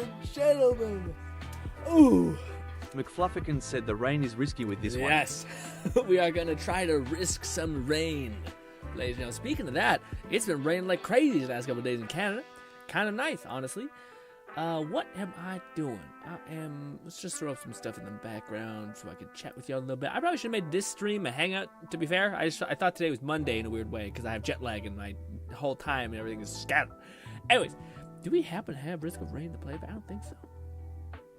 and gentlemen. Ooh. McFluffican said the rain is risky with this one. Yes, we are going to try to risk some rain. Ladies and gentlemen, speaking of that, it's been raining like crazy the last couple of days in Canada. Kind of nice, honestly. What am I doing? Let's just throw up some stuff in the background so I can chat with y'all a little bit. I probably should have made this stream a hangout, to be fair. I thought today was Monday in a weird way because I have jet lag and my whole time and everything is scattered. Anyways, do we happen to have risk of rain to play? But I don't think so.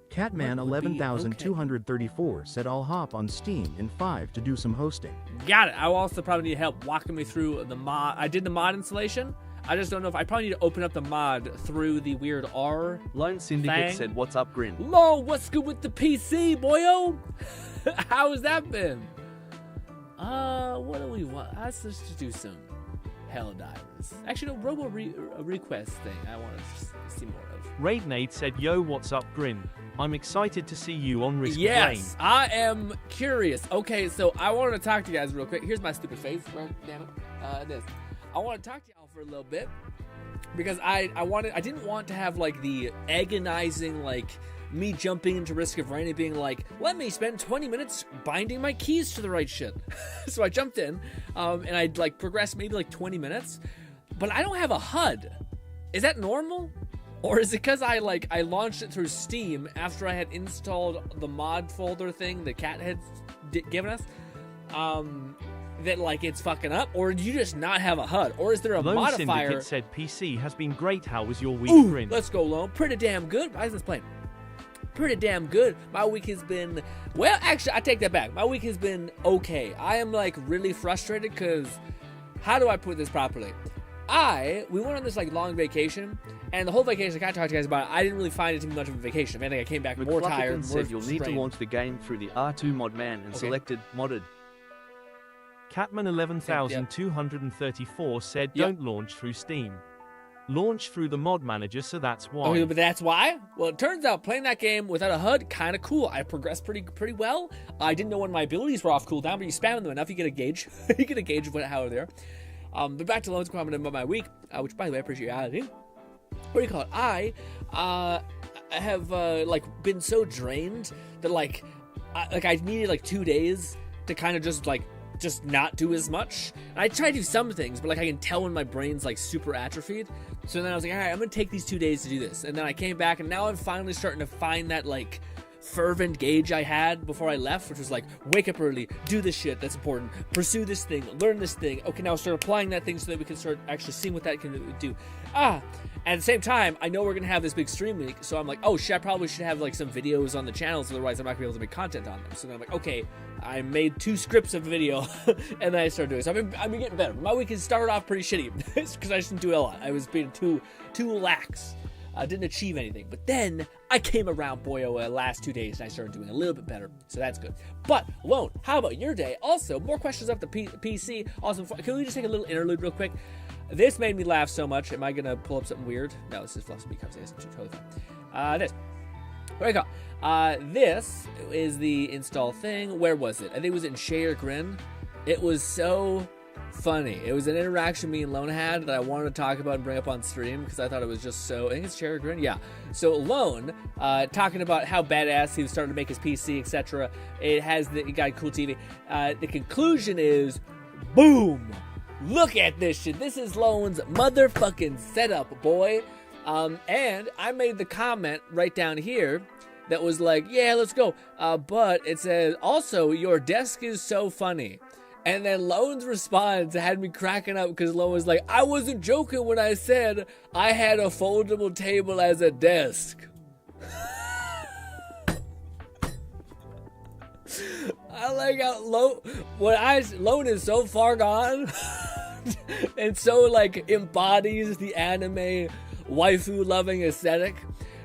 Catman 11,234 said I'll hop on Steam in 5 to do some hosting. Got it. I will also probably need help walking me through the mod. I did the mod installation. I just don't know if I probably need to open up the mod through the weird R. Lone Syndicate thing. said, "What's up, Grin?" Lo, what's good with the PC, boyo? How has that been? What do we want? Let's just do some Helldivers. Actually, no, request thing. I want to see more of. Raid Nate said, "Yo, what's up, Grin? I'm excited to see you on Risk Yes, Rain." I am curious. Okay, so I wanted to talk to you guys real quick. Here's my stupid face. Damn it. This. I want to talk to y'all for a little bit because I didn't want to have like the agonizing like me jumping into Risk of Rain and being like, let me spend 20 minutes binding my keys to the right shit. So I jumped in and I'd like progressed maybe like 20 minutes, but I don't have a HUD. Is that normal? Or is it because I launched it through Steam after I had installed the mod folder thing the cat had given us? That like it's fucking up, or do you just not have a HUD, or is there a Lone modifier? Syndicate said, "PC has been great. How was your week, Ooh, Grin?" let's go, Lone. Pretty damn good. Why is this playing? Pretty damn good. My week has been, well, actually, I take that back. My week has been okay. I am like really frustrated because, how do I put this properly? We went on this like long vacation, and the whole vacation, I kind of talked to you guys about it, I didn't really find it to be much of a vacation. If anything, I came back more tired, more said you'll need to strained. launch the game through the R2 mod man and selected modded. Catman 11,234 said, "Don't launch through Steam. Launch through the mod manager, so that's why." Okay, but that's why? Well, it turns out playing that game without a HUD, kind of cool. I progressed pretty well. I didn't know when my abilities were off cooldown, but you spam them enough, you get a gauge. You get a gauge of how they're there. But back to Lone's comment about my week, which, by the way, I appreciate you adding. What do you call it? I have like been so drained that I needed like 2 days to kind of just not do as much. And I try to do some things, but like I can tell when my brain's like super atrophied. So then I was like, all right, I'm gonna take these 2 days to do this. And then I came back, and now I'm finally starting to find that like fervent gauge I had before I left, which was like, wake up early, do this shit that's important, pursue this thing, learn this thing. Okay, now start applying that thing so that we can start actually seeing what that can do. At the same time, I know we're gonna have this big stream week, so I'm like, oh shit, I probably should have like some videos on the channels, otherwise I'm not gonna be able to make content on them. So then I'm like, okay, I made 2 scripts of video, and then I started doing it. So I've been getting better. My week has started off pretty shitty because I just didn't do a lot. I was being too lax. I didn't achieve anything. But then I came around, boyo, last 2 days, and I started doing a little bit better. So that's good. But, Lone, how about your day? Also, more questions up the PC. Also, can we just take a little interlude real quick? This made me laugh so much. Am I going to pull up something weird? No, this is Fluffy Bee conversation. Totally fine. This. There we go. This is the install thing. Where was it? I think it was in Share Grin. It was so funny. It was an interaction me and Lone had that I wanted to talk about and bring up on stream because I thought it was just so. I think it's Share Grin. Yeah. So Lone talking about how badass he was starting to make his PC, etc. It got a cool TV. The conclusion is, boom. Look at this shit. This is Lone's motherfucking setup, boy. And I made the comment right down here that was like, yeah, let's go. But it says, also, your desk is so funny. And then Lone's response had me cracking up because Lone was like, I wasn't joking when I said I had a foldable table as a desk. I like how Lone is so far gone and so like embodies the anime waifu loving aesthetic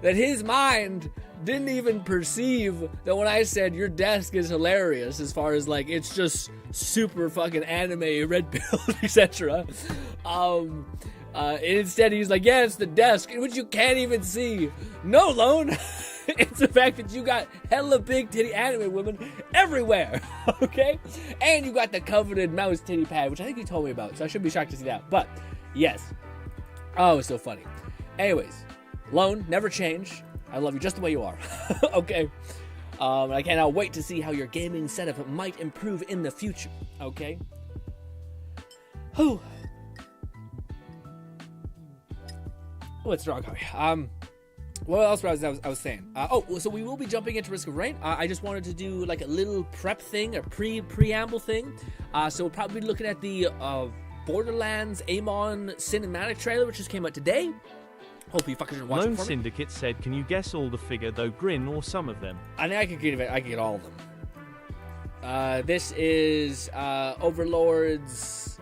that his mind didn't even perceive that when I said your desk is hilarious as far as like it's just super fucking anime red pill etc. Instead he's like, yeah, it's the desk, which you can't even see. No, Lone. It's the fact that you got hella big titty anime women everywhere, okay? And you got the coveted mouse titty pad, which I think you told me about, so I shouldn't be shocked to see that. But, yes. Oh, it's so funny. Anyways, Lone, never change. I love you just the way you are. Okay. I cannot wait to see how your gaming setup might improve in the future. Okay. Whew. What's wrong? What else was I was saying? So we will be jumping into Risk of Rain. I just wanted to do like a little prep thing, a preamble thing. So we'll probably be looking at the Borderlands Amon cinematic trailer, which just came out today. Hopefully you fuckers are watching Lone for me. Syndicate said, can you guess all the figure, though GRINN or some of them? I think I could get all of them. This is Overlord's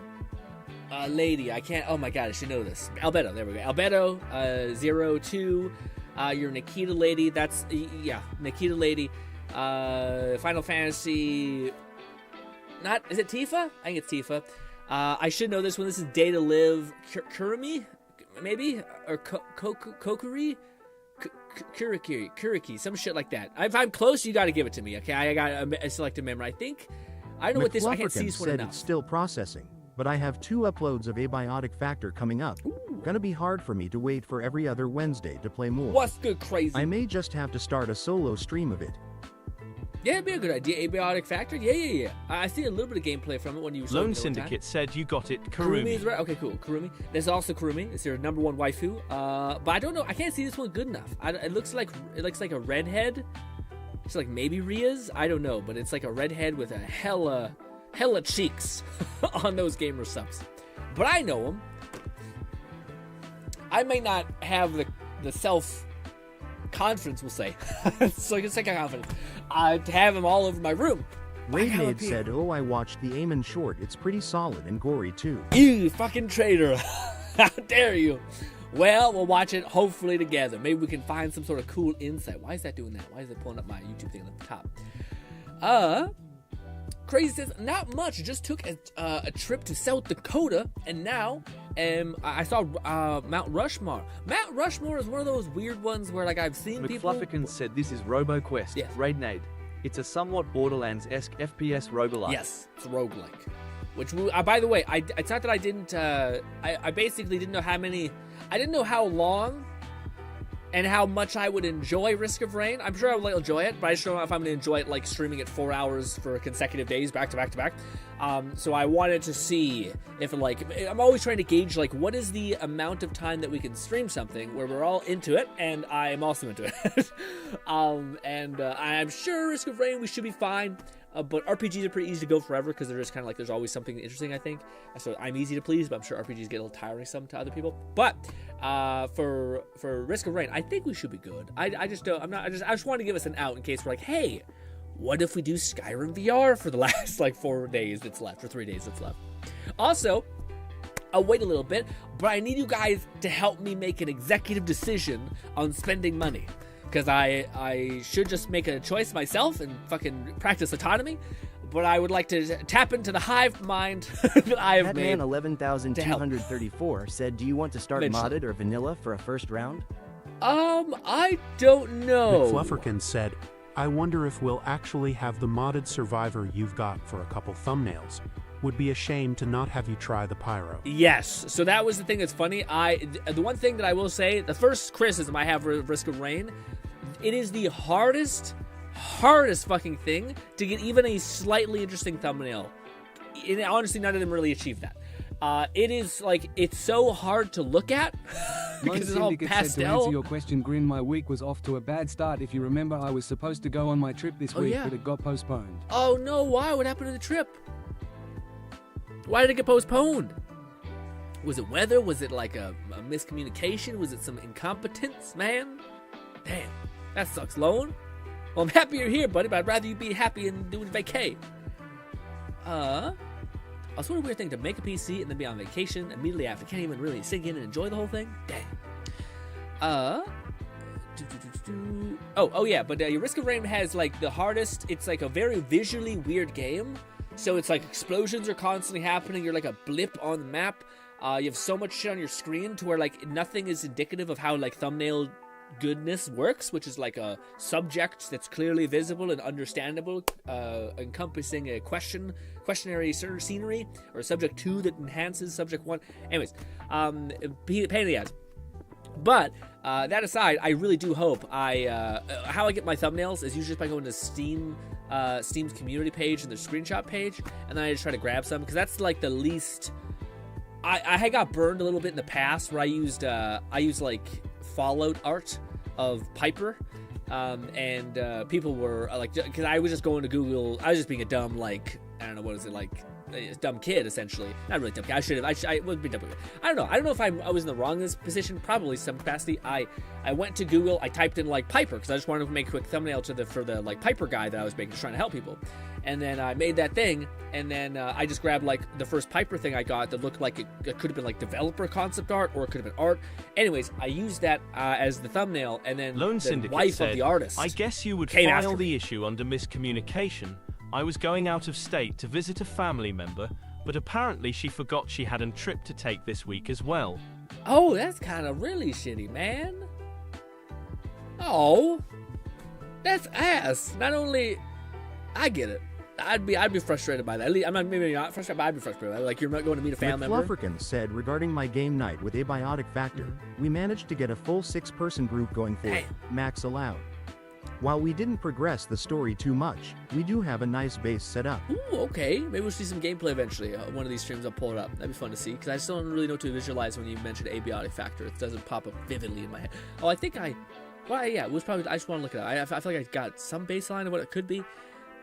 lady. I can't. Oh my god, I should know this. Albedo. There we go. Albedo. 02. Your Nikita lady. That's Nikita lady. Final Fantasy. Not. Is it Tifa? I think it's Tifa. I should know this one. This is Day to Live. Kurumi, maybe, or Kokuri. Kuriki, some shit like that. If I'm close, you got to give it to me, okay? I got a selected memory. I don't know what this. I can't see this one said enough. it's still processing, but I have 2 uploads of Abiotic Factor coming up. Ooh. Gonna be hard for me to wait for every other Wednesday to play more. What's good, crazy? I may just have to start a solo stream of it. Yeah, it'd be a good idea. Abiotic Factor? Yeah. I see a little bit of gameplay from it when you were Lone Syndicate said you got it, Kurumi. is right. Okay, cool. Kurumi. There's also Kurumi. It's your number 1 waifu. But I don't know. I can't see this one good enough. It looks like a redhead. It's like maybe Ria's. I don't know, but it's like a redhead with a hella cheeks on those gamer subs. But I know him. I may not have the self confidence, we'll say. So I can say confidence. To have him all over my room. Raidmaid said, oh, I watched the Amon short. It's pretty solid and gory too. You fucking traitor. How dare you? Well, we'll watch it hopefully together. Maybe we can find some sort of cool insight. Why is that doing that? Why is it pulling up my YouTube thing at the top? Crazy says, not much. Just took a trip to South Dakota, and now I saw Mount Rushmore. Mount Rushmore is one of those weird ones where like I've seen people. McFluffican said this is RoboQuest. Yes. Raidnade. It's a somewhat Borderlands-esque FPS roguelike. Yes, it's a roguelike. Which, by the way, it's not that I didn't. I basically didn't know how many. I didn't know how long and how much I would enjoy Risk of Rain. I'm sure I will enjoy it, but I just don't know if I'm going to enjoy it like streaming it 4 hours for consecutive days, back to back to back. So I wanted to see if I'm always trying to gauge like what is the amount of time that we can stream something where we're all into it, and I am also into it. I'm sure Risk of Rain we should be fine. But RPGs are pretty easy to go forever because they're just kind of like there's always something interesting, I think. So I'm easy to please, but I'm sure RPGs get a little tiring some to other people. But for Risk of Rain, I think we should be good. I just want to give us an out in case we're like, hey, what if we do Skyrim VR for the last like 4 days that's left, or 3 days that's left? Also, I'll wait a little bit, but I need you guys to help me make an executive decision on spending money. Because I should just make a choice myself and fucking practice autonomy, but I would like to tap into the hive mind that I have made. Catman 11,234 said, "Do you want to start Eventually. modded or vanilla for a first round?" I don't know. McFlufferkin said, I wonder if we'll actually have the modded survivor you've got for a couple thumbnails. Would be a shame to not have you try the pyro. Yes, so that was the thing that's funny. The one thing that I will say, the first criticism I have for Risk of Rain, it is the hardest fucking thing to get even a slightly interesting thumbnail. And honestly, none of them really achieve that. It is like, it's so hard to look at because it's all Syndicate pastel. said, to answer your question, Grin, my week was off to a bad start. If you remember, I was supposed to go on my trip this week, yeah. but it got postponed. Oh no, why? What happened to the trip? Why did it get postponed? Was it weather? Was it like a miscommunication? Was it some incompetence, man? Damn, that sucks, Lone. Well, I'm happy you're here, buddy, but I'd rather you be happy and doing vacay. It's what a weird thing to make a PC and then be on vacation immediately after. Can't even really sink in and enjoy the whole thing. Dang. Oh yeah, but your Risk of Rain has like the hardest. It's like a very visually weird game. So it's like explosions are constantly happening. You're like a blip on the map. You have so much shit on your screen to where like nothing is indicative of how like thumbnail goodness works, which is like a subject that's clearly visible and understandable, encompassing a questionary scenery, or subject 2 that enhances subject 1. Anyways, pain in the ass. But that aside, I really do hope how I get my thumbnails is usually by going to Steam's community page and the screenshot page, and then I just try to grab some, because that's like the least. I had got burned a little bit in the past where I used like Fallout art of Piper, and people were like, because I was just going to Google. I was just being a dumb, like, I don't know, what is it, like, a dumb kid, essentially. Not really dumb kid. I would be dumb. I don't know if I was in the wrong in this position. Probably some capacity. I went to Google. I typed in like Piper because I just wanted to make a quick thumbnail for the like Piper guy that I was making, just trying to help people. And then I made that thing, and then I just grabbed like the first Piper thing I got that looked like it could have been like developer concept art, or it could have been art. Anyways, I used that as the thumbnail, and then Lone the Syndicate wife said, of the artist. I guess you would came file after the issue under miscommunication. I was going out of state to visit a family member, but apparently she forgot she had a trip to take this week as well. Oh, that's kind of really shitty, man. Oh, that's ass. Not only, I get it. I'd be frustrated by that. At least, I'm not maybe not frustrated, but I'd be frustrated by that. Like, you're not going to meet a family member. McFlufferkin said regarding my game night with Abiotic Factor, we managed to get a full 6-person group going for it, max allowed. While we didn't progress the story too much, we do have a nice base set up. Ooh, okay. Maybe we'll see some gameplay eventually. One of these streams, I'll pull it up. That'd be fun to see, because I still don't really know what to visualize when you mentioned Abiotic Factor. It doesn't pop up vividly in my head. Oh, I think well, yeah, it was probably, I just want to look it up. I feel like I got some baseline of what it could be.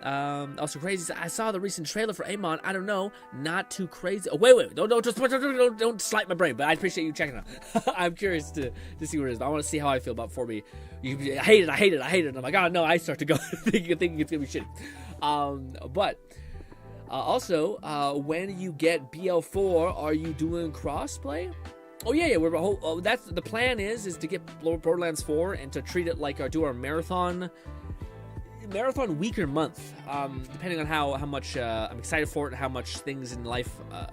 Also crazy. I saw the recent trailer for Amon. I don't know, not too crazy. Oh, wait, don't slight my brain. But I appreciate you checking it out. I'm curious to see what it is. I want to see how I feel about 4B. I hate it. And I'm like, oh no, I start to go thinking it's gonna be shitty. But also, when you get BL4, are you doing crossplay? Oh yeah. That's the plan is to get Borderlands 4 and to treat it like do our marathon week or month, depending on how much I'm excited for it and how much things in life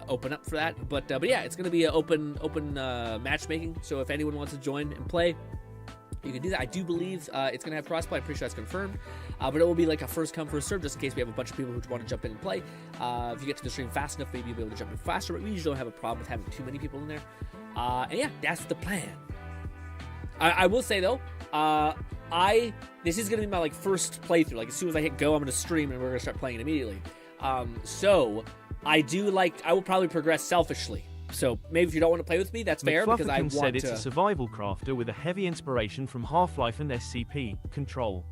open up for that. But yeah, it's going to be an open matchmaking. So if anyone wants to join and play, you can do that. I do believe it's going to have crossplay. I'm pretty sure that's confirmed. But it will be like a first come first serve, just in case we have a bunch of people who want to jump in and play. If you get to the stream fast enough, maybe you'll be able to jump in faster. But we usually don't have a problem with having too many people in there. And yeah, that's the plan. I will say though, this is gonna be my first playthrough. Like, as soon as I hit go, I'm gonna stream and we're gonna start playing it immediately. So I will probably progress selfishly. So maybe if you don't want to play with me, that's fair, because I want to. said it's a survival crafter with a heavy inspiration from Half-Life and SCP Control.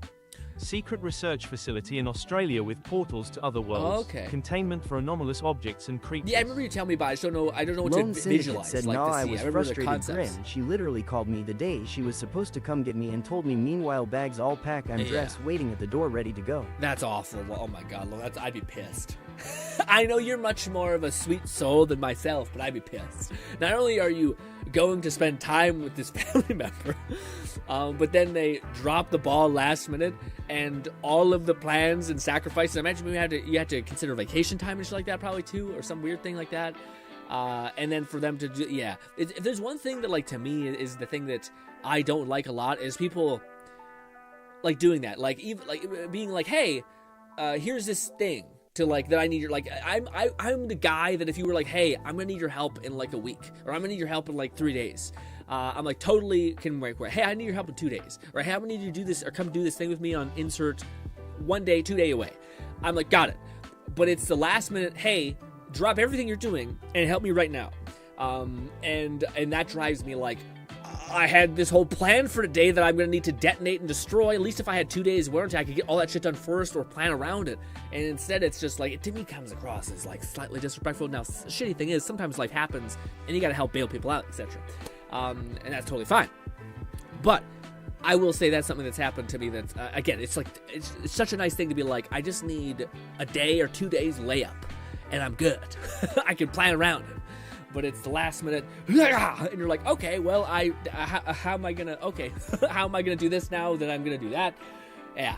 Secret research facility in Australia with portals to other worlds. Okay. Containment for anomalous objects and creatures. Yeah, I remember you telling me about it. I don't know what Lone to Syndicate visualize. said, like "No, to I see. was remember the frustrated. concepts. Grin. She literally called me the day she was supposed to come get me and told me, meanwhile, bags all packed, I'm dressed, waiting at the door, ready to go." That's awful. Oh my god, I'd be pissed. I know you're much more of a sweet soul than myself, but I'd be pissed. Not only are you going to spend time with this family member, but then they drop the ball last minute, and all of the plans and sacrifices. I imagine you had to consider vacation time and shit like that, probably too, or some weird thing like that. And then for them to do, if there's one thing that, like, to me is the thing that I don't like a lot, is people like doing that, like even like being like, hey, here's this thing. To like that I need your, like, I'm the guy that if you were like, hey, I'm gonna need your help in like a week, or I'm gonna need your help in like 3 days, I'm like totally can work. Hey, I need your help in 2 days, or hey, I'm gonna need you to do this, or come do this thing with me on insert 1 day, 2 day away. I'm like, got it. But it's the last minute, hey, drop everything you're doing and help me right now. And that drives me. Like, I had this whole plan for the day that I'm going to need to detonate and destroy. At least if I had 2 days warranty, I could get all that shit done first or plan around it. And instead, it's just like, it to me comes across as like slightly disrespectful. Now, the shitty thing is, sometimes life happens and you got to help bail people out, etc. And that's totally fine. But I will say that's something that's happened to me that, again, it's like, it's such a nice thing to be like, I just need a day or 2 days layup and I'm good. I can plan around it. But it's the last minute, and you're like, okay, well, how am I gonna do this now that I'm gonna do that? Yeah.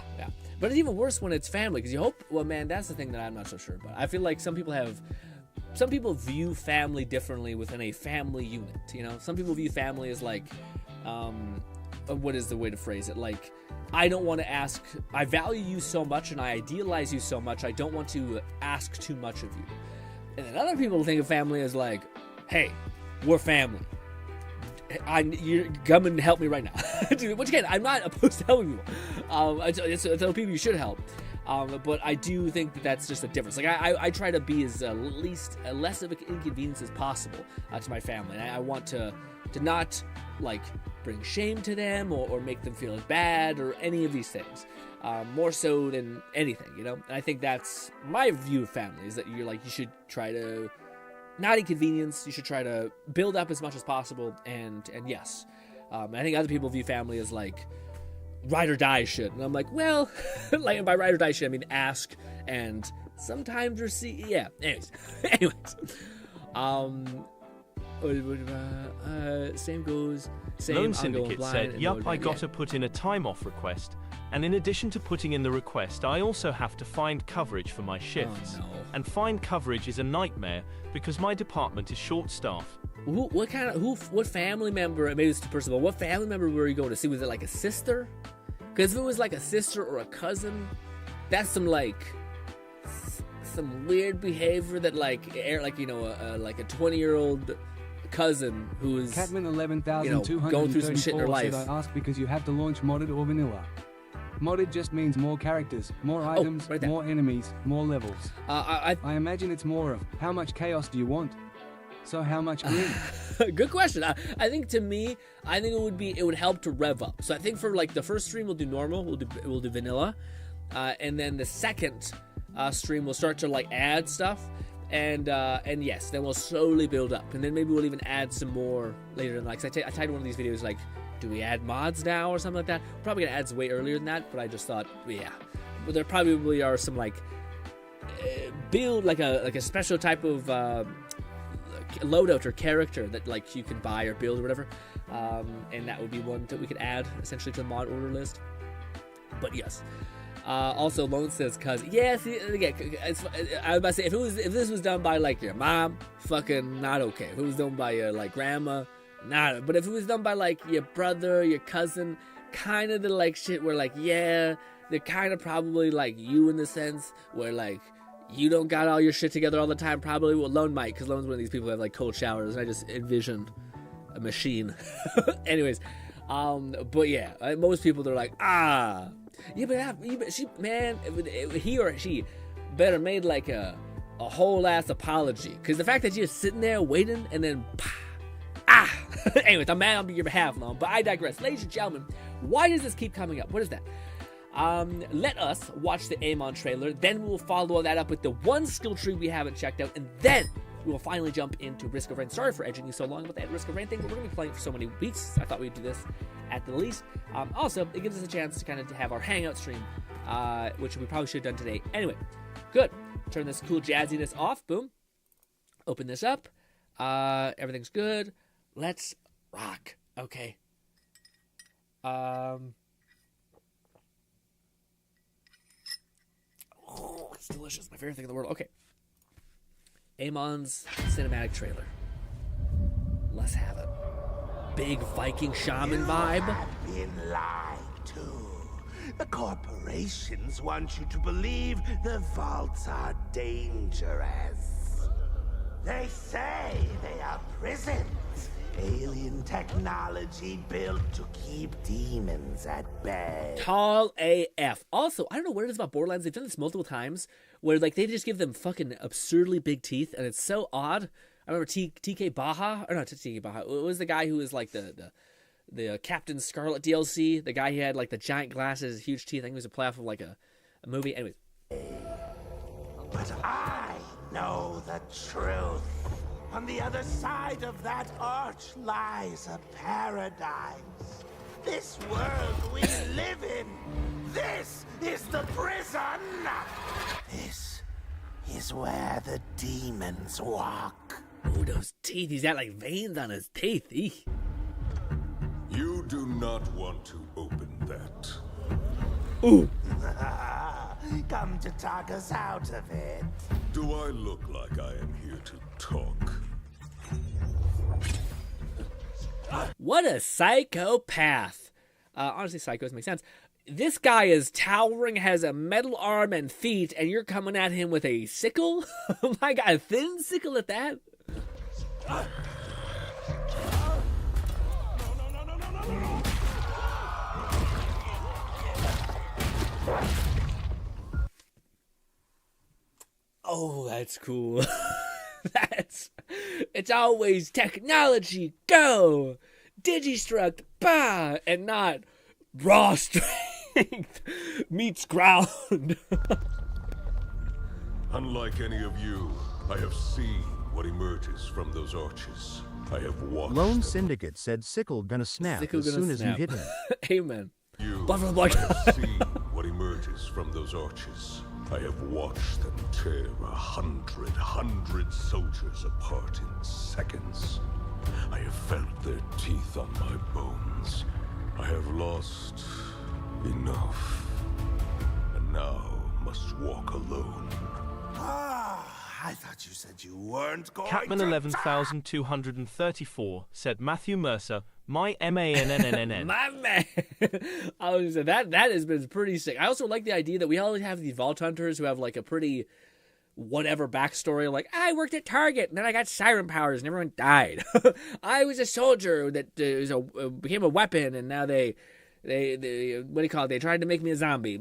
But it's even worse when it's family, because you hope, well, man, that's the thing that I'm not so sure about. I feel like some people view family differently within a family unit, you know? Some people view family as like, what is the way to phrase it? Like, I don't want to ask, I value you so much and I idealize you so much, I don't want to ask too much of you. And then other people think of family as like, hey, we're family. you're come and help me right now. Dude, which again, I'm not opposed to helping people. I tell people you should help. But I do think that that's just a difference. Like I try to be as less of an inconvenience as possible to my family. And I want to not like bring shame to them or make them feel bad or any of these things. More so than anything, you know. And I think that's my view of family, is that you should try to not inconvenience. You should try to build up as much as possible. And yes, I think other people view family as like ride or die shit, and I'm like, well, like by ride or die shit, I mean ask and sometimes receive. Yeah. Anyways. Same goes. Same. Lone Syndicate said, "Yup, I gotta put in a time off request, and in addition to putting in the request, I also have to find coverage for my shifts. Oh, no. And find coverage is a nightmare because my department is short-staffed." What family member, maybe it's first of all, what family member were you going to see? Was it like a sister? Because if it was like a sister or a cousin, that's some weird behavior that like a 20-year-old cousin who is Catman 11,234 going through some shit in her life. said I asked because you have to launch modded or vanilla. Modded just means more characters, more items, right there. more enemies, more levels. I I imagine it's more of how much chaos do you want? So how much green? Good question. I think to me, it would help to rev up. So I think for like the first stream we'll do normal, we'll do vanilla, and then the second stream we'll start to like add stuff, and yes, then we'll slowly build up, and then maybe we'll even add some more later in like. I titled one of these videos like, do we add mods now or something like that? We're probably gonna add some way earlier than that, but I just thought, yeah, but there probably are some like build like a special type of loadout or character that like you can buy or build or whatever, and that would be one that we could add essentially to the mod order list. But yes, also Lone says, "Cause yeah, see, again, I was about to say if this was done by like your mom, fucking not okay. If it was done by your like grandma, not. But if it was done by like your brother, your cousin, kind of the like shit where like yeah, they're kind of probably like you in the sense where like." You don't got all your shit together all the time, probably. Well, Lone might, because Lone's one of these people who have like cold showers, and I just envision a machine. Anyways, but yeah, most people they're like, he or she better made like a whole ass apology, because the fact that you're sitting there waiting and then anyways, I'm mad on your behalf, Lone, but I digress. Ladies and gentlemen, why does this keep coming up? What is that? Let us watch the Amon trailer, then we'll follow that up with the one skill tree we haven't checked out, and then we will finally jump into Risk of Rain. Sorry for edging you so long with that Risk of Rain thing, but we're going to be playing for so many weeks. I thought we'd do this at the least. Also, it gives us a chance to kind of have our hangout stream, which we probably should have done today. Anyway, good. Turn this cool jazziness off. Boom. Open this up. Everything's good. Let's rock. Okay. Oh, it's delicious. My favorite thing in the world. Okay. Amon's cinematic trailer. Let's have it. Big Viking shaman vibe. You have been lied to. The corporations want you to believe the vaults are dangerous. They say they are prisons. Alien technology built to keep demons at bay. Tall AF. Also, I don't know what it is about Borderlands. They've done this multiple times where like they just give them fucking absurdly big teeth, and it's so odd. I remember TK Baha, or not TK Baha. It was the guy who was like the Captain Scarlet DLC. The guy who had like the giant glasses, huge teeth. I think it was a playoff of like a movie. Anyways. But I know the truth. On the other side of that arch lies a paradise. This world we live in, this is the prison. This is where the demons walk. Oh, those teeth. He's got like veins on his teeth. Eek. You do not want to open that. Ooh. Come to talk us out of it. Do I look like I am here to talk? What a psychopath. Honestly, psychos make sense. This guy is towering, has a metal arm and feet, and you're coming at him with a sickle? Oh my god, a thin sickle at that? Oh, that's cool. It's always technology, go! Digistruct, bah! And not raw strength meets ground. Unlike any of you, I have seen what emerges from those arches. I have watched. Lone Syndicate said Sickle gonna snap Sickle as gonna soon as you snap. hit him. Amen. You, Bl4 I have seen what emerges from those arches. I have watched them tear 100 soldiers apart in seconds. I have felt their teeth on my bones. I have lost enough, and now must walk alone. I thought you said you weren't going Catman to 11,234 said Matthew Mercer, my MANNNN. My man. I was gonna say, that has been pretty sick. I also like the idea that we always have these Vault Hunters who have like a pretty whatever backstory, like I worked at Target and then I got siren powers and everyone died. I was a soldier that became a weapon and now they what do you call it? They tried to make me a zombie.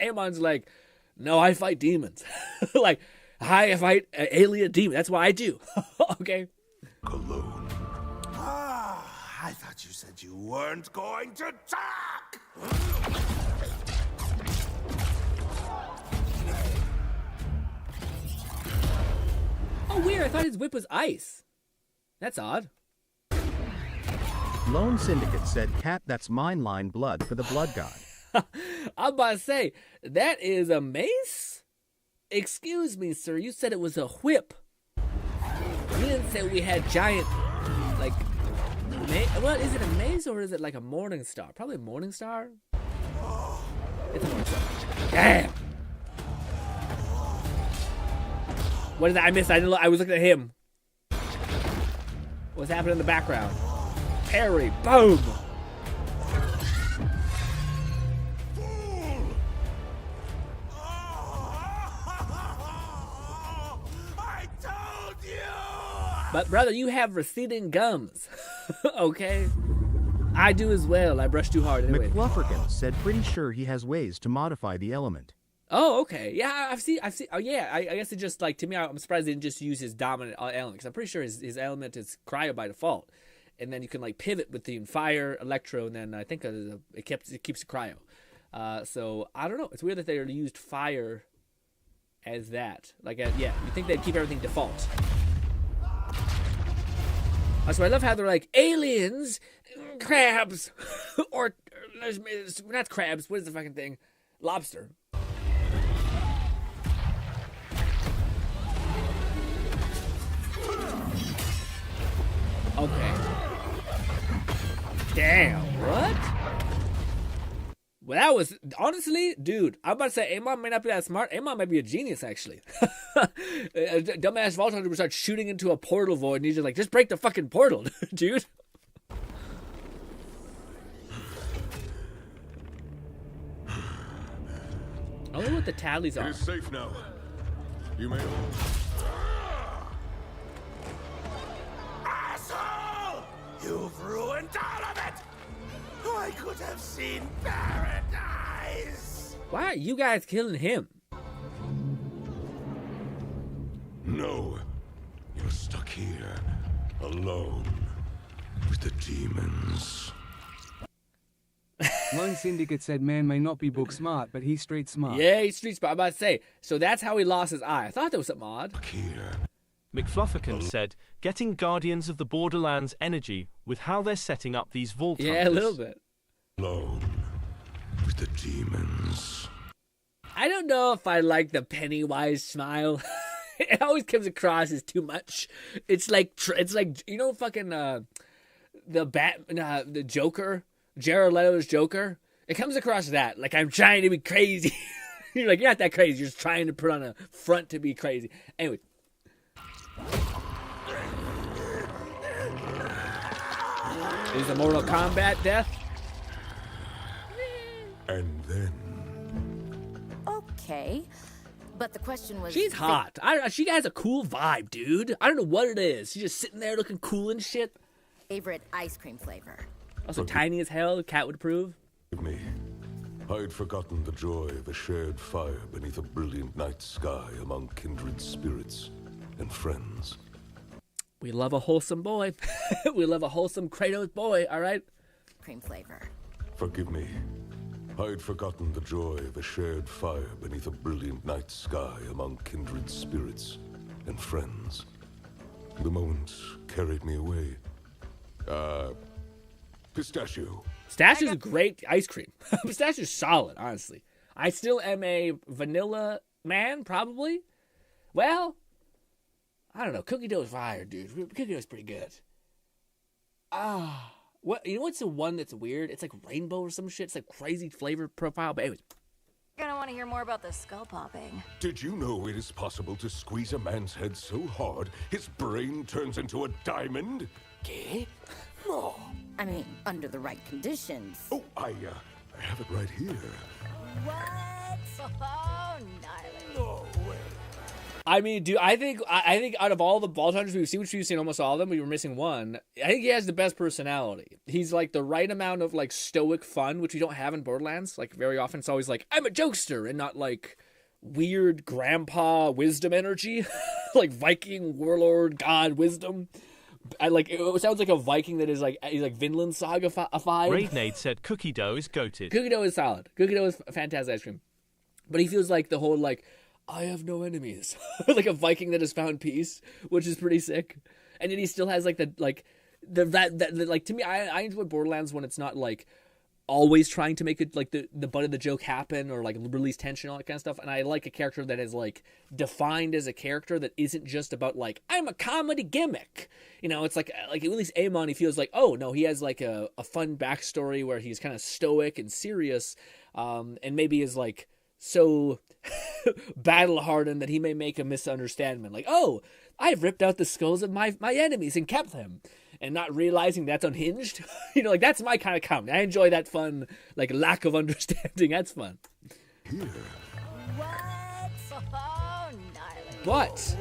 Amon's like, no, I fight demons. Like, I fight alien demons. That's what I do. Okay. Alone. I thought you said you weren't going to talk. Oh, weird. I thought his whip was ice. That's odd. Lone Syndicate said, Cat, that's mine line blood for the blood god. I'm about to say, that is a mace? Excuse me, sir. You said it was a whip. You didn't say we had giant, like, what, is it a mace or is it like a morning star? Probably a morning star. It's a morning star. Damn. What is that? I missed. I didn't look. I was looking at him. What's happening in the background? Parry. Boom. I told you. But brother, you have receding gums. Okay? I do as well. I brush too hard anyway. McFlufferkin said pretty sure he has ways to modify the element. Oh, okay. Yeah, I've seen. Oh, yeah. I guess it just, like, to me, I'm surprised they didn't just use his dominant element. Because I'm pretty sure his element is cryo by default. And then you can, like, pivot between fire, electro, and then I think it keeps it cryo. So, I don't know. It's weird that they used fire as that. Like, yeah, you think they'd keep everything default. So I love how they're like, aliens, crabs, or not crabs, what is the fucking thing? Lobster. Okay. Damn, what? Well, that was, honestly, dude, I'm about to say, Amon may not be that smart. Amon might be a genius, actually. Dumbass Vault Hunter would start shooting into a portal void, and he's just like, just break the fucking portal, dude. I wonder what the tallies It are. is safe now. You may. Asshole! You've ruined all of it! I could have seen paradise! Why are you guys killing him? No. You're stuck here, alone, with the demons. Lone Syndicate said man may not be book smart, but he's street smart. Yeah, he's street smart. I'm about to say, so that's how he lost his eye. I thought there was something odd. Stuck here. McFlufferkin said, getting Guardians of the Borderlands energy with how they're setting up these vault Yeah, a hunters. little bit. Alone, with the demons. I don't know if I like the Pennywise smile. It always comes across as too much. It's like you know, fucking the Joker, Jared Leto's Joker. It comes across that like I'm trying to be crazy. You're like, you're not that crazy. You're just trying to put on a front to be crazy. Anyway. Is a Mortal Kombat death? And then. Okay. But the question was... She's hot. She has a cool vibe, dude. I don't know what it is. She's just sitting there looking cool and shit. Favorite ice cream flavor. Also tiny as hell. The cat would approve. Forgive me. I'd forgotten the joy of a shared fire beneath a brilliant night sky among kindred spirits and friends. We love a wholesome boy. We love a wholesome Kratos boy, all right? Cream flavor. Forgive me. I'd forgotten the joy of a shared fire beneath a brilliant night sky among kindred spirits and friends. The moment carried me away. Pistachio. Pistachio's a great ice cream. Pistachio's solid, honestly. I still am a vanilla man, probably. Well, I don't know. Cookie dough's fire, dude. Cookie dough's pretty good. What? You know what's the one that's weird? It's like rainbow or some shit. It's like crazy flavor profile. But anyways, You're gonna want to hear more about the skull popping. Did you know it is possible to squeeze a man's head so hard his brain turns into a diamond? okay. Oh, I mean, under the right conditions. oh I have it right here. What? Oh, gnarly. No way. I mean, dude, I think out of all the Vault Hunters we've seen almost all of them. We were missing one. I think he has the best personality. He's like the right amount of like stoic fun, which we don't have in Borderlands. Like very often, it's always like I'm a jokester and not like weird grandpa wisdom energy, like Viking warlord god wisdom. I like it sounds like a Viking that is like he's like Vinland Saga vibe. Raidnade said cookie dough is goated. Cookie dough is solid. Cookie dough is fantastic ice cream, but he feels like the whole like. I have no enemies. Like a Viking that has found peace, which is pretty sick. And then he still has like the to me, I enjoy Borderlands when it's not like always trying to make it like the butt of the joke happen or like release tension, all that kind of stuff. And I like a character that is like defined as a character that isn't just about like I'm a comedy gimmick. You know, it's like at least Amon, he feels like, oh no, he has like a fun backstory where he's kind of stoic and serious, and maybe is like so battle hardened that he may make a misunderstanding. Like, oh, I've ripped out the skulls of my enemies and kept them, and not realizing that's unhinged. You know, like that's my kind of comedy. I enjoy that fun, like lack of understanding. That's fun. Here. What? Oh, gnarly. But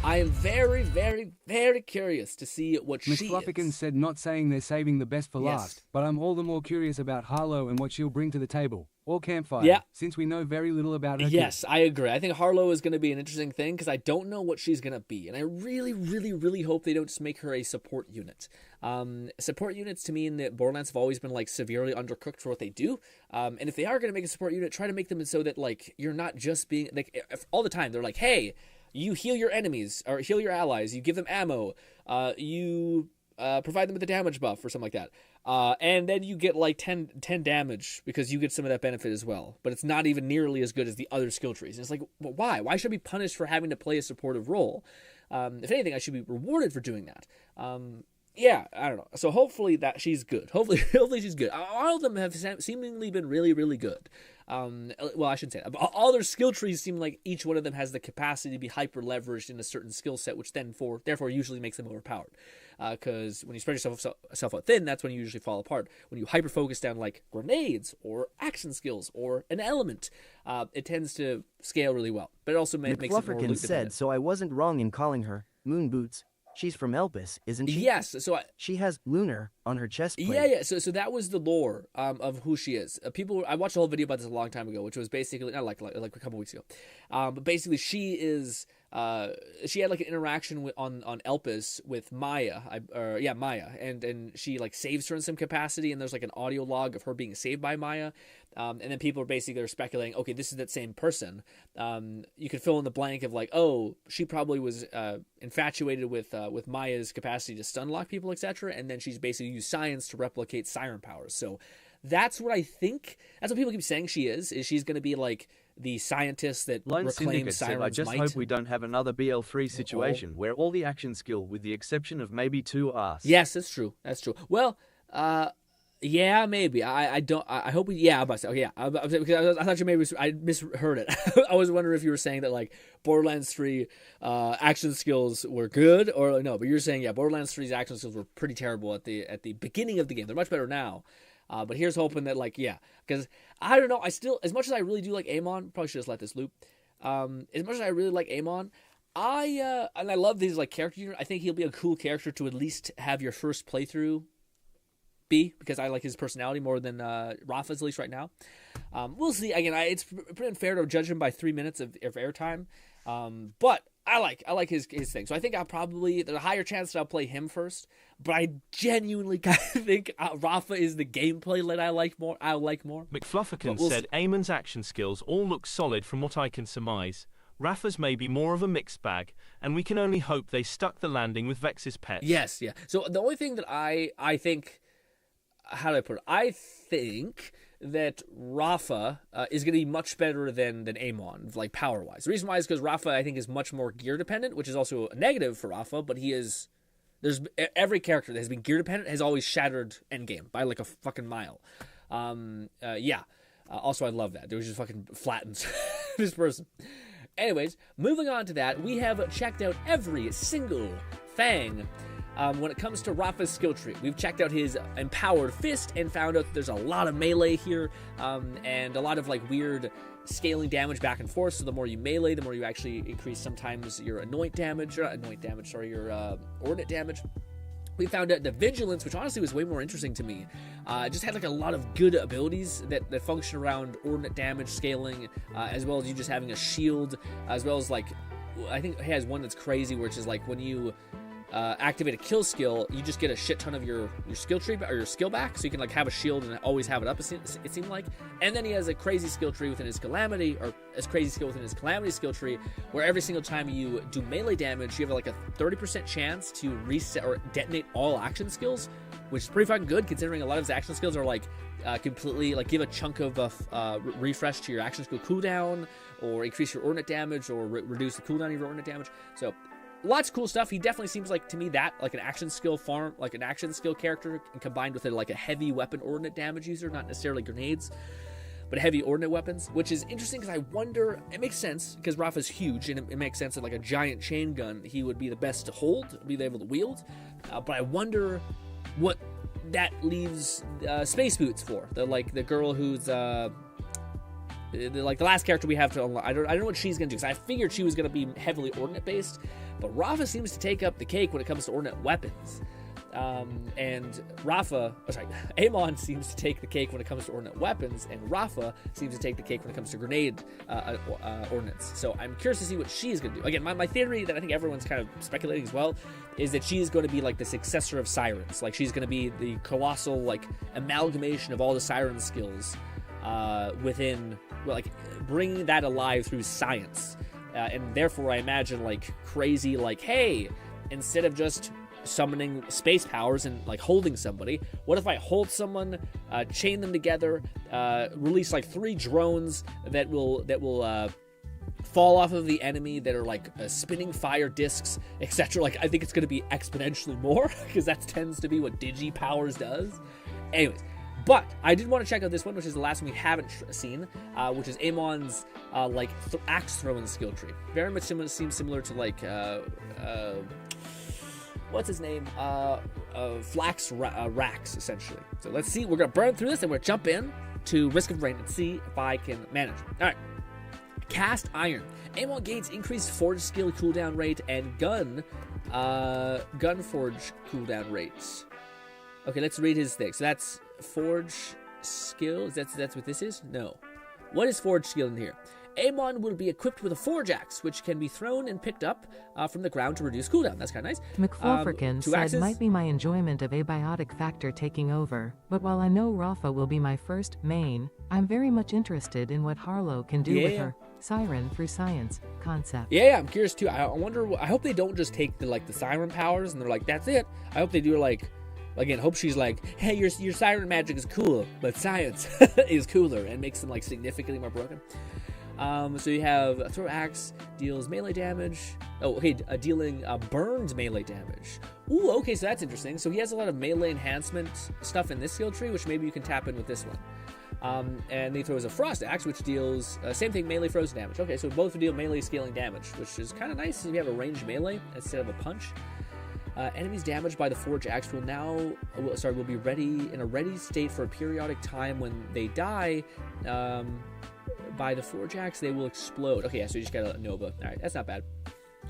I am very, very, very curious to see what Miss she Fluffigan is. said not saying they're saving the best for Yes. last, but I'm all the more curious about Harlow and what she'll bring to the table. Or campfire, Yeah. since we know very little about her. Yes, I agree. I think Harlow is going to be an interesting thing because I don't know what she's going to be. And I really, really, really hope they don't just make her a support unit. Support units to me in the Borderlands have always been like severely undercooked for what they do. And if they are going to make a support unit, try to make them so that like you're not just being like all the time. They're like, hey, you heal your enemies or heal your allies. You give them ammo. You provide them with a damage buff or something like that. And then you get like 10 damage because you get some of that benefit as well. But it's not even nearly as good as the other skill trees. And it's like, well, why? Why should I be punished for having to play a supportive role? If anything, I should be rewarded for doing that. Yeah, I don't know. So hopefully that she's good. Hopefully she's good. All of them have seemingly been really, really good. Well, I shouldn't say that. But all their skill trees seem like each one of them has the capacity to be hyper leveraged in a certain skill set, which then therefore usually makes them overpowered. Because when you spread yourself out thin, that's when you usually fall apart. When you hyper focus down like grenades or action skills or an element, it tends to scale really well. But it also makes it more McFlufferkin said, so I wasn't wrong in calling her Moon Boots. She's from Elpis, isn't she? Yes. So she has lunar on her chest plate. Yeah. So that was the lore of who she is. I watched a whole video about this a long time ago, which was basically not like a couple weeks ago. But basically, she is. She had like an interaction on Elpis with Maya. Maya, and she like saves her in some capacity, and there's like an audio log of her being saved by Maya. And then people are basically speculating, okay, this is that same person. You could fill in the blank of like, oh, she probably was infatuated with Maya's capacity to stun lock people, etc. And then she's basically used science to replicate siren powers. So that's what I think. That's what people keep saying she is. Is she's going to be like the scientist that Lone reclaims Syndicate said, Siren's I just might. hope we don't have another BL3 situation where all the action skill, with the exception of maybe 2 us. Yes, that's true. That's true. Well, yeah, maybe. I hope we. Yeah, I thought you maybe. I misheard it. I was wondering if you were saying that like Borderlands 3 action skills were good or no. But you're saying Borderlands 3's action skills were pretty terrible at the beginning of the game. They're much better now. But here's hoping that because I don't know. I still, as much as I really do like Amon, probably should just let this loop. As much as I really like Amon, and I love these like character unit. I think he'll be a cool character to at least have your first playthrough B, because I like his personality more than Rafa's, at least right now. We'll see. Again, it's pretty unfair to judge him by 3 minutes of airtime, but I like his thing. So I think there's a higher chance that I'll play him first, but I genuinely kind of think Rafa is the gameplay that I like more. McFlufferkin said Amon's action skills all look solid from what I can surmise. Rafa's may be more of a mixed bag, and we can only hope they stuck the landing with Vex's pets. Yes, yeah. So the only thing that I think, how do I put it? I think that Rafa is going to be much better than Amon, like power-wise. The reason why is because Rafa, I think, is much more gear-dependent, which is also a negative for Rafa, but there's every character that has been gear-dependent has always shattered endgame by like a fucking mile. Also, I love that. There was just fucking flattens this person. Anyways, moving on to that, we have checked out every single thing when it comes to Rafa's skill tree. We've checked out his empowered fist and found out that there's a lot of melee here and a lot of like weird scaling damage back and forth. So the more you melee, the more you actually increase sometimes your your ordnance damage. We found out the vigilance, which honestly was way more interesting to me. Just had like a lot of good abilities that function around ordnance damage scaling, as well as you just having a shield, as well as like, I think he has one that's crazy, which is like when you activate a kill skill, you just get a shit ton of your skill tree or your skill back, so you can like have a shield and always have it up, it seemed like. And then he has a crazy skill tree within his calamity, or a crazy skill within his calamity skill tree, where every single time you do melee damage, you have like a 30% chance to reset or detonate all action skills, which is pretty fucking good considering a lot of his action skills are like completely like give a chunk of refresh to your action skill cooldown, or increase your ordnance damage, or reduce the cooldown of your ordnance damage. So lots of cool stuff. He definitely seems like, to me, that like an action skill character, and combined with like a heavy weapon ordnance damage user, not necessarily grenades, but heavy ordnance weapons, which is interesting because I wonder, it makes sense because Rafa's huge, and it makes sense that like a giant chain gun he would be the best to hold, be able to wield, but I wonder what that leaves Space Boots for, the girl who's the last character we have to unlock. I don't know what she's gonna do, because I figured she was gonna be heavily ordnance based, but Rafa seems to take up the cake when it comes to ordnance weapons. And Amon seems to take the cake when it comes to ordnance weapons, and Rafa seems to take the cake when it comes to grenade ordnance. So I'm curious to see what she's going to do. Again, my theory that I think everyone's kind of speculating as well is that she's going to be like the successor of Sirens. Like she's going to be the colossal like amalgamation of all the Siren skills within, like bringing that alive through science. And therefore I imagine like crazy, like, hey, instead of just summoning space powers and like holding somebody, what if I hold someone, chain them together, release like 3 drones that will fall off of the enemy that are like spinning fire discs, etc. Like I think it's going to be exponentially more because that tends to be what Digi Powers does. Anyways, but I did want to check out this one, which is the last one we haven't seen, which is Amon's axe throwing skill tree. Very much seems similar to like what's his name? Flax Rax, essentially. So let's see. We're going to burn through this, and we're going to jump in to Risk of Rain and see if I can manage. All right. Cast Iron. Amon gains increased forge skill cooldown rate and gun forge cooldown rates. Okay, let's read his thing. So that's forge skill. That's what this is? No. What is forge skill in here? Amon will be equipped with a forge axe, which can be thrown and picked up from the ground to reduce cooldown. That's kind of nice. McFlufferkin said, might be my enjoyment of abiotic factor taking over, but while I know Rafa will be my first main, I'm very much interested in what Harlow can do with her Siren through science concept. Yeah, I'm curious too. I wonder. I hope they don't just take the Siren powers and they're like, that's it. I hope they do like. Again, hope she's like, hey, your siren magic is cool, but science is cooler and makes them like significantly more broken. So you have throw axe deals melee damage. Oh, okay, dealing burned melee damage. Ooh, okay, so that's interesting. So he has a lot of melee enhancement stuff in this skill tree, which maybe you can tap in with this one. And he throws a frost axe, which deals same thing, melee frozen damage. Okay, so both deal melee scaling damage, which is kind of nice if you have a ranged melee instead of a punch. Enemies damaged by the forge axe will be ready in a ready state for a periodic time. When they die by the forge axe, they will explode. Okay, yeah, so you just got a Nova. All right, that's not bad.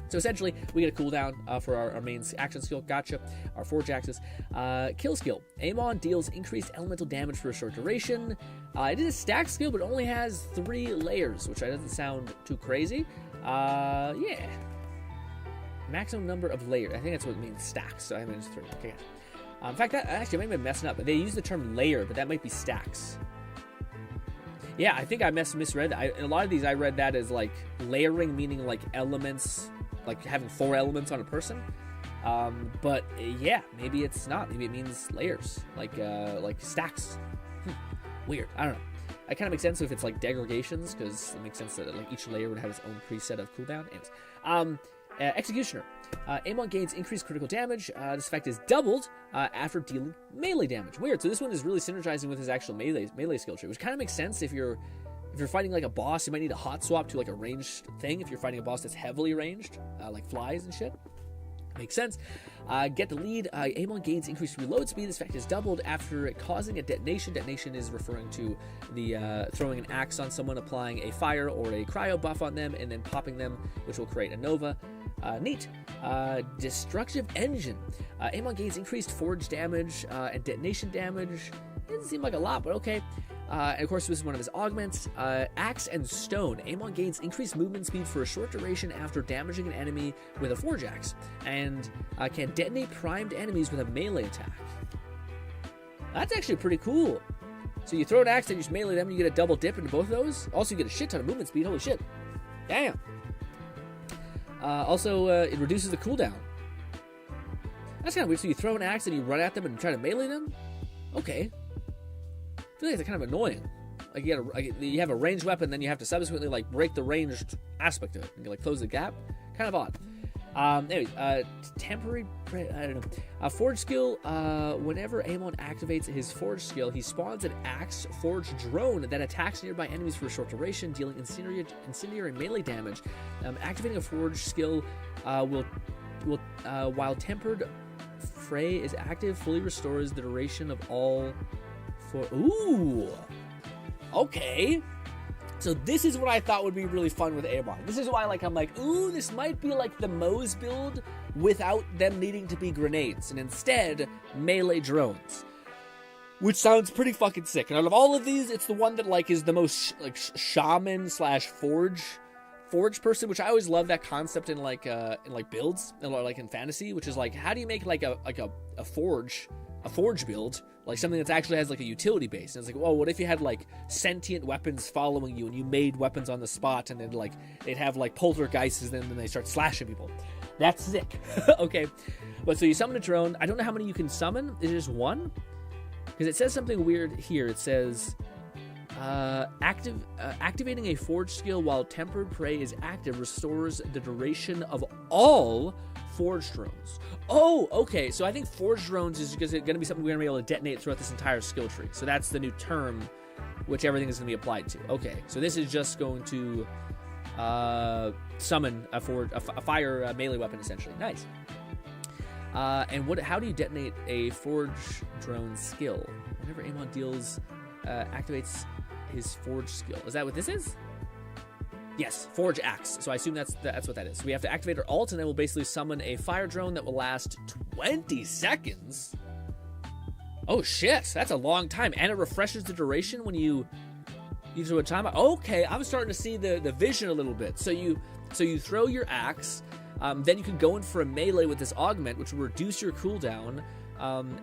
So essentially, we get a cooldown for our main action skill, gotcha, our Forge Axes. Kill skill. Amon deals increased elemental damage for a short duration. It is a stack skill, but only has 3 layers, which doesn't sound too crazy. Yeah. Maximum number of layers. I think that's what it means, stacks. So I mean, it's 3. Okay. In fact, that actually I might have been messing up. They use the term layer, but that might be stacks. Yeah, I think I misread that. In a lot of these, I read that as like layering, meaning like elements, like having 4 elements on a person. But yeah, maybe it's not. Maybe it means layers, like stacks. Weird. I don't know. It kind of makes sense if it's like degradations, because it makes sense that like each layer would have its own preset of cooldown. Anyways, Executioner. Amon gains increased critical damage. This effect is doubled after dealing melee damage. Weird. So this one is really synergizing with his actual melee skill tree, which kind of makes sense if you're fighting like a boss. You might need a hot swap to like a ranged thing. If you're fighting a boss that's heavily ranged, like flies and shit. Makes sense. Get the lead. Amon gains increased reload speed. This effect is doubled after causing a detonation. Detonation is referring to the throwing an axe on someone, applying a fire or a cryo buff on them, and then popping them, which will create a nova. Neat. Destructive Engine. Amon gains increased forge damage and detonation damage. Doesn't seem like a lot, but okay. And of course, this is one of his augments. Axe and Stone. Amon gains increased movement speed for a short duration after damaging an enemy with a Forge Axe, and can detonate primed enemies with a melee attack. That's actually pretty cool. So you throw an axe and you just melee them, and you get a double dip into both of those. Also, you get a shit ton of movement speed. Holy shit. Damn. Also, it reduces the cooldown. That's kind of weird. So you throw an axe and you run at them and try to melee them? Okay. I feel like it's kind of annoying. Like you have a ranged weapon, then you have to subsequently like break the ranged aspect of it and like close the gap. Kind of odd. Anyways, temporary, I don't know. Forge skill, whenever Amon activates his Forge skill, he spawns an axe Forge drone that attacks nearby enemies for a short duration, dealing incendiary melee damage. Activating a Forge skill will while tempered fray is active, fully restores the duration of all for. Ooh! Okay. So this is what I thought would be really fun with Amon. This is why I'm like, ooh, this might be like the Moe's build without them needing to be grenades, and instead, melee drones. Which sounds pretty fucking sick. And out of all of these, it's the one that is the most shaman / forge person, which I always love that concept in builds, like in fantasy, which is like, how do you make a forge build, like something that actually has like a utility base? And it's like, well, what if you had like sentient weapons following you and you made weapons on the spot, and then they'd have like poltergeists, and then they start slashing people. That's sick. Okay, but so you summon a drone. I don't know how many you can summon. Is it just one? Because it says something weird here. It says activating a forge skill while tempered prey is active restores the duration of all forge drones. Oh, okay. So I think forge drones is going to be something we're going to be able to detonate throughout this entire skill tree. So that's the new term, which everything is going to be applied to. Okay. So this is just going to summon a fire melee weapon, essentially. Nice. And how do you detonate a forge drone skill? Whenever Amon activates his forge skill. Is that what this is? Yes, Forge Axe. So I assume that's what that is. So we have to activate our ult, and then we'll basically summon a fire drone that will last 20 seconds. Oh shit, that's a long time, and it refreshes the duration when you do a timeout. Okay, I'm starting to see the vision a little bit. So you throw your axe, then you can go in for a melee with this augment, which will reduce your cooldown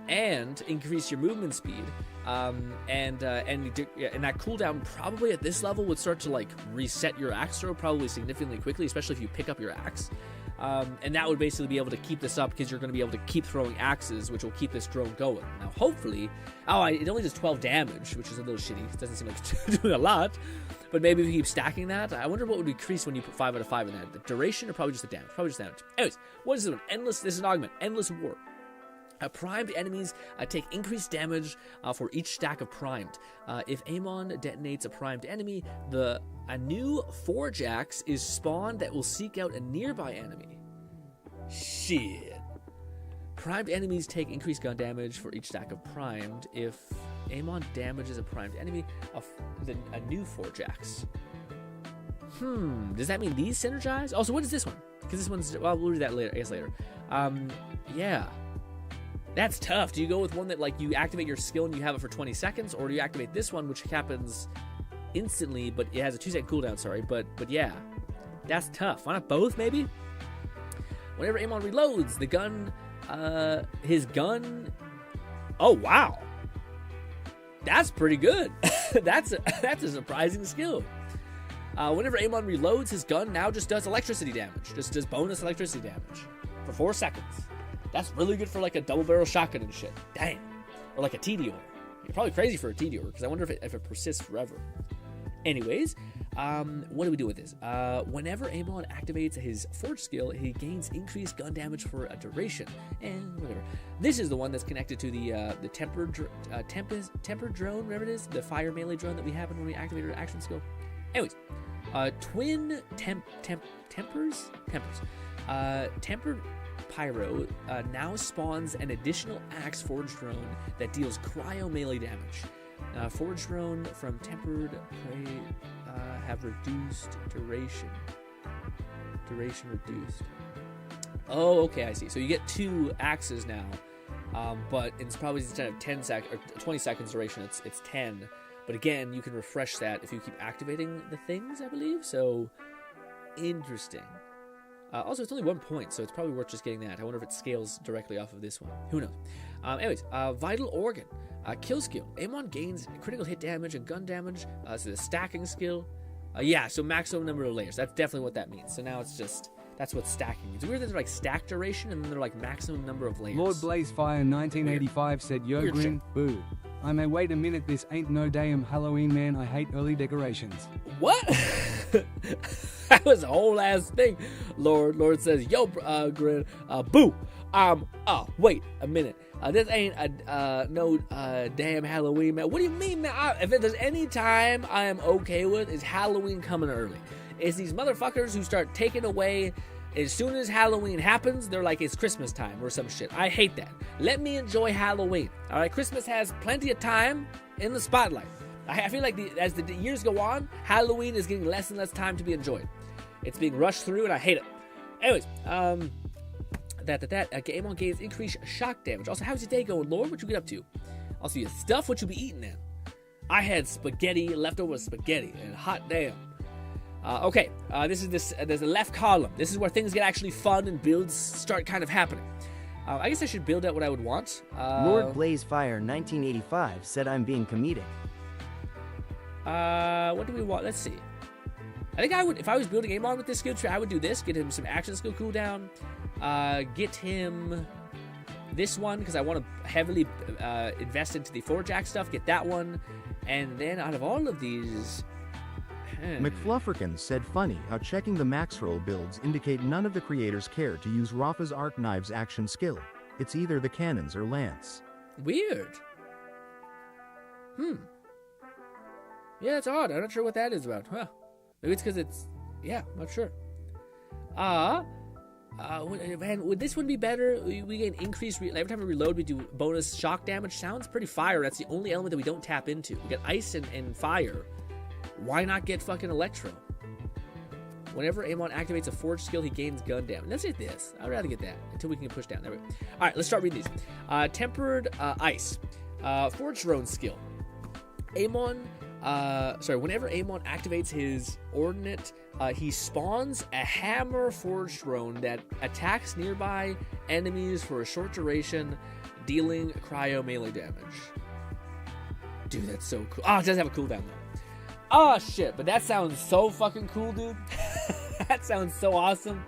and increase your movement speed. And that cooldown probably at this level would start to reset your axe throw probably significantly quickly, especially if you pick up your axe. And that would basically be able to keep this up, because you're going to be able to keep throwing axes, which will keep this drone going. Now, hopefully, it only does 12 damage, which is a little shitty. It doesn't seem like it's doing a lot. But maybe if you keep stacking that, I wonder what would increase when you put 5 out of 5 in that. The duration or probably just the damage? Probably just damage. Anyways, what is this one? This is an augment. Endless War. Primed enemies take increased damage for each stack of primed. If Amon detonates a primed enemy, a new Forge Axe is spawned that will seek out a nearby enemy. Shit. Primed enemies take increased gun damage for each stack of primed. If Amon damages a primed enemy, a new Forge Axe. Does that mean these synergize? Also, what is this one? because this one's, well, we'll do that later, I guess later. Yeah. That's tough. Do you go with one that, like, you activate your skill and you have it for 20 seconds, or do you activate this one, which happens instantly, but it has a 2-second cooldown, sorry, but yeah. That's tough. Why not both, maybe? Whenever Amon reloads, the gun, his gun, oh, wow. That's pretty good. That's a surprising skill. Whenever Amon reloads, his gun now just does electricity damage. Just does bonus electricity damage for 4 seconds. That's really good for like a double barrel shotgun and shit. Dang. Or like a TD order. You're probably crazy for a TD order because I wonder if it persists forever. Anyways, what do we do with this? Whenever Amon activates his Forge skill, he gains increased gun damage for a duration. And whatever. This is the one that's connected to the tempered drone, whatever it is, the fire melee drone that we have when we activate our action skill. Anyways, twin tempers. Tempered Pyro now spawns an additional axe Forge drone that deals cryo melee damage. Forge drone from tempered prey have reduced duration. Duration reduced. Oh, okay, I see. So you get 2 axes now, but it's probably instead of 20 seconds duration, it's 10. But again, you can refresh that if you keep activating the things, I believe. So interesting. Also, it's only 1 point, so it's probably worth just getting that. I wonder if it scales directly off of this one. Who knows? Anyways, Vital Organ. Kill skill. Amon gains critical hit damage and gun damage. So the stacking skill. Yeah, so maximum number of layers. That's definitely what that means. So now it's just, that's what stacking means. It's weird that they're like stack duration and then they're like maximum number of layers. Lord Blazefire 1985 said, Yo, Weird Grin, boo. I may wait a minute, this ain't no damn Halloween, man. I hate early decorations. What? That was a whole ass thing. Lord says, yo, Grin, boo. Wait a minute. This ain't no damn Halloween, man. What do you mean, man? If there's any time I am okay with, is Halloween coming early. It's these motherfuckers who start taking away as soon as Halloween happens. They're like, it's Christmas time or some shit. I hate that. Let me enjoy Halloween. All right, Christmas has plenty of time in the spotlight. I feel like as the years go on, Halloween is getting less and less time to be enjoyed. It's being rushed through, and I hate it. Anyways, Amon gains increased shock damage. Also, how's your day going, Lord? What you get up to? Also, your stuff, what you be eating then? I had spaghetti, leftover spaghetti, and hot damn. Okay, there's a left column. This is where things get actually fun and builds start kind of happening. I guess I should build out what I would want. Lord Blazefire 1985 said I'm being comedic. What do we want? Let's see. I think I would, if I was building Amon with this skill tree, I would do this. Get him some action skill cooldown. Get him this one, because I want to heavily invest into the Forge Axe stuff. Get that one. And then out of all of these... McFlufferkin said funny how checking the max roll builds indicate none of the creators care to use Rafa's Arc Knives action skill. It's either the cannons or lance. Weird. Yeah, that's odd. I'm not sure what that is about. Huh. Maybe it's because it's... Yeah, I'm not sure. Man, would this one be better? We get increased... every time we reload, we do bonus shock damage. Sounds pretty fire. That's the only element that we don't tap into. We get ice and fire. Why not get fucking electro? Whenever Amon activates a Forge skill, he gains gun damage. Let's get this. I'd rather get that until we can push down. There we go. All right, let's start reading these. Tempered ice. Forge drone skill. Whenever Amon activates his ordnance, he spawns a hammer Forge drone that attacks nearby enemies for a short duration, dealing cryo melee damage. Dude, that's so cool. Oh, it does have a cooldown though. Oh shit, but that sounds so fucking cool, dude. That sounds so awesome.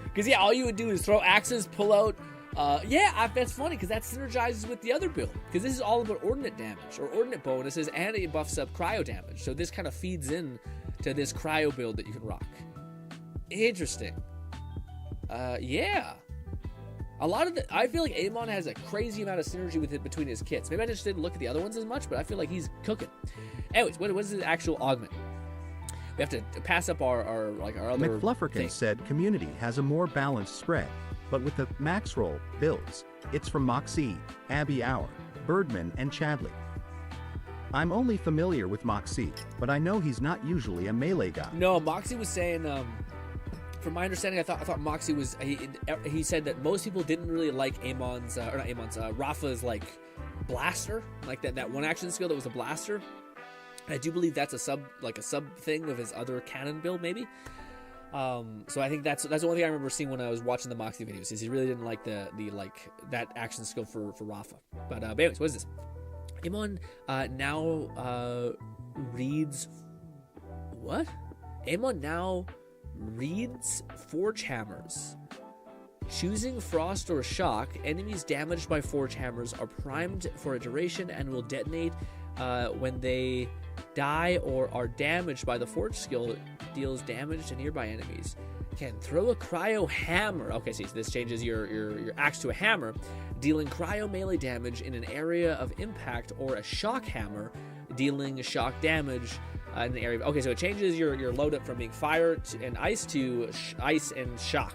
Because yeah, all you would do is throw axes, pull out. That's funny because that synergizes with the other build. Because this is all about ordnance damage or ordnance bonuses, and it buffs up cryo damage. So this kind of feeds in to this cryo build that you can rock. Interesting. Yeah. A lot of I feel like Amon has a crazy amount of synergy with it between his kits. Maybe I just didn't look at the other ones as much, but I feel like he's cooking. Anyways, what is his actual augment? We have to pass up our other McFlufferkin thing. said community has a more balanced spread, but with the max roll builds, it's from Moxie, Abby Hour, Birdman, and Chadley. I'm only familiar with Moxie, but I know he's not usually a melee guy. No, Moxie was saying from my understanding, I thought Moxie was. He said that most people didn't really like Amon's, or not Amon's, Rafa's like blaster, like that one action skill that was a blaster. I do believe that's a sub thing of his other cannon build, maybe. So I think that's the only thing I remember seeing when I was watching the Moxie videos. Is he really didn't like the that action skill for Rafa. But anyways, what is this? Amon now reads what? Amon now reads Forge Hammers. Choosing Frost or Shock, enemies damaged by Forge Hammers are primed for a duration and will detonate when they die or are damaged by the Forge skill. Deals damage to nearby enemies. Can throw a Cryo Hammer. Okay, see, so this changes your axe to a hammer, dealing Cryo melee damage in an area of impact, or a Shock Hammer, dealing shock damage in the area. Okay, so it changes your load up from being fire and ice to ice and shock,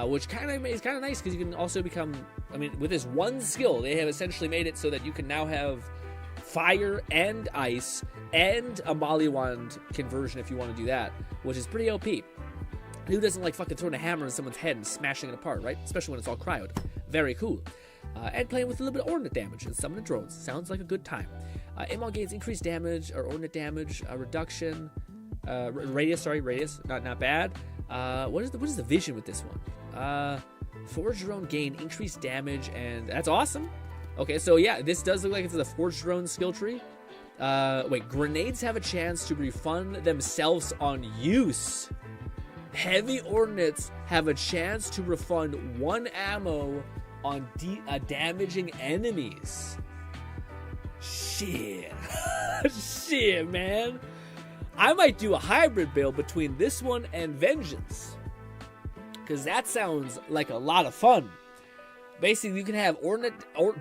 which is kind of nice because you can also become. I mean, with this one skill, they have essentially made it so that you can now have fire and ice and a Maliwand conversion if you want to do that, which is pretty OP. Who doesn't like fucking throwing a hammer in someone's head and smashing it apart, right? Especially when it's all cryoed. Very cool. And playing with a little bit of ordnance damage and summoning drones. Sounds like a good time. Amon gains increased damage or ordnance damage reduction. Radius. Not bad. What is the vision with this one? Forge Drone gain increased damage, and that's awesome. Okay, so yeah, this does look like it's the Forge Drone skill tree. Wait, grenades have a chance to refund themselves on use. Heavy ordnance have a chance to refund 1 ammo on damaging enemies. Shit. Shit, man. I might do a hybrid build between this one and Vengeance, because that sounds like a lot of fun. Basically, you can have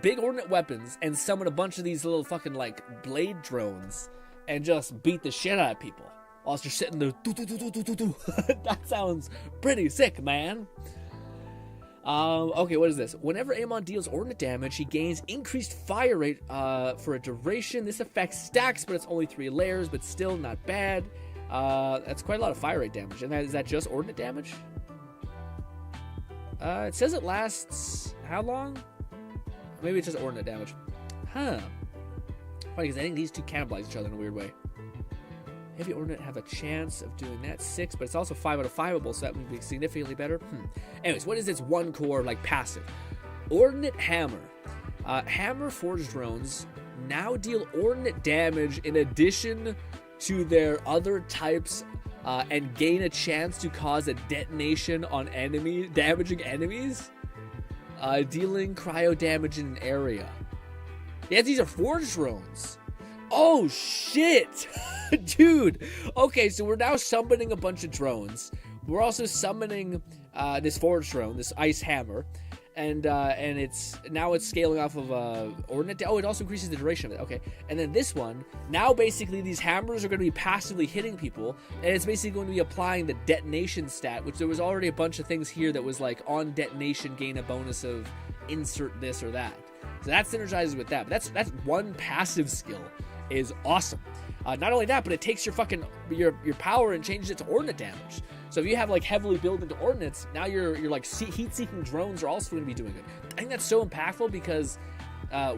big ordnate weapons and summon a bunch of these little fucking like blade drones and just beat the shit out of people whilst you're sitting there. That sounds pretty sick, man. Okay, what is this? Whenever Amon deals ordnate damage, he gains increased fire rate for a duration. This affects stacks, but it's only 3 layers, but still not bad. That's quite a lot of fire rate damage. And is that just ordnate damage? It says it lasts how long? Maybe it's just ordnate damage. Huh. Funny, because I think these two cannibalize each other in a weird way. Heavy ordnate have a chance of doing that 6, but it's also 5 out of 5able, so that would be significantly better. Anyways, what is its 1 core like passive? Ordnate Hammer. Hammer Forge drones now deal ordnate damage in addition to their other types, and gain a chance to cause a detonation on damaging enemies, dealing cryo damage in an area. Yeah, these are Forge drones. Oh shit, dude. Okay, so we're now summoning a bunch of drones. We're also summoning this Forge drone, this Ice Hammer, and it's scaling off of ordnate. Oh, it also increases the duration of it. Okay, and then this one now basically these hammers are going to be passively hitting people, and it's basically going to be applying the detonation stat, which there was already a bunch of things here that was like on detonation gain a bonus of insert this or that. So that synergizes with that. But that's one passive skill. Is awesome. Not only that, but it takes your fucking your power and changes it to ordnate damage. So if you have like heavily built into ordnates, now you're like heat-seeking drones are also going to be doing it. I think that's so impactful because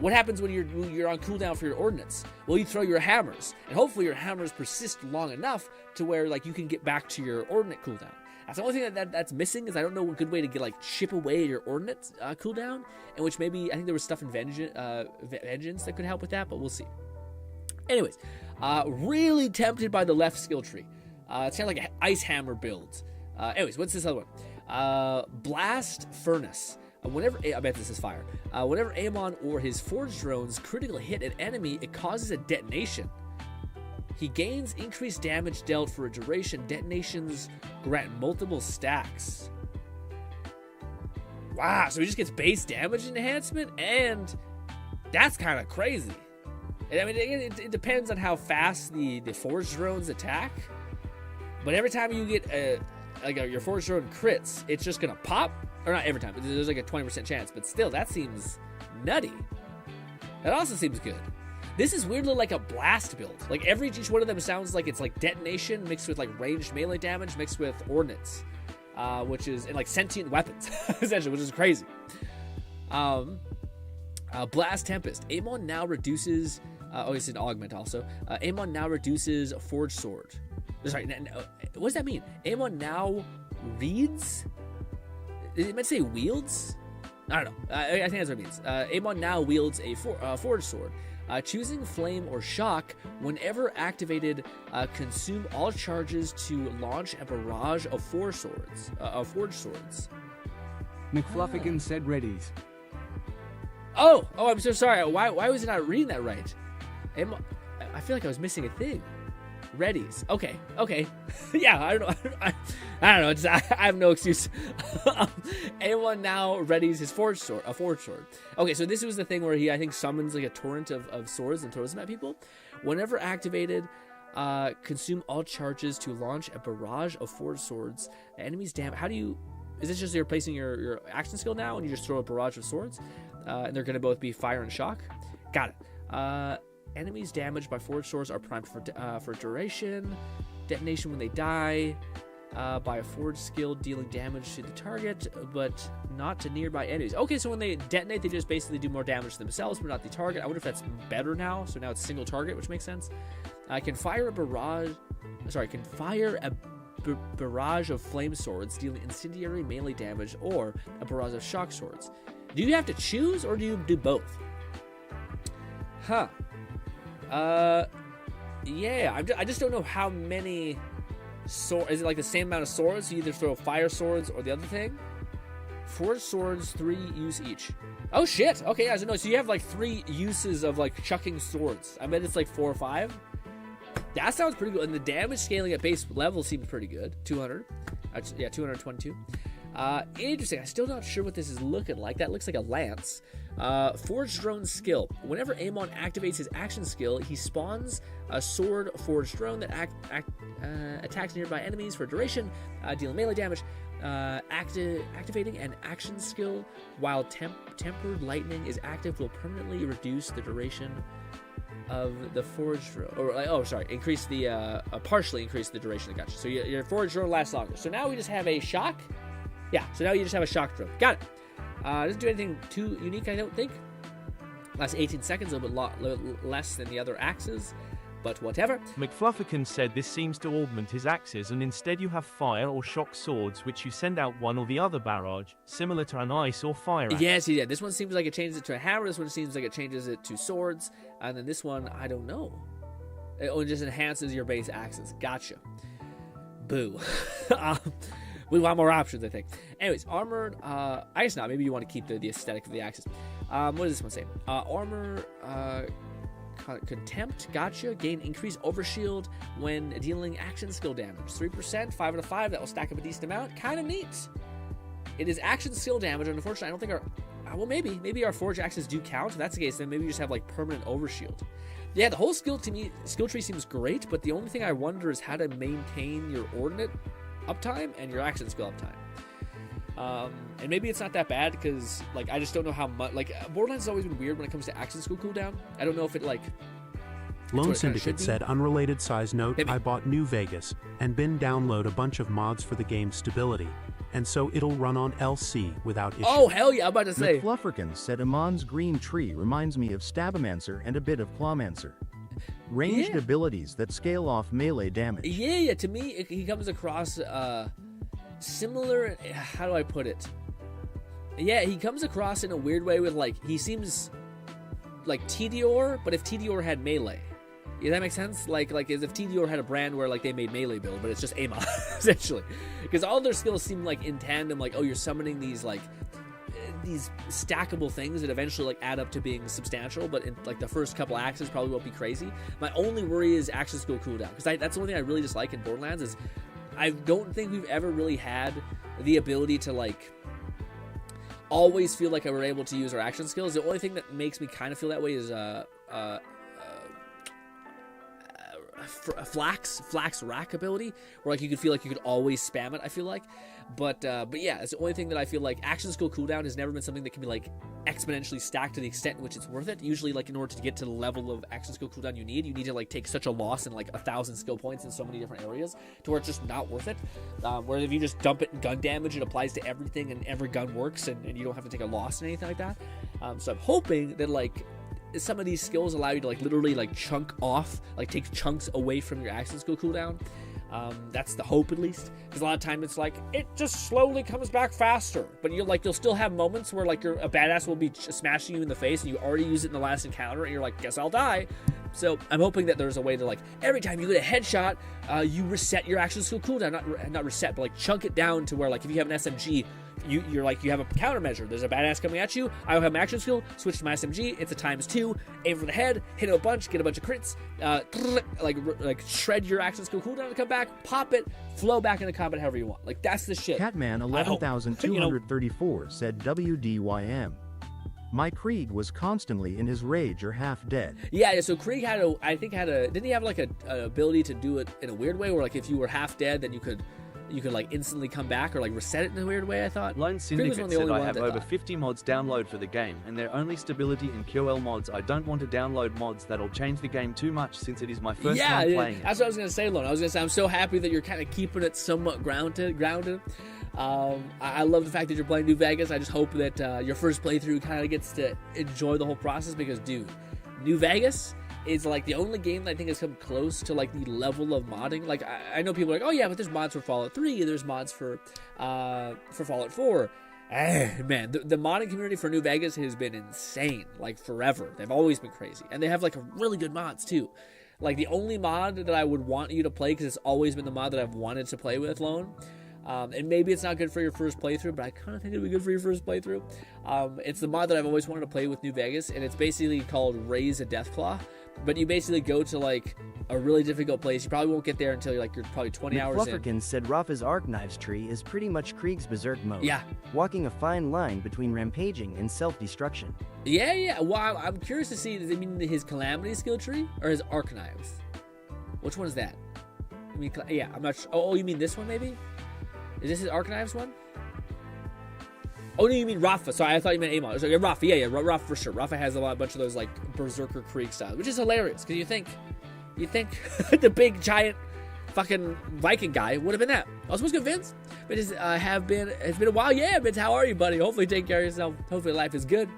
what happens when you're on cooldown for your ordnates? Well, you throw your hammers, and hopefully your hammers persist long enough to where like you can get back to your ordnate cooldown. That's the only thing that's missing is I don't know a good way to get like chip away your ordnate cooldown, in which maybe I think there was stuff in Vengeance that could help with that, but we'll see. Anyways, really tempted by the left skill tree. It's kind of like an Ice Hammer build. Anyways, what's this other one? Blast Furnace. I bet this is fire. Whenever Amon or his Forge drones critically hit an enemy, it causes a detonation. He gains increased damage dealt for a duration. Detonations grant multiple stacks. Wow, so he just gets base damage enhancement? And that's kind of crazy. I mean, it depends on how fast the Forge drones attack. But every time you get your Forge drone crits, it's just going to pop. Or not every time. There's like a 20% chance. But still, that seems nutty. That also seems good. This is weirdly like a blast build. Like each one of them sounds like it's like detonation mixed with like ranged melee damage mixed with ordnance. which is and like sentient weapons, essentially, which is crazy. Blast Tempest. Amon now reduces. It's an augment also. Amon now reduces Forged Sword. Sorry, what does that mean? Amon now reads? Did it meant to say wields? I don't know. I think that's what it means. Amon now wields a Forged Sword. Choosing Flame or Shock, whenever activated, consume all charges to launch a barrage of Forged Swords. McFluffigan said readies. Oh, I'm so sorry. Why was it not reading that right? I feel like I was missing a thing. Readies. Okay. Yeah, I don't know. I don't know. I have no excuse. A1 now readies his Forged Sword. Okay, so this was the thing where he, I think, summons like a torrent of swords and throws them at people. Whenever activated, consume all charges to launch a barrage of Forged Swords. Enemies damage. How do you... Is this just you're placing your action skill now and you just throw a barrage of swords? And they're going to both be fire and shock? Got it. Enemies damaged by Forged Swords are primed for duration. Detonation when they die. By a Forged skill, dealing damage to the target, but not to nearby enemies. Okay, so when they detonate, they just basically do more damage to themselves, but not the target. I wonder if that's better now. So now it's single target, which makes sense. Can fire a barrage of flame swords, dealing incendiary melee damage, or a barrage of shock swords. Do you have to choose, or do you do both? Huh. Yeah, I just don't know how many swords. Is it like the same amount of swords? You either throw fire swords or the other thing? 4 swords, 3 use each. Oh shit! Okay, I know. So you have like 3 uses of like chucking swords. I bet it's like 4 or 5. That sounds pretty good. And the damage scaling at base level seems pretty good. 200. Yeah, 222. Interesting. I'm still not sure what this is looking like. That looks like a lance. Forged Drone skill. Whenever Amon activates his action skill, he spawns a sword Forged Drone that attacks nearby enemies for duration, dealing melee damage. Activating an action skill while Tempered Lightning is active will permanently reduce the duration of the Forged Drone. Increase the partially increase the duration. Gotcha. So your Forged Drone lasts longer. So now we just have a shock. Yeah. So now you just have a shock drone. Got it. Doesn't do anything too unique, I don't think. Lasts 18 seconds, a little bit less than the other axes, but whatever. McFluffican said this seems to augment his axes, and instead you have fire or shock swords, which you send out one or the other barrage, similar to an ice or fire axe. Yes, yeah. This one seems like it changes it to a hammer. This one seems like it changes it to swords, and then this one, I don't know. It just enhances your base axes. Gotcha. Boo. We want more options, I think. Anyways, armored. I guess not. Maybe you want to keep the aesthetic of the axes. What does this one say? Armor. Contempt. Gotcha. Gain increased overshield when dealing action skill damage. 3%. 5 out of 5. That will stack up a decent amount. Kind of neat. It is action skill damage. And unfortunately, I don't think our. Well, maybe our forged axes do count. If that's the case, then maybe we just have like permanent overshield. Yeah, the whole skill tree seems great, but the only thing I wonder is how to maintain your ordnate uptime and your action skill uptime. And maybe it's not that bad because like I just don't know how much. Like Borderlands has always been weird when it comes to action skill cooldown. I don't know if it like. Lone Syndicate said, unrelated side note, I bought New Vegas and been download a bunch of mods for the game's stability, and so it'll run on LC without issue. Oh hell yeah! I'm about to say. McFlufferkin said Amon's green tree reminds me of Stabomancer and a bit of Clawmancer. Ranged abilities that scale off melee damage. Yeah. To me, he comes across similar. How do I put it? Yeah, he comes across in a weird way with like he seems like Tediore, but if Tediore had melee. Yeah, that makes sense. Like as if Tediore had a brand where like they made melee build, but it's just Amon essentially, because all their skills seem like in tandem. Like you're summoning these like these stackable things that eventually like add up to being substantial, but in like the first couple axes probably won't be crazy. My only worry is action skill cooldown, because that's the only thing I really dislike in Borderlands is I don't think we've ever really had the ability to like always feel like we're able to use our action skills. The only thing that makes me kind of feel that way is flax rack ability, where like you could feel like you could always spam it. I feel like, but yeah, it's the only thing that I feel like action skill cooldown has never been something that can be like exponentially stacked to the extent in which it's worth it. Usually, like in order to get to the level of action skill cooldown you need to like take such a loss in like 1,000 skill points in so many different areas to where it's just not worth it. Whereas if you just dump it in gun damage, it applies to everything and every gun works, and you don't have to take a loss and anything like that. So I'm hoping that like some of these skills allow you to like literally like chunk off, like take chunks away from your action skill cooldown. That's the hope, at least, because a lot of time it's like it just slowly comes back faster, but you'll still have moments where like a badass will be smashing you in the face and you already use it in the last encounter and you're like, guess I'll die. So I'm hoping that there's a way to like every time you get a headshot, you reset your action skill cooldown, not reset, but like chunk it down to where like if you have an SMG, you're like you have a countermeasure. There's a badass coming at you. I don't have an action skill. Switch to my SMG. It's a ×2. Aim for the head. Hit it a bunch. Get a bunch of crits. Like shred your action skill cooldown to come back. Pop it. Flow back into combat however you want. Like that's the shit. Catman 11,234 said WDYM. My Krieg was constantly in his rage or half dead. Yeah, so Krieg didn't he have like a ability to do it in a weird way where like if you were half dead then you could like instantly come back or like reset it in a weird way, I thought. Lone Syndicate said I have over 50 mods download for the game, and they're only stability and QL mods. I don't want to download mods that'll change the game too much since it is my first time playing it. That's what I was going to say, Lone. I was going to say I'm so happy that you're kind of keeping it somewhat grounded. I love the fact that you're playing New Vegas. I just hope that your first playthrough kind of gets to enjoy the whole process because, dude, New Vegas is like the only game that I think has come close to like the level of modding. Like I know people are like, oh yeah, but there's mods for Fallout 3, there's mods for Fallout 4. Man, the modding community for New Vegas has been insane, like forever. They've always been crazy, and they have like really good mods too. Like the only mod that I would want you to play, because it's always been the mod that I've wanted to play with, Lone. And maybe it's not good for your first playthrough, but I kind of think it'd be good for your first playthrough. It's the mod that I've always wanted to play with New Vegas, and it's basically called Raise a Deathclaw. But you basically go to like a really difficult place. You probably won't get there until you're probably 20 hours in. McFlufferkin said Rafa's Arc Knives tree is pretty much Krieg's Berserk mode. Yeah. Walking a fine line between rampaging and self-destruction. Yeah. Well, I'm curious to see, does it mean his Calamity skill tree or his Arc Knives? Which one is that? I mean, yeah, I'm not sure. Oh, you mean this one maybe? Is this his Arc Knives one? Oh, no, you mean Rafa. Sorry, I thought you meant Amon. So, yeah, Rafa. Yeah, Rafa for sure. Rafa has a bunch of those, like, Berserker Krieg style, which is hilarious, because you think the big, giant, fucking Viking guy would have been that. I was supposed to go Vince, but it's been a while. Yeah, Vince, how are you, buddy? Hopefully take care of yourself. Hopefully life is good.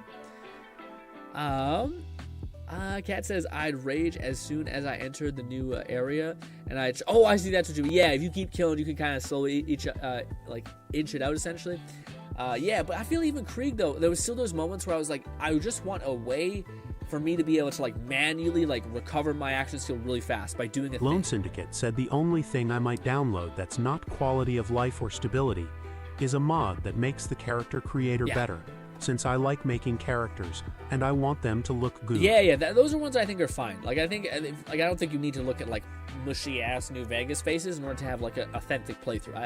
Kat says, I'd rage as soon as I entered the new area, and I see, that's what you mean. Yeah, if you keep killing, you can kind of slowly inch it out, essentially. Yeah, but I feel even Krieg, though, there was still those moments where I was like, I just want a way for me to be able to like manually like recover my action skill really fast by doing a Lone Syndicate said the only thing I might download that's not quality of life or stability is a mod that makes the character creator better, since I like making characters and I want them to look good. Yeah, those are ones I think are fine. Like I don't think you need to look at like mushy ass New Vegas faces in order to have like an authentic playthrough.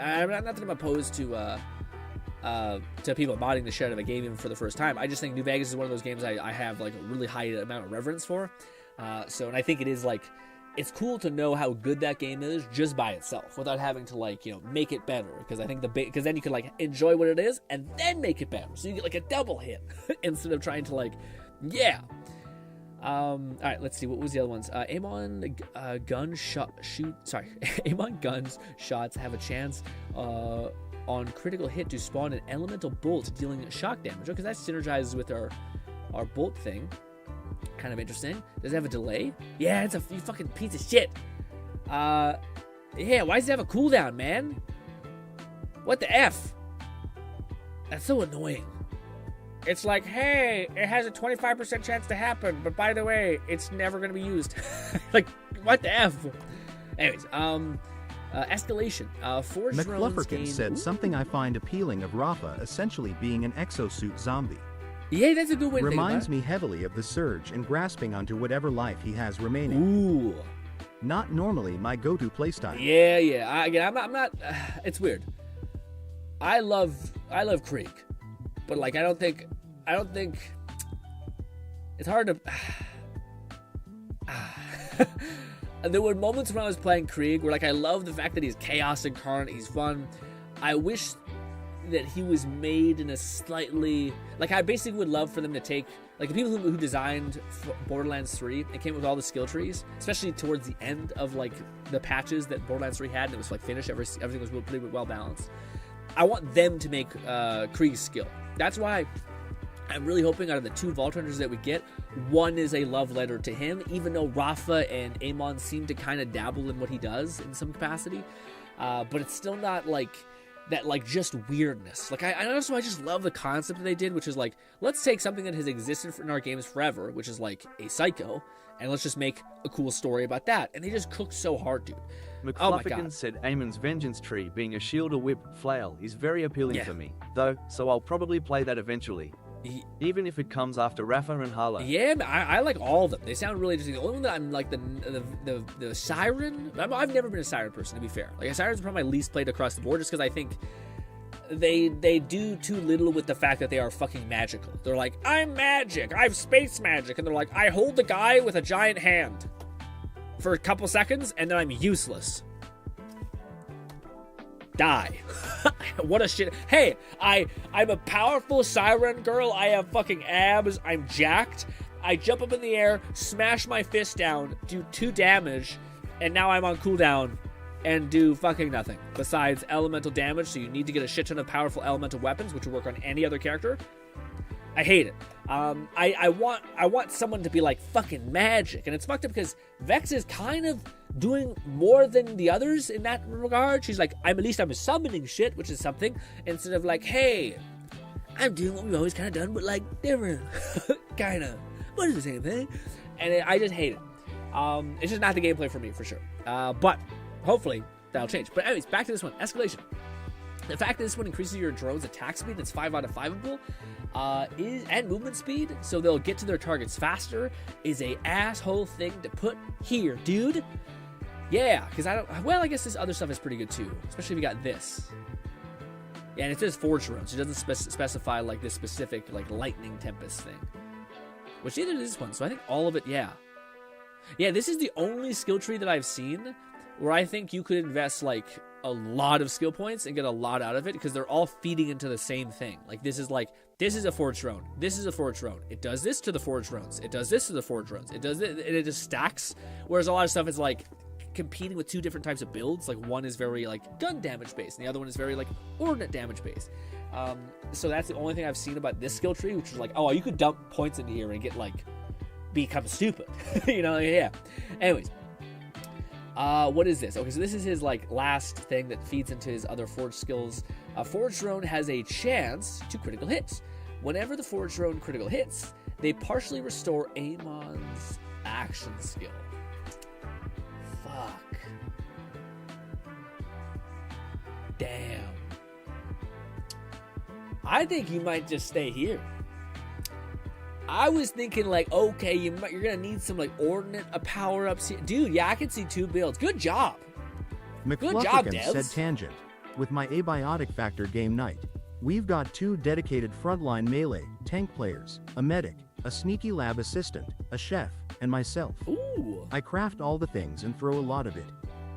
I'm not that I'm opposed to people modding the shit out of a game even for the first time. I just think New Vegas is one of those games I have like a really high amount of reverence for. And I think it is like, it's cool to know how good that game is just by itself without having to like, make it better. Because I think because then you can like enjoy what it is and then make it better. So you get like a double hit instead of trying to like, yeah. All right, let's see. What was the other ones? Amon guns shots have a chance on critical hit to spawn an elemental bolt dealing shock damage. Because that synergizes with our bolt thing. Kind of interesting. Does it have a delay? Yeah, it's you fucking piece of shit. Yeah, why does it have a cooldown, man? What the F? That's so annoying. It's like, hey, it has a 25% chance to happen, but by the way, it's never going to be used. Like, what the F? Anyways, escalation. Forge McFlufferkin said something I find appealing of Rafa essentially being an exosuit zombie. Yeah, that's a good way to think about it. Reminds me heavily of the Surge and grasping onto whatever life he has remaining. Ooh. Not normally my go-to playstyle. Yeah. I'm not. It's weird. I love Krieg, but like I don't think it's hard to. there were moments when I was playing Krieg where, like, I love the fact that he's chaos incarnate, he's fun. I wish that he was made in a slightly, like, I basically would love for them to take, like, the people who designed Borderlands 3 and came up with all the skill trees, especially towards the end of, like, the patches that Borderlands 3 had, and it was, like, finished, everything was pretty well balanced. I want them to make Krieg's skill. That's why I'm really hoping out of the 2 Vault Hunters that we get, one is a love letter to him, even though Rafa and Amon seem to kind of dabble in what he does in some capacity. But it's still not like that, like, just weirdness. Like, I just love the concept that they did, which is like, let's take something that has existed in our games forever, which is like a psycho, and let's just make a cool story about that. And they just cooked so hard, dude. McFluffigan said Amon's Vengeance Tree being a shield, a whip, flail is very appealing for me, though, so I'll probably play that eventually. Even if it comes after Rafa and Harlow. Yeah, I like all of them. They sound really interesting. The only one that I'm like the Siren. I've never been a Siren person, to be fair. Like, Siren's probably my least played across the board, just because I think they do too little with the fact that they are fucking magical. They're like, I'm magic, I have space magic, and they're like, I hold the guy with a giant hand for a couple seconds, and then I'm useless. Die. What a shit. Hey, I'm a powerful Siren girl. I have fucking abs. I'm jacked. I jump up in the air, smash my fist down, do 2 damage, and now I'm on cooldown and do fucking nothing besides elemental damage. So you need to get a shit ton of powerful elemental weapons, which would work on any other character. I hate it. I want someone to be like fucking magic, and it's fucked up because Vex is kind of doing more than the others in that regard. She's like, I'm summoning shit, which is something, instead of like, hey, I'm doing what we've always kind of done, but like different, kind of, but it's the same thing, and I just hate it. It's just not the gameplay for me, for sure. But hopefully that'll change. But anyways, back to this one, escalation. The fact that this one increases your drone's attack speed, that's 5 out of 5able, and movement speed, so they'll get to their targets faster, is a asshole thing to put here, dude. Yeah, because I guess this other stuff is pretty good too, especially if you got this. Yeah, and it says Forge drones. It doesn't specify like this specific like lightning tempest thing, which neither is this one. So I think all of it, yeah. This is the only skill tree that I've seen where I think you could invest like a lot of skill points and get a lot out of it, because they're all feeding into the same thing. Like, this is a Forge drone. This is a Forge drone. It does this to the Forge drones. It does this to the Forge drones. It does it, and it just stacks. Whereas a lot of stuff is like competing with 2 different types of builds. Like, one is very like gun damage based, and the other one is very like ordnance damage based. So that's the only thing I've seen about this skill tree, which is like, oh, you could dump points into here and get like become stupid. You know, yeah. Anyways. What is this? Okay, so this is his like last thing that feeds into his other Forge skills. A Forge drone has a chance to critical hits. Whenever the Forge drone critical hits, they partially restore Amon's action skill. Fuck. Damn. I think you might just stay here. I was thinking like, okay, you're gonna need some like ordnance power-ups here. Dude, yeah, I can see 2 builds. Good job. Good job, devs. Said Tangent. With my abiotic factor game night, we've got 2 dedicated frontline melee tank players, a medic, a sneaky lab assistant, a chef, and myself. Ooh. I craft all the things and throw a lot of it.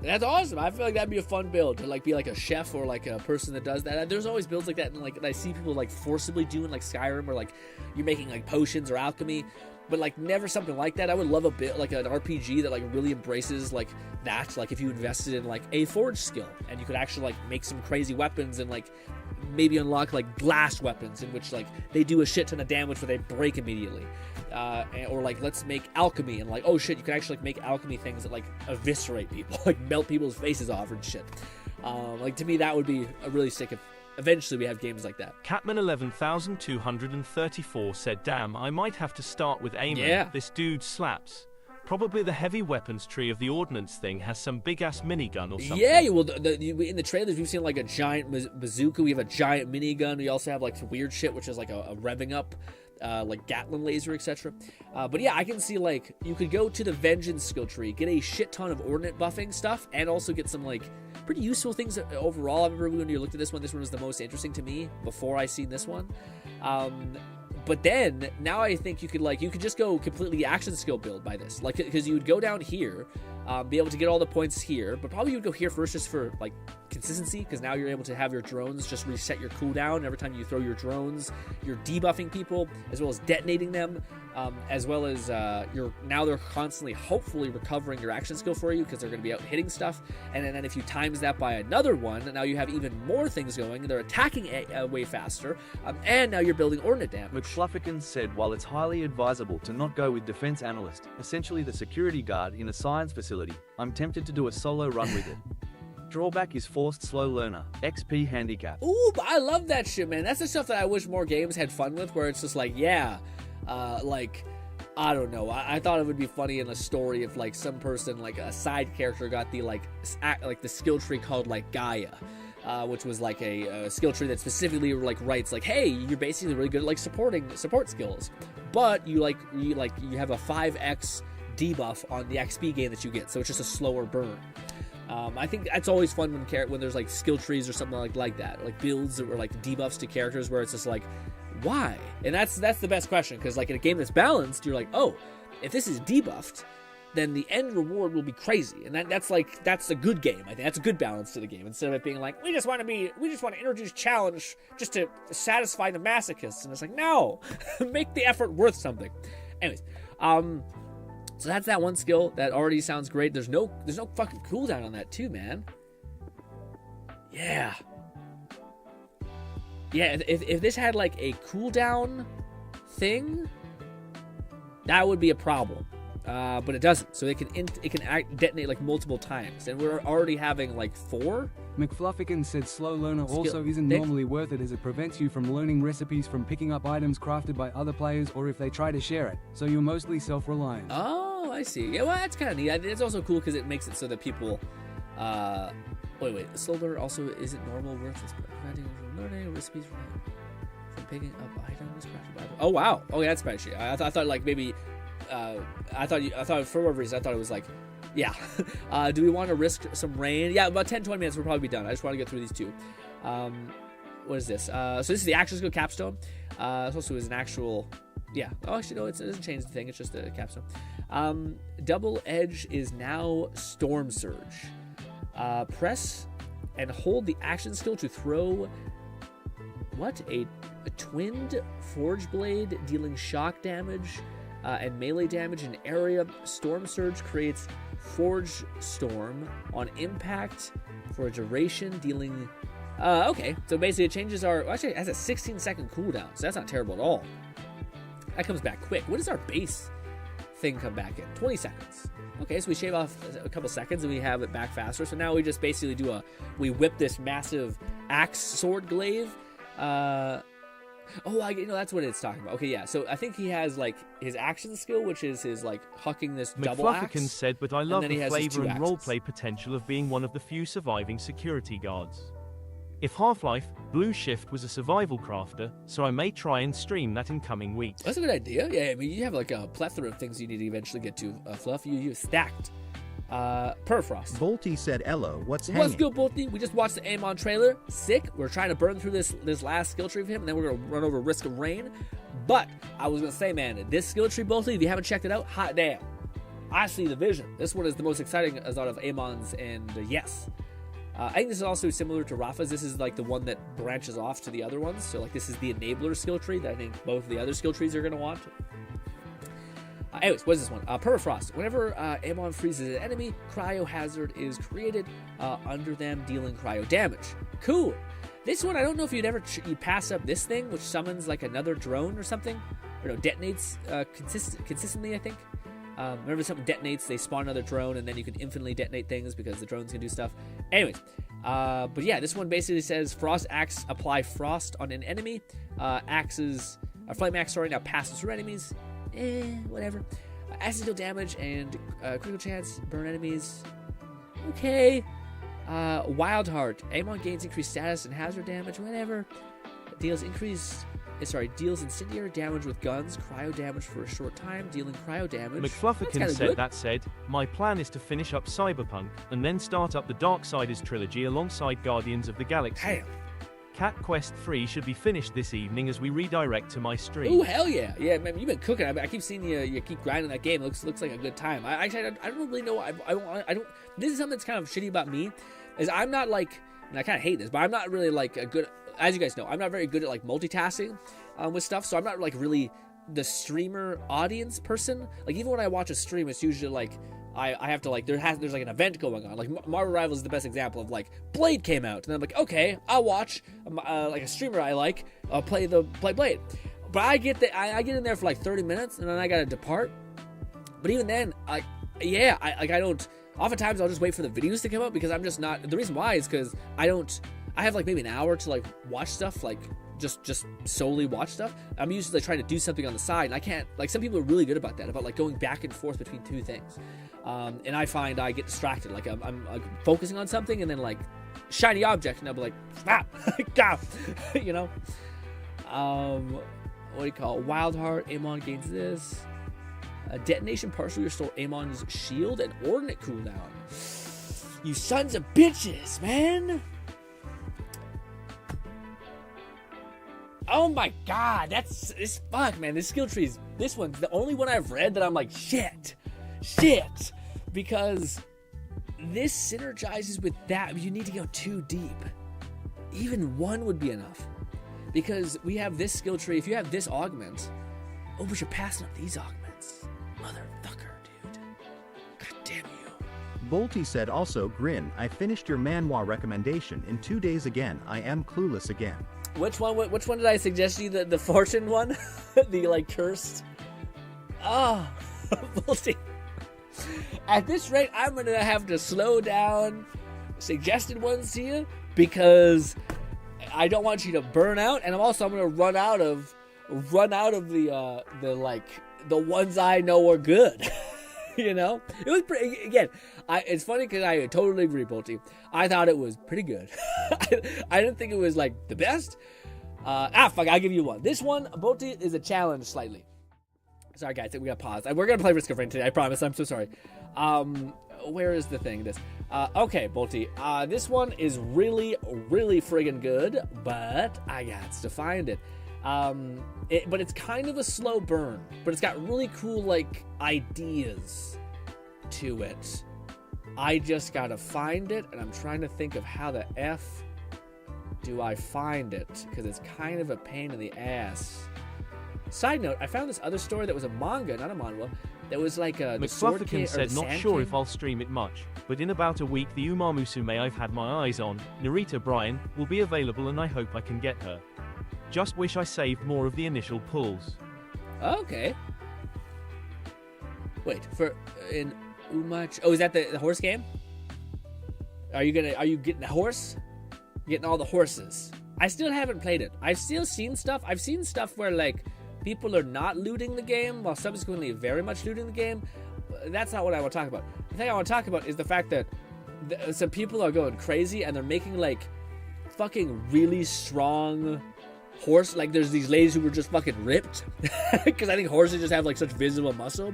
That's awesome. I feel like that'd be a fun build to like be like a chef or like a person that does that. There's always builds like that, and like I see people like forcibly doing like Skyrim, where like you're making like potions or alchemy, but like never something like that. I would love a bit like an RPG that like really embraces like that. Like if you invested in like a forge skill and you could actually like make some crazy weapons and like maybe unlock like glass weapons in which like they do a shit ton of damage but they break immediately. Or like let's make alchemy and like, oh shit, you can actually like make alchemy things that like eviscerate people, like melt people's faces off and shit. Like to me that would be a really sick if eventually we have games like that. Catman 11234 said, damn, I might have to start with Amon. Yeah. This dude slaps. Probably the heavy weapons tree of the ordnance thing has some big ass minigun or something. Yeah, well, in the trailers we've seen like a giant bazooka. We have a giant minigun. We also have like some weird shit, which is like a revving up, like Gatling laser, etc. But yeah, I can see like you could go to the Vengeance skill tree, get a shit ton of ordnance buffing stuff, and also get some like pretty useful things overall. I remember when you looked at this one was the most interesting to me before I seen this one. But then now I think you could just go completely action skill build by this, like because you would go down here, be able to get all the points here, but probably you would go here first just for like consistency, because now you're able to have your drones just reset your cooldown every time you throw your drones. You're debuffing people as well as detonating them, as well as now they're constantly hopefully recovering your action skill for you because they're going to be out hitting stuff. And then if you times that by another one, now you have even more things going. They're attacking way faster, and now you're building ordnance damage. McFluffikins said while it's highly advisable to not go with defense analyst, essentially the security guard in a science facility, I'm tempted to do a solo run with it. Drawback is forced slow learner, XP handicap. Ooh, I love that shit, man. That's the stuff that I wish more games had fun with, where it's just like, yeah, like, I don't know. I thought it would be funny in a story if like some person, like a side character, got the like the skill tree called like Gaia, which was like a skill tree that specifically like writes like, hey, you're basically really good at like support skills, but you have a 5x debuff on the XP gain that you get, so it's just a slower burn. I think that's always fun when there's like skill trees or something like that, like builds or like debuffs to characters where it's just like, why? And that's the best question, because like in a game that's balanced, you're like, oh, if this is debuffed, then the end reward will be crazy, and that's a good game. I think that's a good balance to the game, instead of it being like we just want to introduce challenge just to satisfy the masochists, and it's like, no, make the effort worth something. Anyways, so that's that one skill that already sounds great. There's no fucking cooldown on that too, man. Yeah. Yeah, if this had like a cooldown thing, that would be a problem. But it doesn't. So it can detonate like multiple times, and we're already having like 4. McFluffikins said slow learner also isn't normally worth it, as it prevents you from learning recipes from picking up items crafted by other players or if they try to share it, so you're mostly self-reliant. Oh, I see. Yeah, well, that's kind of neat. It's also cool because it makes it so that people wait, slow learner also isn't normal worthless, preventing learning recipes from picking up items crafted by. Oh wow, oh yeah, that's bad shit. I thought like maybe I thought for whatever reason I thought it was like, yeah. Do we want to risk some rain? Yeah, about 10-20 minutes we'll probably be done. I just want to get through these two. What is this? So this is the action skill capstone. This also is an actual, yeah. Oh, actually no, it doesn't change the thing. It's just a capstone. Double edge is now storm surge. Press and hold the action skill to throw a twinned forge blade, dealing shock damage and melee damage in area. Storm surge creates forge storm on impact for a duration, dealing okay, so basically it changes actually it has a 16-second cooldown, so that's not terrible at all. That comes back quick. What does our base thing come back in? 20 seconds. Okay, so we shave off a couple seconds and we have it back faster. So now we just basically we whip this massive axe sword glaive. That's what it's talking about. Okay, yeah. So I think he has like his action skill, which is his like hucking this double axe. McFluffikins said, but I love the flavor and roleplay potential of being one of the few surviving security guards. If Half-Life, Blue Shift was a survival crafter, so I may try and stream that in coming weeks. That's a good idea. Yeah, I mean, you have like a plethora of things you need to eventually get to, Fluff. You've stacked. Permafrost. Bolty said, "Ello, what's hanging?" What's good, Bolty? We just watched the Amon trailer. Sick. We're trying to burn through this last skill tree of him, and then we're going to run over Risk of Rain. But I was going to say, man, this skill tree, Bolty, if you haven't checked it out, hot damn. I see the vision. This one is the most exciting out of Amon's, and yes. I think this is also similar to Rafa's. This is like the one that branches off to the other ones. So like this is the enabler skill tree that I think both of the other skill trees are going to want. Anyways, what is this one? Permafrost. Whenever Amon freezes an enemy, cryo hazard is created under them, dealing cryo damage. Cool. This one, I don't know if you'd pass up this thing, which summons like another drone or something. Or no, detonates consistently, I think. Whenever something detonates, they spawn another drone, and then you can infinitely detonate things because the drones can do stuff. Anyways, but yeah, this one basically says Frost Axe apply frost on an enemy. Flame Axe, now passes through enemies. Whatever. Acid deal damage and critical chance, burn enemies. Okay. Wild Heart. Amon gains increased status and hazard damage, whatever. Deals incendiary damage with guns, cryo damage for a short time, dealing cryo damage. McFluffikins said, that said, my plan is to finish up Cyberpunk and then start up the Darksiders trilogy alongside Guardians of the Galaxy. Damn. Cat Quest 3 should be finished this evening as we redirect to my stream. Ooh, hell yeah. Yeah, man, you've been cooking. I keep seeing you keep grinding that game. Looks like a good time. I don't really know. I don't. This is something that's kind of shitty about me, is I'm not like, and I kind of hate this, but I'm not really like a good, as you guys know, I'm not very good at like multitasking with stuff, so I'm not like really the streamer audience person. Like even when I watch a stream, it's usually like, I have to like, there's like an event going on. Like Marvel Rivals is the best example of like Blade came out, and then I'm like, okay, I'll watch like a streamer I like play Blade. But I get in there for like 30 minutes, and then I gotta depart. But even then, I don't. Oftentimes I'll just wait for the videos to come out because I'm just not. The reason why is because I have like maybe an hour to like watch stuff, like just solely watch stuff. I'm usually like, trying to do something on the side, and I can't. Like some people are really good about that, about like going back and forth between two things. And I find I get distracted. Like I'm like, focusing on something, and then like shiny object, and I'll be like, stop, you know. What do you call it? Wild Heart. Amon gains this. Detonation partially restore Amon's shield and ordnate cooldown. You sons of bitches, man. Oh my god, that's fuck, man. This skill tree this one's the only one I've read that I'm like shit, because this synergizes with that. You need to go too deep. Even one would be enough, because we have this skill tree. If you have this augment, oh, but you're passing up these augments, motherfucker, dude. God damn you. Bolty said also, Grin, I finished your manhwa recommendation in 2 days again. I am clueless again. Which one did I suggest you? The fortune one? The like cursed? Oh, Bolty. At this rate, I'm gonna have to slow down suggested ones to you because I don't want you to burn out, and I'm gonna run out of the like the ones I know are good. You know, it was pretty. Again, it's funny because I totally agree, Bolty. I thought it was pretty good. I didn't think it was like the best. Fuck, I'll give you one. This one, Bolty, is a challenge slightly. Sorry, guys, we gotta pause. We're gonna play Risk of Rain today. I promise. I'm so sorry. Where is the thing? This. Okay, Bolty. This one is really, really friggin' good, but I got to find it. But it's kind of a slow burn, but it's got really cool like ideas to it. I just gotta find it, and I'm trying to think of how the F do I find it, because it's kind of a pain in the ass. Side note, I found this other story that was a manga, not a manhwa, that was like a McFlufferkin said not sure if I'll stream it much, but in about a week the Uma Musume I've had my eyes on, Narita Bryan, will be available, and I hope I can get her. Just wish I saved more of the initial pulls. Okay. Wait, for in Umach. Oh, is that the horse game? Are you getting the horse? Getting all the horses. I still haven't played it. I've still seen stuff. I've seen stuff where like people are not looting the game while subsequently very much looting the game. That's not what I want to talk about. The thing I want to talk about is the fact that some people are going crazy and they're making like fucking really strong horse. Like there's these ladies who were just fucking ripped because I think horses just have like such visible muscle,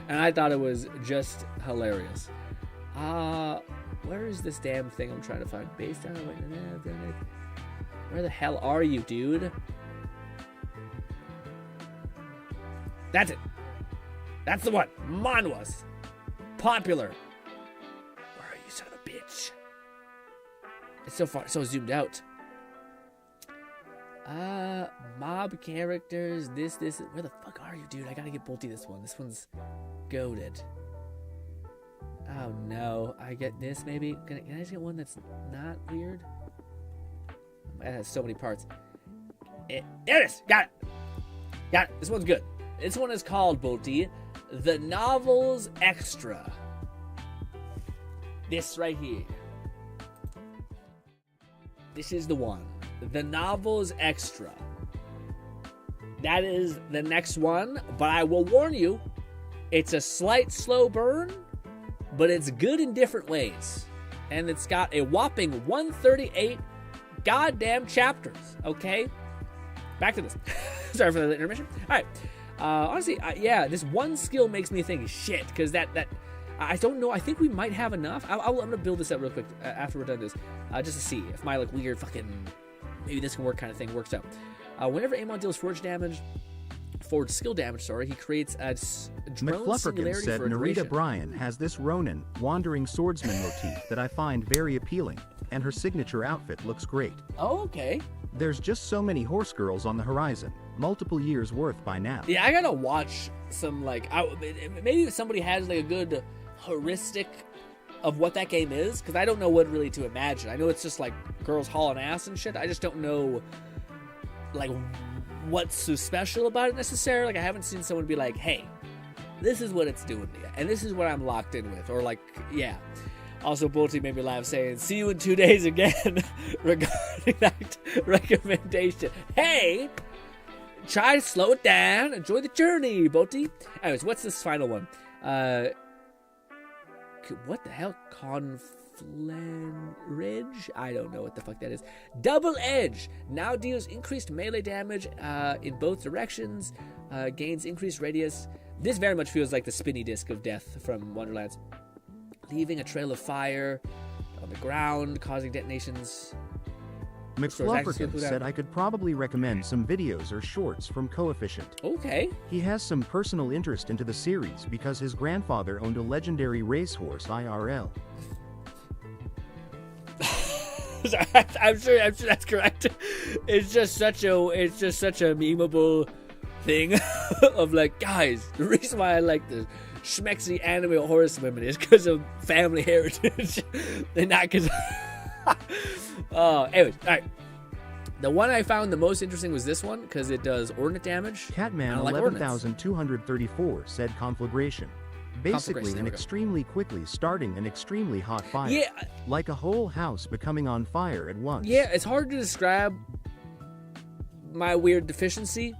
and I thought it was just hilarious. Where is this damn thing I'm trying to find? Based on where the hell are you, dude? That's it. That's the one. Manhwas. Popular. Where are you, son of a bitch? It's so far, so zoomed out. Mob characters. This. Where the fuck are you, dude? I gotta get Bolty this one. This one's goated. Oh no. I get this maybe. Can I just get one that's not weird? It has so many parts. There it is. Got it. This one's good. This one is called, Bolty, The Novels Extra. This right here. This is the one. The Novels Extra. That is the next one, but I will warn you, it's a slight slow burn, but it's good in different ways. And it's got a whopping 138 goddamn chapters, okay? Back to this. Sorry for the intermission. All right. Honestly, yeah, this one skill makes me think, shit, because that I don't know. I think we might have enough. I'm going to build this up real quick after we're done this, just to see if my like weird fucking maybe this can work kind of thing works out. Whenever Amon deals forward skill damage, he creates a drone McFlufferkin singularity said for a Narita duration. Bryan has this Ronin, wandering swordsman motif that I find very appealing, and her signature outfit looks great. Oh, okay. There's just so many horse girls on the horizon, multiple years worth by now. Yeah, I gotta watch some, like, maybe if somebody has, like, a good heuristic of what that game is, because I don't know what really to imagine. I know it's just, like, girls hauling ass and shit. I just don't know, like, what's so special about it necessarily. Like, I haven't seen someone be like, hey, this is what it's doing to you, and this is what I'm locked in with, or, like, yeah. Also, Bolty made me laugh saying, see you in 2 days again regarding that recommendation. Hey, try to slow it down. Enjoy the journey, Bolty. Anyways, what's this final one? What the hell? Conflanridge? I don't know what the fuck that is. Double Edge. Now deals increased melee damage in both directions. Gains increased radius. This very much feels like the spinny disc of death from Wonderlands. Leaving a trail of fire on the ground, causing detonations. McFlufferkin said I could probably recommend some videos or shorts from Coefficient. Okay. He has some personal interest into the series because his grandfather owned a legendary racehorse IRL. I'm sure that's correct. It's just such a memeable thing of like, guys, the reason why I like the schmexy anime horsewomen is because of family heritage and not because anyways, alright. The one I found the most interesting was this one because it does ordnance damage. Catman 11,234 said conflagration. Basically an extremely quickly starting an extremely hot fire. Yeah. Like a whole house becoming on fire at once. Yeah, it's hard to describe my weird deficiency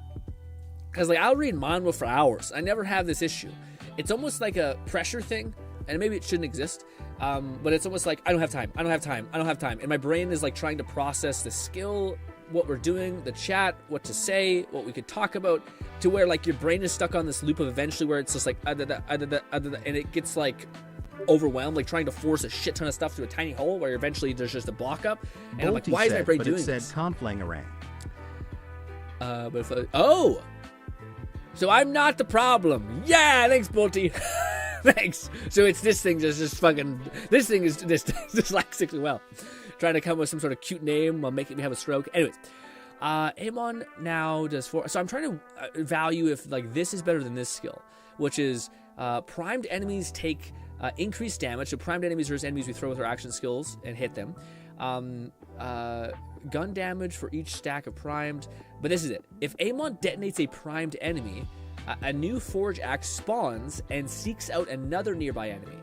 because like I'll read manga for hours. I never have this issue. It's almost like a pressure thing, and maybe it shouldn't exist, but it's almost like I don't have time, and my brain is like trying to process the skill, what we're doing, the chat, what to say, what we could talk about, to where like your brain is stuck on this loop of eventually where it's just like and it gets like overwhelmed, like trying to force a shit ton of stuff through a tiny hole where eventually there's just a block up, and I'm like, why is my brain doing this? Said conflangerang. So I'm not the problem. Yeah, thanks, Bolty. Thanks. So it's this thing just fucking. This thing is this dyslexic well. Trying to come up with some sort of cute name while making me have a stroke. Anyways, Amon now does 4. So I'm trying to value if like this is better than this skill, which is primed enemies take increased damage. So primed enemies versus enemies we throw with our action skills and hit them. Gun damage for each stack of primed. But this is it. If Amon detonates a primed enemy, a new Forge Axe spawns and seeks out another nearby enemy.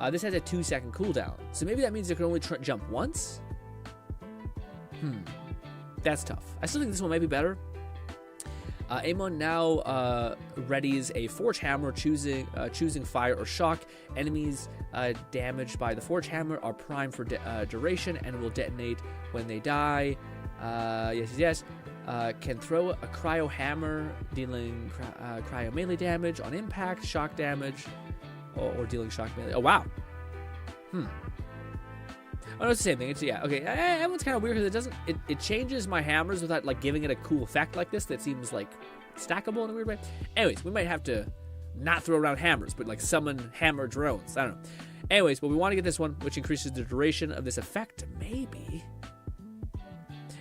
This has a 2-second cooldown. So maybe that means it can only jump once? That's tough. I still think this one might be better. Amon now readies a Forge Hammer, choosing fire or shock. Enemies damaged by the Forge Hammer are primed for duration and will detonate when they die. Yes. Can throw a Cryo Hammer, dealing Cryo melee damage on impact, shock damage, or dealing shock melee. Oh, wow. Oh, no, it's the same thing. It's, yeah, okay. That one's kind of weird because it changes my hammers without, like, giving it a cool effect like this that seems, like, stackable in a weird way. Anyways, we might have to not throw around hammers, but, like, summon hammer drones. I don't know. Anyways, but we want to get this one, which increases the duration of this effect. Maybe.